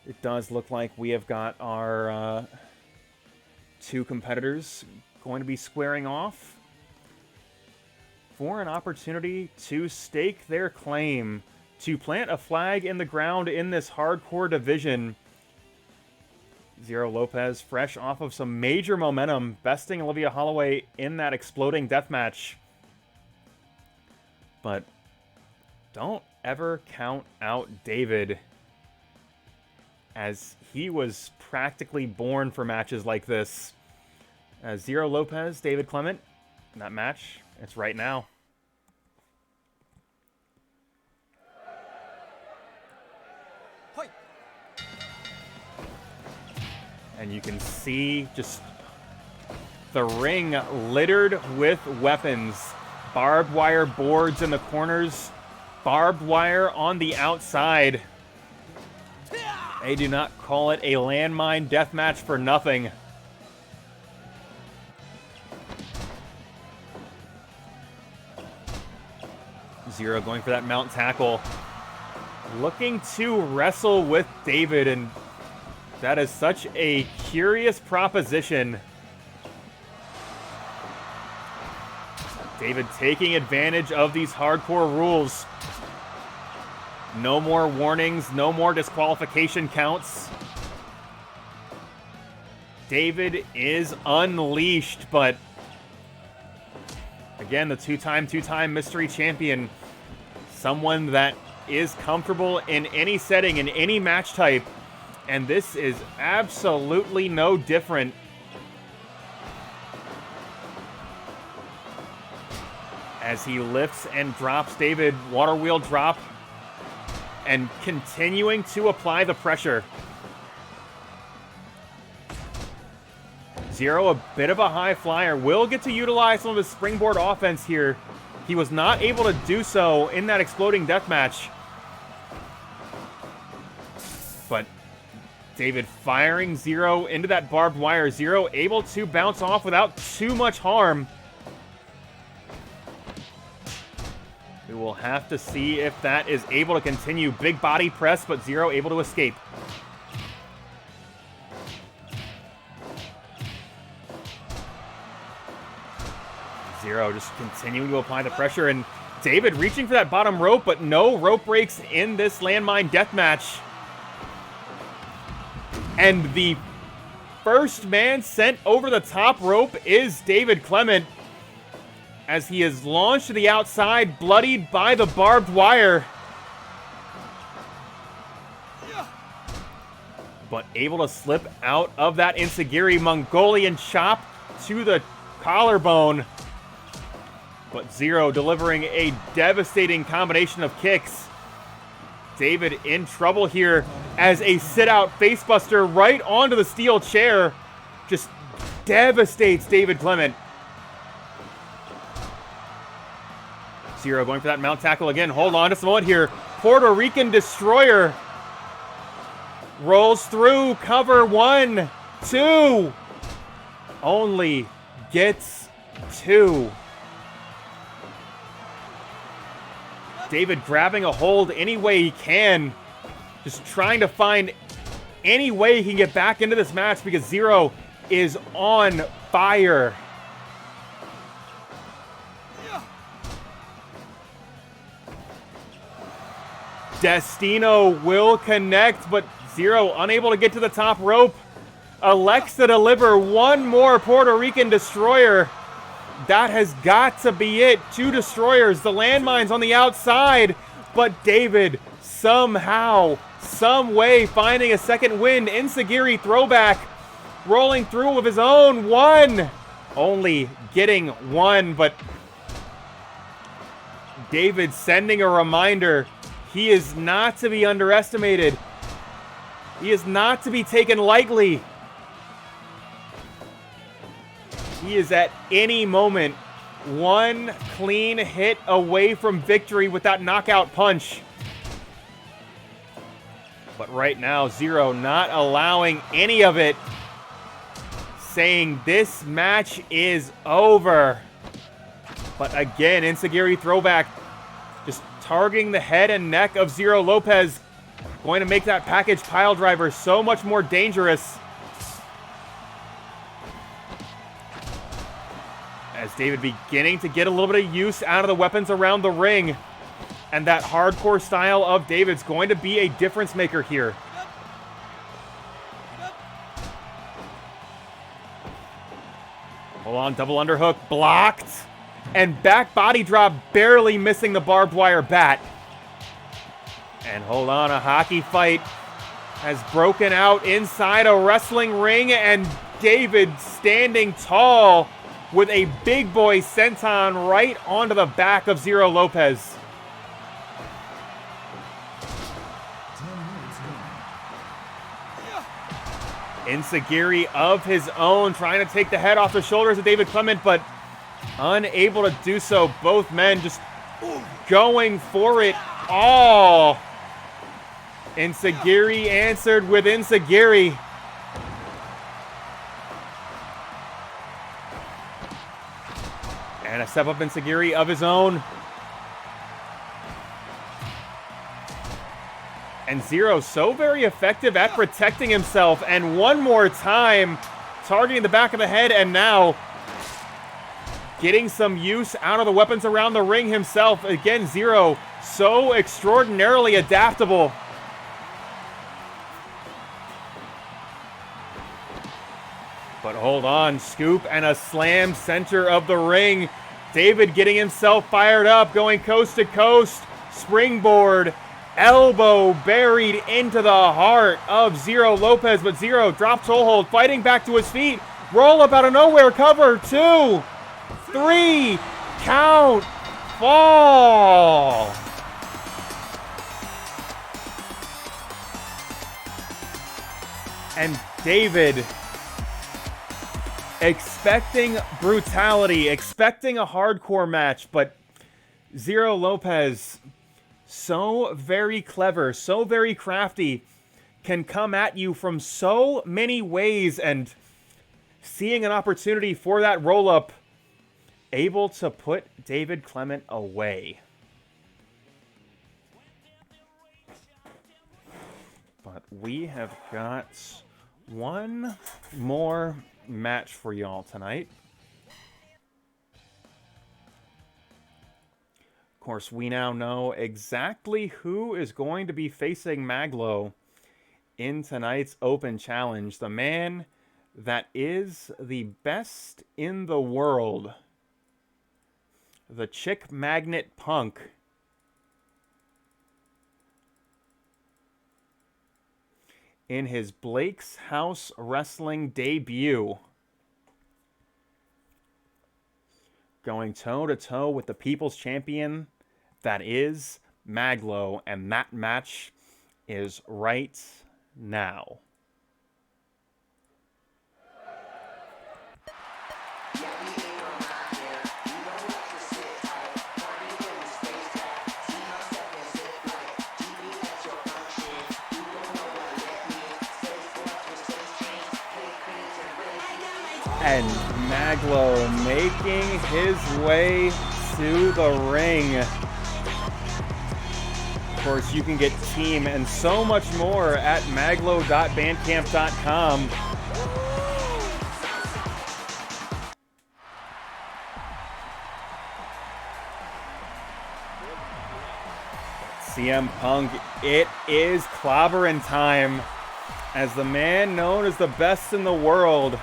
Speaker 1: it does look like we have got our two competitors going to be squaring off for an opportunity to stake their claim to plant a flag in the ground in this hardcore division Zero Lopez, fresh off of some major momentum, besting Olivia Holllway in that exploding deathmatch. But don't ever count out David, as he was practically born for matches like this. Zero Lopez, David Clement, in that match, it's right now. And you can see just the ring littered with weapons. Barbed wire boards in the corners. Barbed wire on the outside. They do not call it a landmine deathmatch for nothing. Zero going for that mount tackle. Looking to wrestle with David, and that is such a curious proposition. David taking advantage of these hardcore rules. No more warnings, no more disqualification counts. David is unleashed, but again, the two-time mystery champion. Someone that is comfortable in any setting, in any match type. And this is absolutely no different. As he lifts and drops David, water wheel drop, and continuing to apply the pressure. Zero, a bit of a high flyer, will get to utilize some of his springboard offense here. He was not able to do so in that exploding deathmatch. But David firing Zero into that barbed wire. Zero able to bounce off without too much harm. We will have to see if that is able to continue. Big body press, but Zero able to escape. Zero just continuing to apply the pressure, and David reaching for that bottom rope, but no rope breaks in this landmine deathmatch. And the first man sent over the top rope is David Clement, as he is launched to the outside, bloodied by the barbed wire. But able to slip out of that enziguri Mongolian chop to the collarbone. But Zero delivering a devastating combination of kicks. David in trouble here as a sit-out facebuster right onto the steel chair just devastates David Clement. Zero going for that mount tackle again. Hold on just a moment here. Puerto Rican Destroyer rolls through. Cover 1, 2. Only gets 2. David grabbing a hold any way he can. Just trying to find any way he can get back into this match because Zero is on fire. Destino will connect, but Zero unable to get to the top rope. Elects to deliver one more Puerto Rican Destroyer. That has got to be it. 2 destroyers, the landmines on the outside, but David somehow, some way finding a second wind. Enziguri throwback, rolling through with his own 1. Only getting 1, but David sending a reminder. He is not to be underestimated. He is not to be taken lightly. He is at any moment 1 clean hit away from victory with that knockout punch. But right now, Zero not allowing any of it, saying this match is over. But again, enziguri throwback, just targeting the head and neck of Zero Lopez, going to make that package pile driver so much more dangerous. As David beginning to get a little bit of use out of the weapons around the ring. And that hardcore style of David's going to be a difference maker here. Hold on, double underhook, blocked. And back body drop, barely missing the barbed wire bat. And hold on, a hockey fight has broken out inside a wrestling ring, and David standing tall with a big boy senton right onto the back of Zero Lopez. Enziguri of his own, trying to take the head off the shoulders of David Clement, but unable to do so. Both men just going for it all. Enziguri answered with Enziguri. And a step up Enziguri of his own. And Zero so very effective at protecting himself. And one more time, targeting the back of the head, and now getting some use out of the weapons around the ring himself. Again, Zero so extraordinarily adaptable. But hold on, scoop and a slam center of the ring. David getting himself fired up, going coast to coast. Springboard, elbow buried into the heart of Zero Lopez, but Zero drops toe hold, fighting back to his feet. Roll up out of nowhere, cover, 2, 3, count, fall. And David, expecting brutality, expecting a hardcore match, but Zero Lopez, so very clever, so very crafty, can come at you from so many ways, and seeing an opportunity for that roll-up, able to put David Clement away. But we have got one more match for y'all tonight. Of course, we now know exactly who is going to be facing Mag.Lo in tonight's Open Challenge. The man that is the best in the world. The Chick Magnet Punk. In his Blake's House Wrestling debut. Going toe-to-toe with the People's Champion that is Mag.Lo, and that match is right now. And Mag.Lo making his way to the ring. Of course, you can get Team and so much more at maglo.bandcamp.com. CM Punk, it is clobbering time as the man known as the best in the world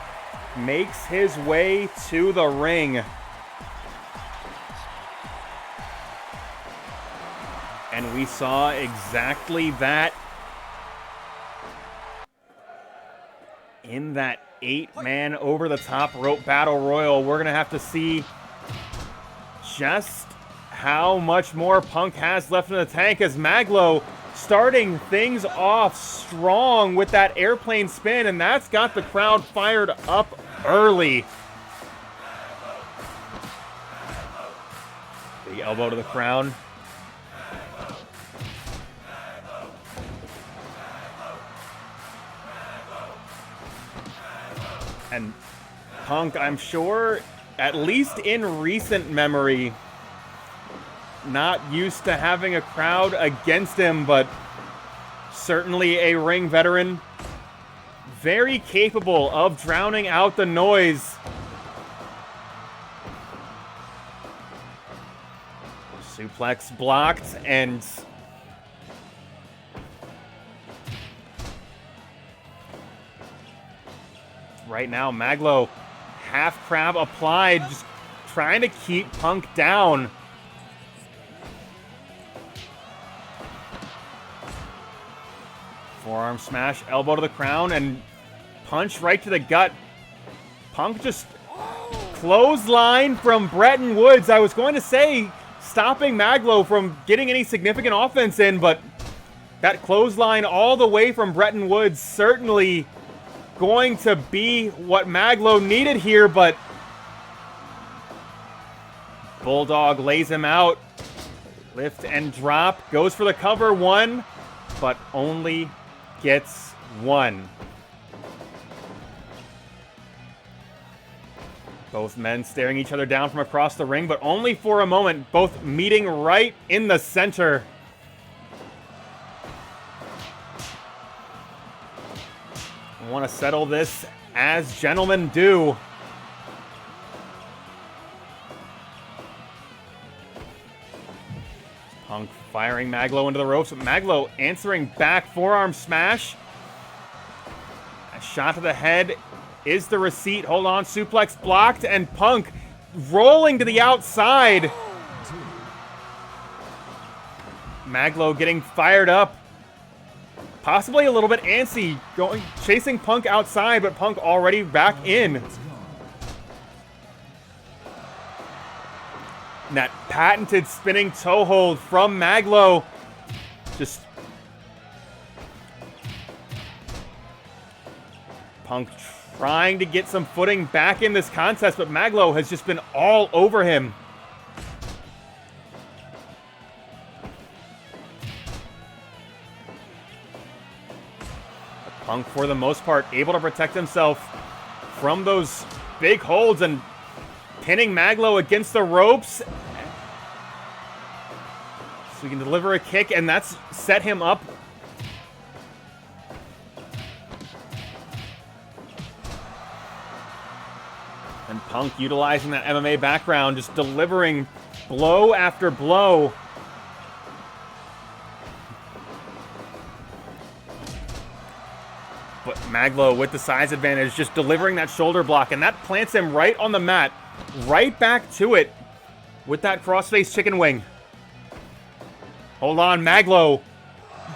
Speaker 1: makes his way to the ring. And we saw exactly that in that 8-man over-the-top rope battle royal. We're going to have to see just how much more Punk has left in the tank, as Mag.Lo starting things off strong with that airplane spin, and that's got the crowd fired up early. Big elbow to the crown. And Punk, I'm sure, at least in recent memory, not used to having a crowd against him, but certainly a ring veteran. Very capable of drowning out the noise. Suplex blocked, and right now Mag.Lo half crab applied, just trying to keep Punk down. Forearm smash, elbow to the crown, and punch right to the gut. Punk just clothesline from Bretton Woods. I was going to say stopping Mag.Lo from getting any significant offense in, but that clothesline all the way from Bretton Woods certainly going to be what Mag.Lo needed here, but Bulldog lays him out. Lift and drop. Goes for the cover. One, but only gets one. Both men staring each other down from across the ring, but only for a moment. Both meeting right in the center. I want to settle this as gentlemen do. Punk firing Mag.Lo into the ropes, but Mag.Lo answering back, forearm smash. A shot to the head is the receipt. Hold on, suplex blocked, and Punk rolling to the outside. Mag.Lo getting fired up. Possibly a little bit antsy, chasing Punk outside, but Punk already back in. And that patented spinning toe hold from Mag.Lo. Just Punk trying to get some footing back in this contest, but Mag.Lo has just been all over him. Punk, for the most part, able to protect himself from those big holds and pinning Mag.Lo against the ropes. So he can deliver a kick, and that's set him up. And Punk utilizing that MMA background, just delivering blow after blow. But Mag.Lo with the size advantage, just delivering that shoulder block, and that plants him right on the mat, right back to it with that crossface chicken wing. Hold on, Mag.Lo.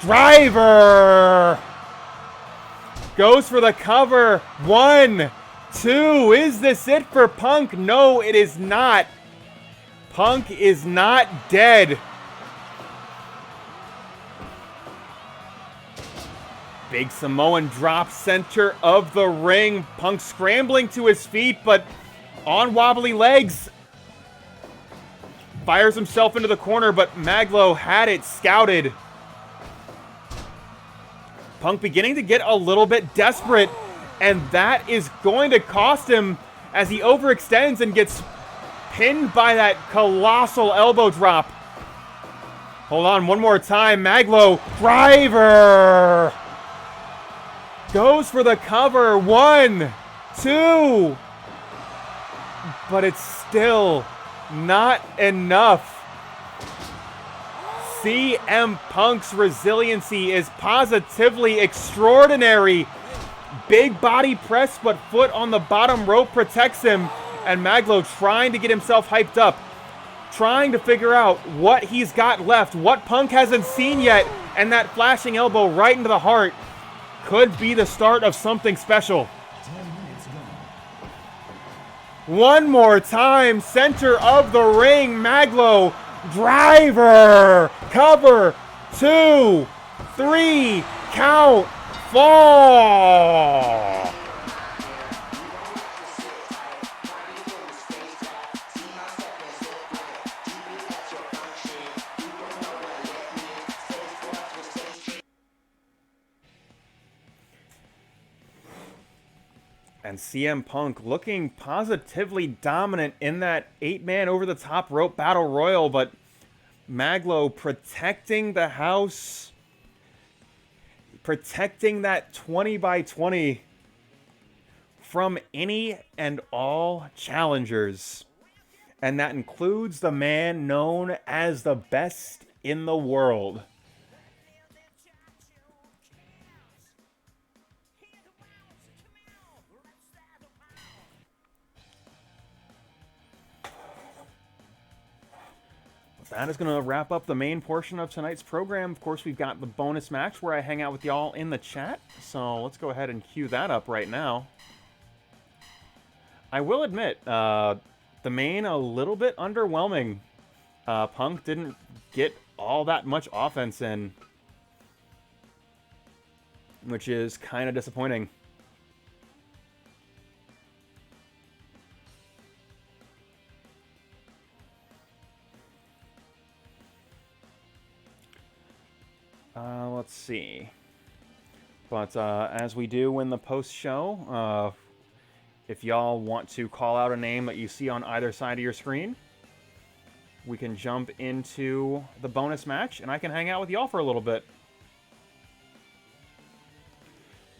Speaker 1: Driver! Goes for the cover. 1, 2. Is this it for Punk? No, it is not. Punk is not dead. Big Samoan drop, center of the ring. Punk scrambling to his feet, but on wobbly legs. Fires himself into the corner, but Mag.Lo had it scouted. Punk beginning to get a little bit desperate, and that is going to cost him as he overextends and gets pinned by that colossal elbow drop. Hold on, one more time. Mag.Lo, driver! Goes for the cover. 1, 2. But it's still not enough. CM Punk's resiliency is positively extraordinary. Big body press, but foot on the bottom rope protects him. And Mag.Lo trying to get himself hyped up. Trying to figure out what he's got left. What Punk hasn't seen yet. And that flashing elbow right into the heart could be the start of something special. One more time, center of the ring, Mag.Lo, driver, cover, 2, 3, count, fall. And CM Punk looking positively dominant in that 8-man over-the-top rope battle royal, but Mag.Lo protecting the house, protecting that 20-by-20 from any and all challengers. And that includes the man known as the best in the world. that is going to wrap up the main portion of tonight's program. Of course, we've got the bonus match where I hang out with y'all in the chat. So let's go ahead and cue that up right now. I will admit, the main a little bit underwhelming. Punk didn't get all that much offense in, which is kind of disappointing. Let's see. But as we do in the post-show, if y'all want to call out a name that you see on either side of your screen, we can jump into the bonus match, and I can hang out with y'all for a little bit.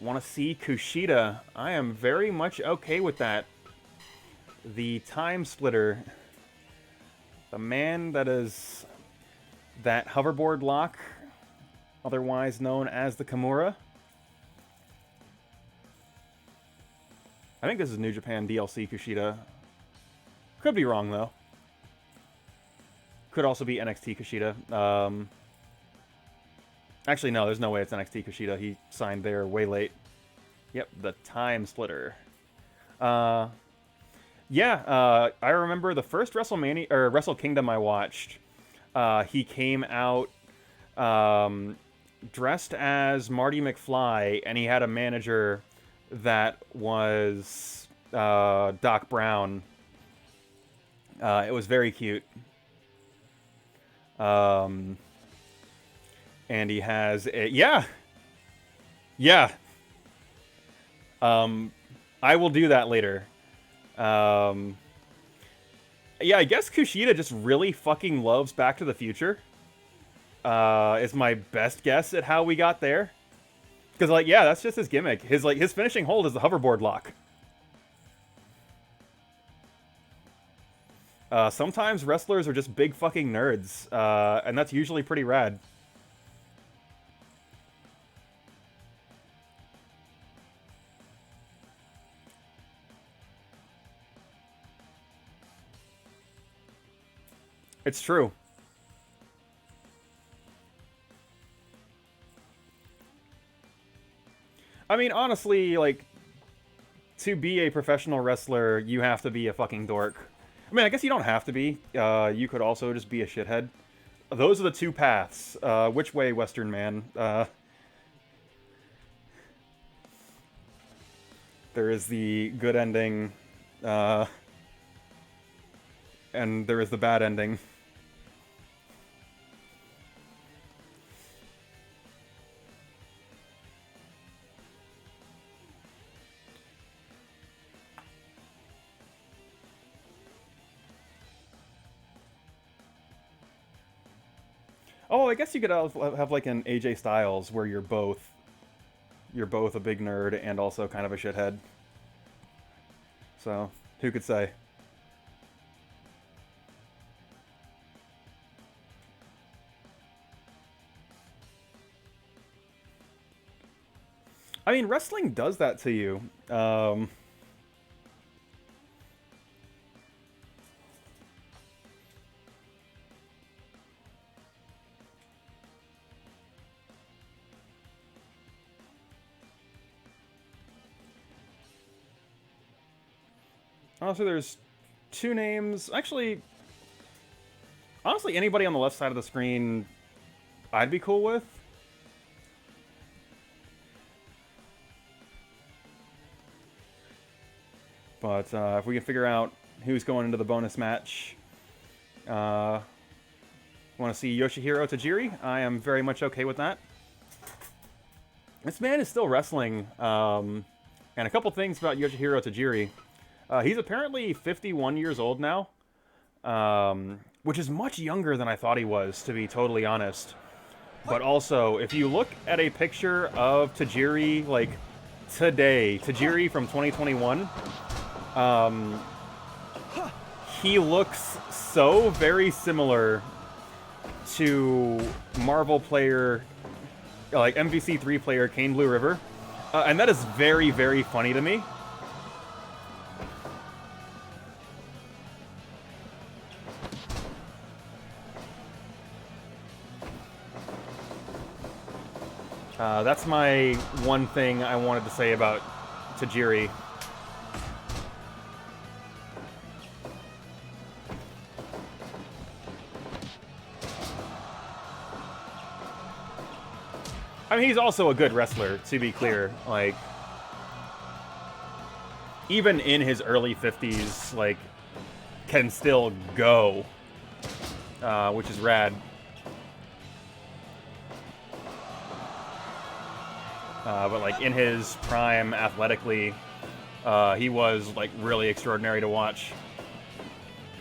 Speaker 1: Want to see KUSHIDA? I am very much okay with that. The Time Splitter. The man that is that hoverboard lock, otherwise known as the Kimura. I think this is New Japan DLC KUSHIDA. Could be wrong, though. Could also be NXT KUSHIDA. Actually, no, there's no way it's NXT KUSHIDA. He signed there way late. Yep, the Time Splitter. I remember the first WrestleMania or Wrestle Kingdom I watched. He came out dressed as Marty McFly, and he had a manager that was Doc Brown. It was very cute. And he has a... Yeah. I will do that later. Yeah, I guess KUSHIDA just really fucking loves Back to the Future. Is my best guess at how we got there. Because, like, yeah, that's just his gimmick. His finishing hold is the hoverboard lock. Sometimes wrestlers are just big fucking nerds, and that's usually pretty rad. It's true. I mean, honestly, like, to be a professional wrestler, you have to be a fucking dork. I mean, I guess you don't have to be. You could also just be a shithead. Those are the two paths. Which way, Western man? There is the good ending, and there is the bad ending. Oh, I guess you could have like an AJ Styles where you're both a big nerd and also kind of a shithead. So, who could say? I mean, wrestling does that to you. Honestly, there's two names. Actually, honestly, anybody on the left side of the screen, I'd be cool with. But if we can figure out who's going into the bonus match, want to see Yoshihiro Tajiri? I am very much okay with that. This man is still wrestling. And a couple things about Yoshihiro Tajiri. He's apparently 51 years old now, which is much younger than I thought he was, to be totally honest. But also, if you look at a picture of Tajiri, like, today, Tajiri from 2021, he looks so very similar to Marvel player, like MVC3 player Kane Blue River, and that is very, very funny to me. That's my one thing I wanted to say about Tajiri. I mean, he's also a good wrestler, to be clear. Like, even in his early 50s, like, can still go, which is rad. But like in his prime athletically, he was like really extraordinary to watch.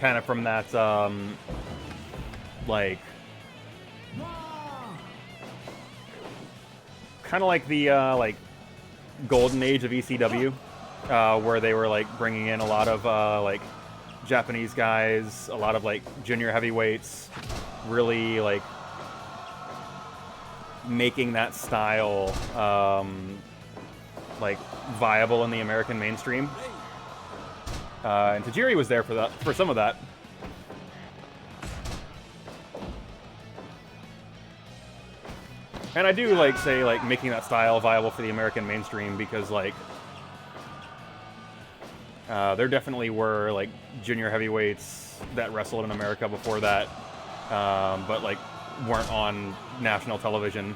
Speaker 1: Kind of from that, like, kind of like the like golden age of ECW, where they were like bringing in a lot of like Japanese guys, a lot of like junior heavyweights, really like making that style like viable in the American mainstream. And Tajiri was there for that, for some of that. And I do like say like making that style viable for the American mainstream because like there definitely were like junior heavyweights that wrestled in America before that, but like weren't on national television.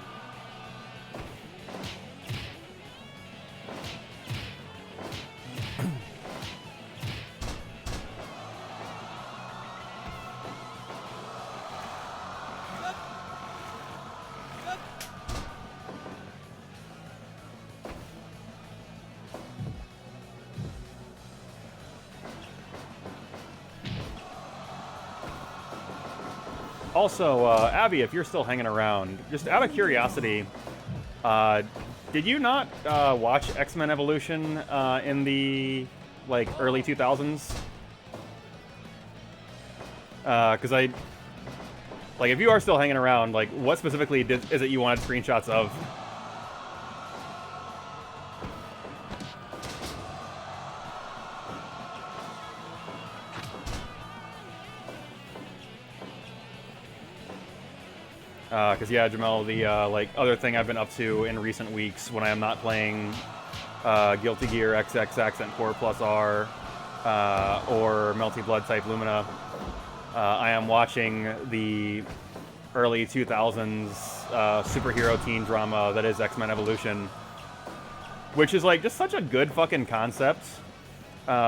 Speaker 1: Also, Abby, if you're still hanging around, just out of curiosity, did you not watch X-Men Evolution in the like early 2000s? Because I, like, if you are still hanging around, like, what specifically is it you wanted screenshots of? Because yeah, Jamel, the like other thing I've been up to in recent weeks when I am not playing Guilty Gear XX Accent Core Plus R or Melty Blood type Lumina, I am watching the early 2000s superhero teen drama that is X-Men Evolution, which is like just such a good fucking concept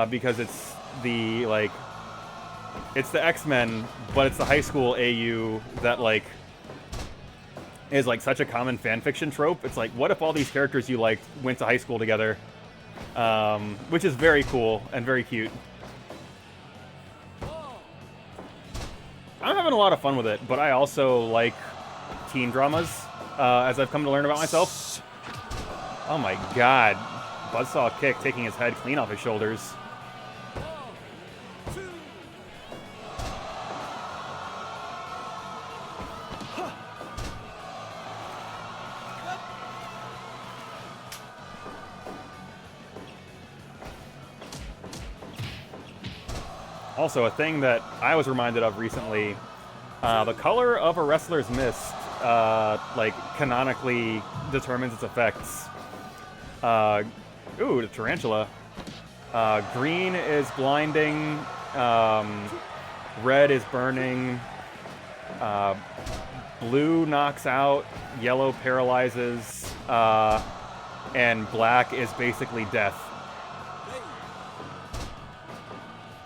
Speaker 1: because it's the like it's the X-Men, but it's the high school AU that like is like such a common fan fiction trope. It's like, what if all these characters you liked went to high school together? Which is very cool and very cute. I'm having a lot of fun with it, but I also like teen dramas, as I've come to learn about myself. Oh my god. Buzzsaw kick, taking his head clean off his shoulders. Also, a thing that I was reminded of recently, the color of a wrestler's mist, like, canonically determines its effects. Ooh, the tarantula. Green is blinding, red is burning, blue knocks out, yellow paralyzes, and black is basically death.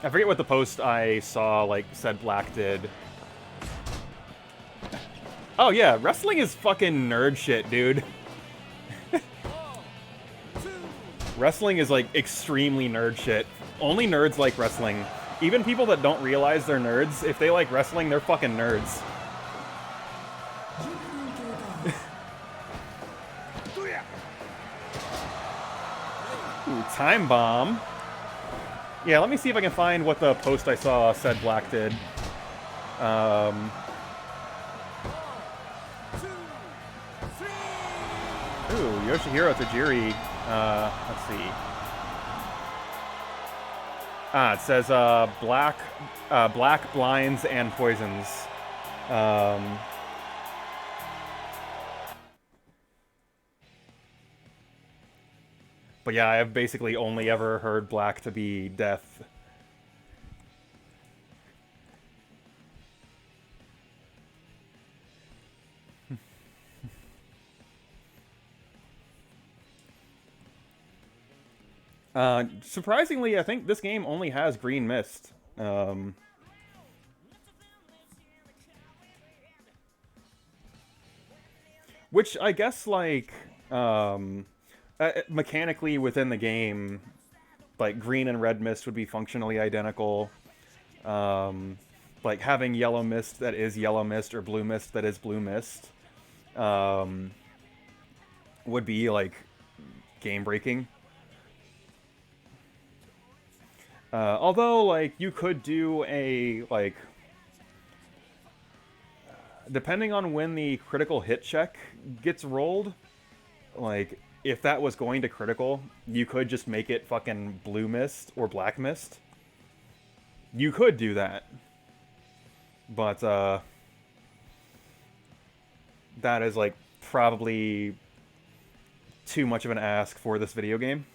Speaker 1: I forget what the post I saw, like, said black did. Oh yeah, wrestling is fucking nerd shit, dude. Wrestling is, like, extremely nerd shit. Only nerds like wrestling. Even people that don't realize they're nerds, if they like wrestling, they're fucking nerds. Ooh, time bomb. Yeah, let me see if I can find what the post I saw said black did. Ooh, Yoshihiro Tajiri. Let's see. It says black blinds and poisons. But yeah, I've basically only ever heard black to be death. Surprisingly, I think this game only has green mist. Which I guess, like, mechanically within the game, like, green and red mist would be functionally identical. Like, having yellow mist that is yellow mist or blue mist that is blue mist would be, like, game-breaking. Although, like, you could do a, like, depending on when the critical hit check gets rolled, like, if that was going to critical, you could just make it fucking blue mist or black mist. You could do that. But, that is, like, probably too much of an ask for this video game.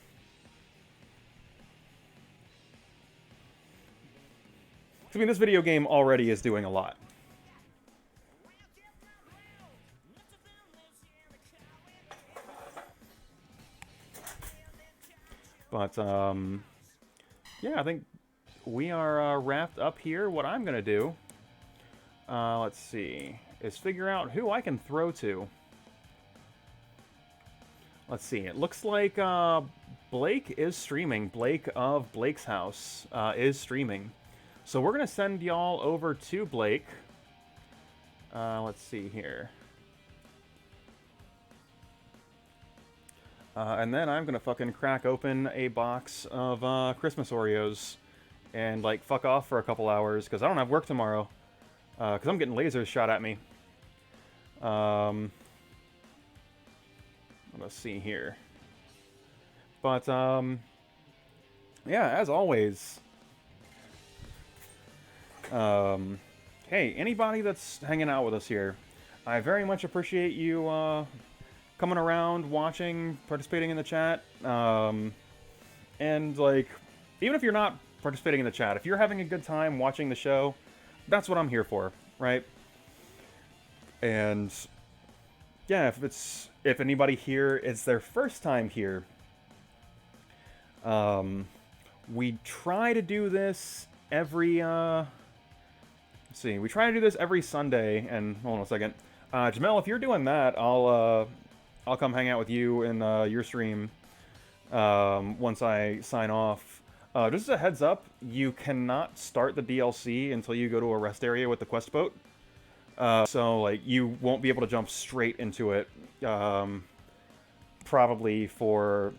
Speaker 1: I mean, this video game already is doing a lot. But, yeah, I think we are wrapped up here. What I'm going to do, let's see, is figure out who I can throw to. Let's see, it looks like Blake is streaming. Blake of Blake's House is streaming. So we're going to send y'all over to Blake. Let's see here. And then I'm going to fucking crack open a box of Christmas Oreos and, like, fuck off for a couple hours, because I don't have work tomorrow. Because I'm getting lasers shot at me. Let's see here. But, yeah, as always, hey, anybody that's hanging out with us here, I very much appreciate you, coming around, watching, participating in the chat, and, like, even if you're not participating in the chat, if you're having a good time watching the show, that's what I'm here for, right? And, yeah, if anybody here is their first time here, we try to do this every, let's see, we try to do this every Sunday, and, hold on a second, Jamel, if you're doing that, I'll come hang out with you in your stream once I sign off. Just as a heads up, you cannot start the DLC until you go to a rest area with the quest boat. So, like, you won't be able to jump straight into it, probably for,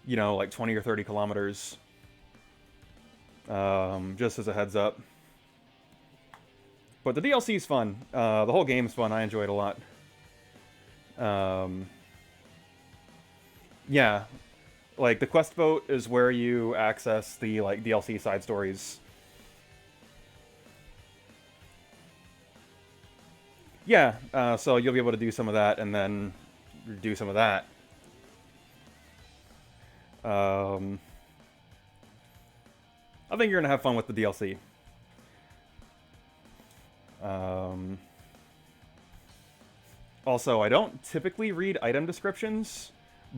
Speaker 1: you know, like 20 or 30 kilometers. Just as a heads up. But the DLC is fun. The whole game's fun. I enjoy it a lot. Yeah, like, the quest boat is where you access the, like, DLC side stories. Yeah, so you'll be able to do some of that and then do some of that. I think you're gonna have fun with the DLC. Also, I don't typically read item descriptions,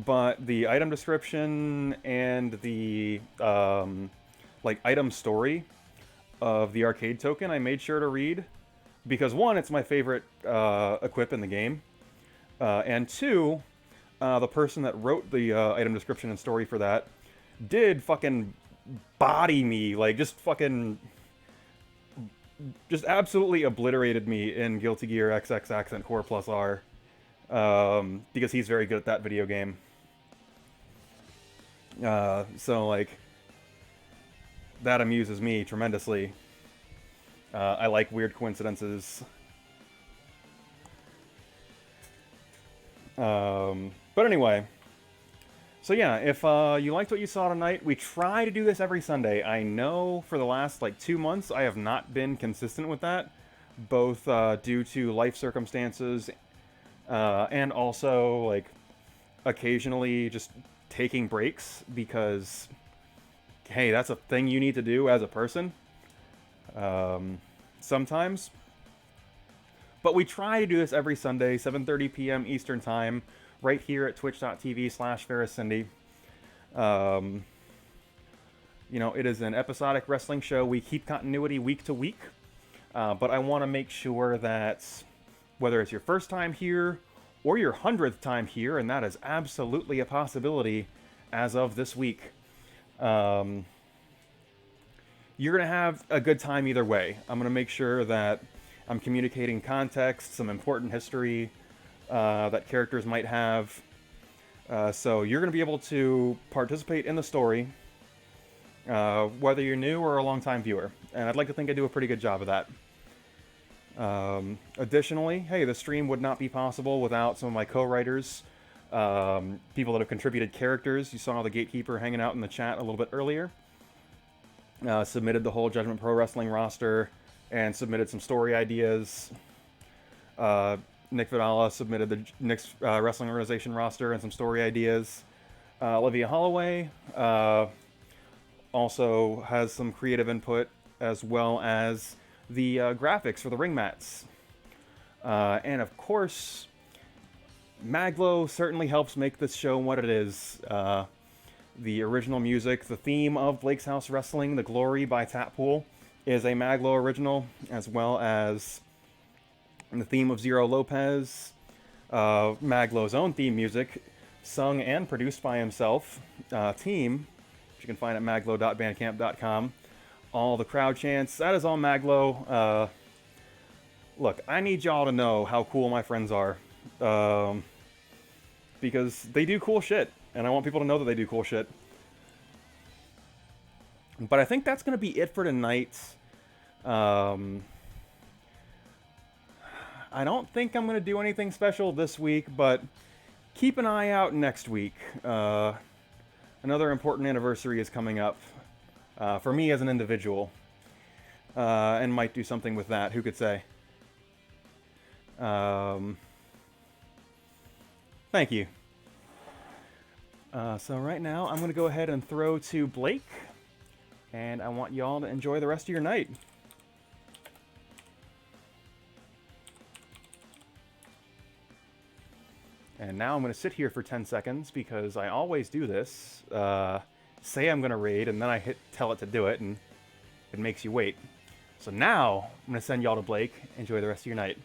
Speaker 1: but the item description and the, like, item story of the arcade token I made sure to read. Because, one, it's my favorite equip in the game. And two, the person that wrote the item description and story for that did fucking body me. Like, just fucking... just absolutely obliterated me in Guilty Gear XX Accent Core Plus R. Because he's very good at that video game. So, like, that amuses me tremendously. I like weird coincidences. But anyway. So yeah, if you liked what you saw tonight, we try to do this every Sunday. I know for the last, like, 2 months, I have not been consistent with that. Both due to life circumstances, and also, like, occasionally just taking breaks because, hey, that's a thing you need to do as a person. Sometimes. But we try to do this every Sunday, 7:30 p.m. Eastern Time, right here at twitch.tv/FerrisCindy. You know, it is an episodic wrestling show. We keep continuity week to week. But I want to make sure that whether it's your first time here or your 100th time here, and that is absolutely a possibility as of this week, you're going to have a good time either way. I'm going to make sure that I'm communicating context, some important history that characters might have. So you're going to be able to participate in the story, whether you're new or a long-time viewer. And I'd like to think I do a pretty good job of that. Additionally, hey, the stream would not be possible without some of my co-writers, people that have contributed characters. You saw the Gatekeeper hanging out in the chat a little bit earlier. Submitted the whole Judgment Pro Wrestling roster and submitted some story ideas. Nick Vadala submitted the Nick's Wrestling Organization roster and some story ideas. Olivia Holllway also has some creative input, as well as the graphics for the ring mats. And of course, Mag.Lo certainly helps make this show what it is. The original music, the theme of Blake's House Wrestling, The Glory by Tatpool, is a Mag.Lo original, as well as the theme of Zero Lopez, Mag.Lo's own theme music, sung and produced by himself, Team, which you can find at maglo.bandcamp.com. All the crowd chants, that is all Mag.Lo. Look, I need y'all to know how cool my friends are, because they do cool shit, and I want people to know that they do cool shit. But I think that's going to be it for tonight. I don't think I'm going to do anything special this week, but keep an eye out next week. Another important anniversary is coming up for me as an individual, and might do something with that. Who could say? Thank you. So right now, I'm going to go ahead and throw to Blake, and I want y'all to enjoy the rest of your night. And now I'm going to sit here for 10 seconds, because I always do this. Say I'm going to raid, and then I tell it to do it, and it makes you wait. So now, I'm going to send y'all to Blake. Enjoy the rest of your night.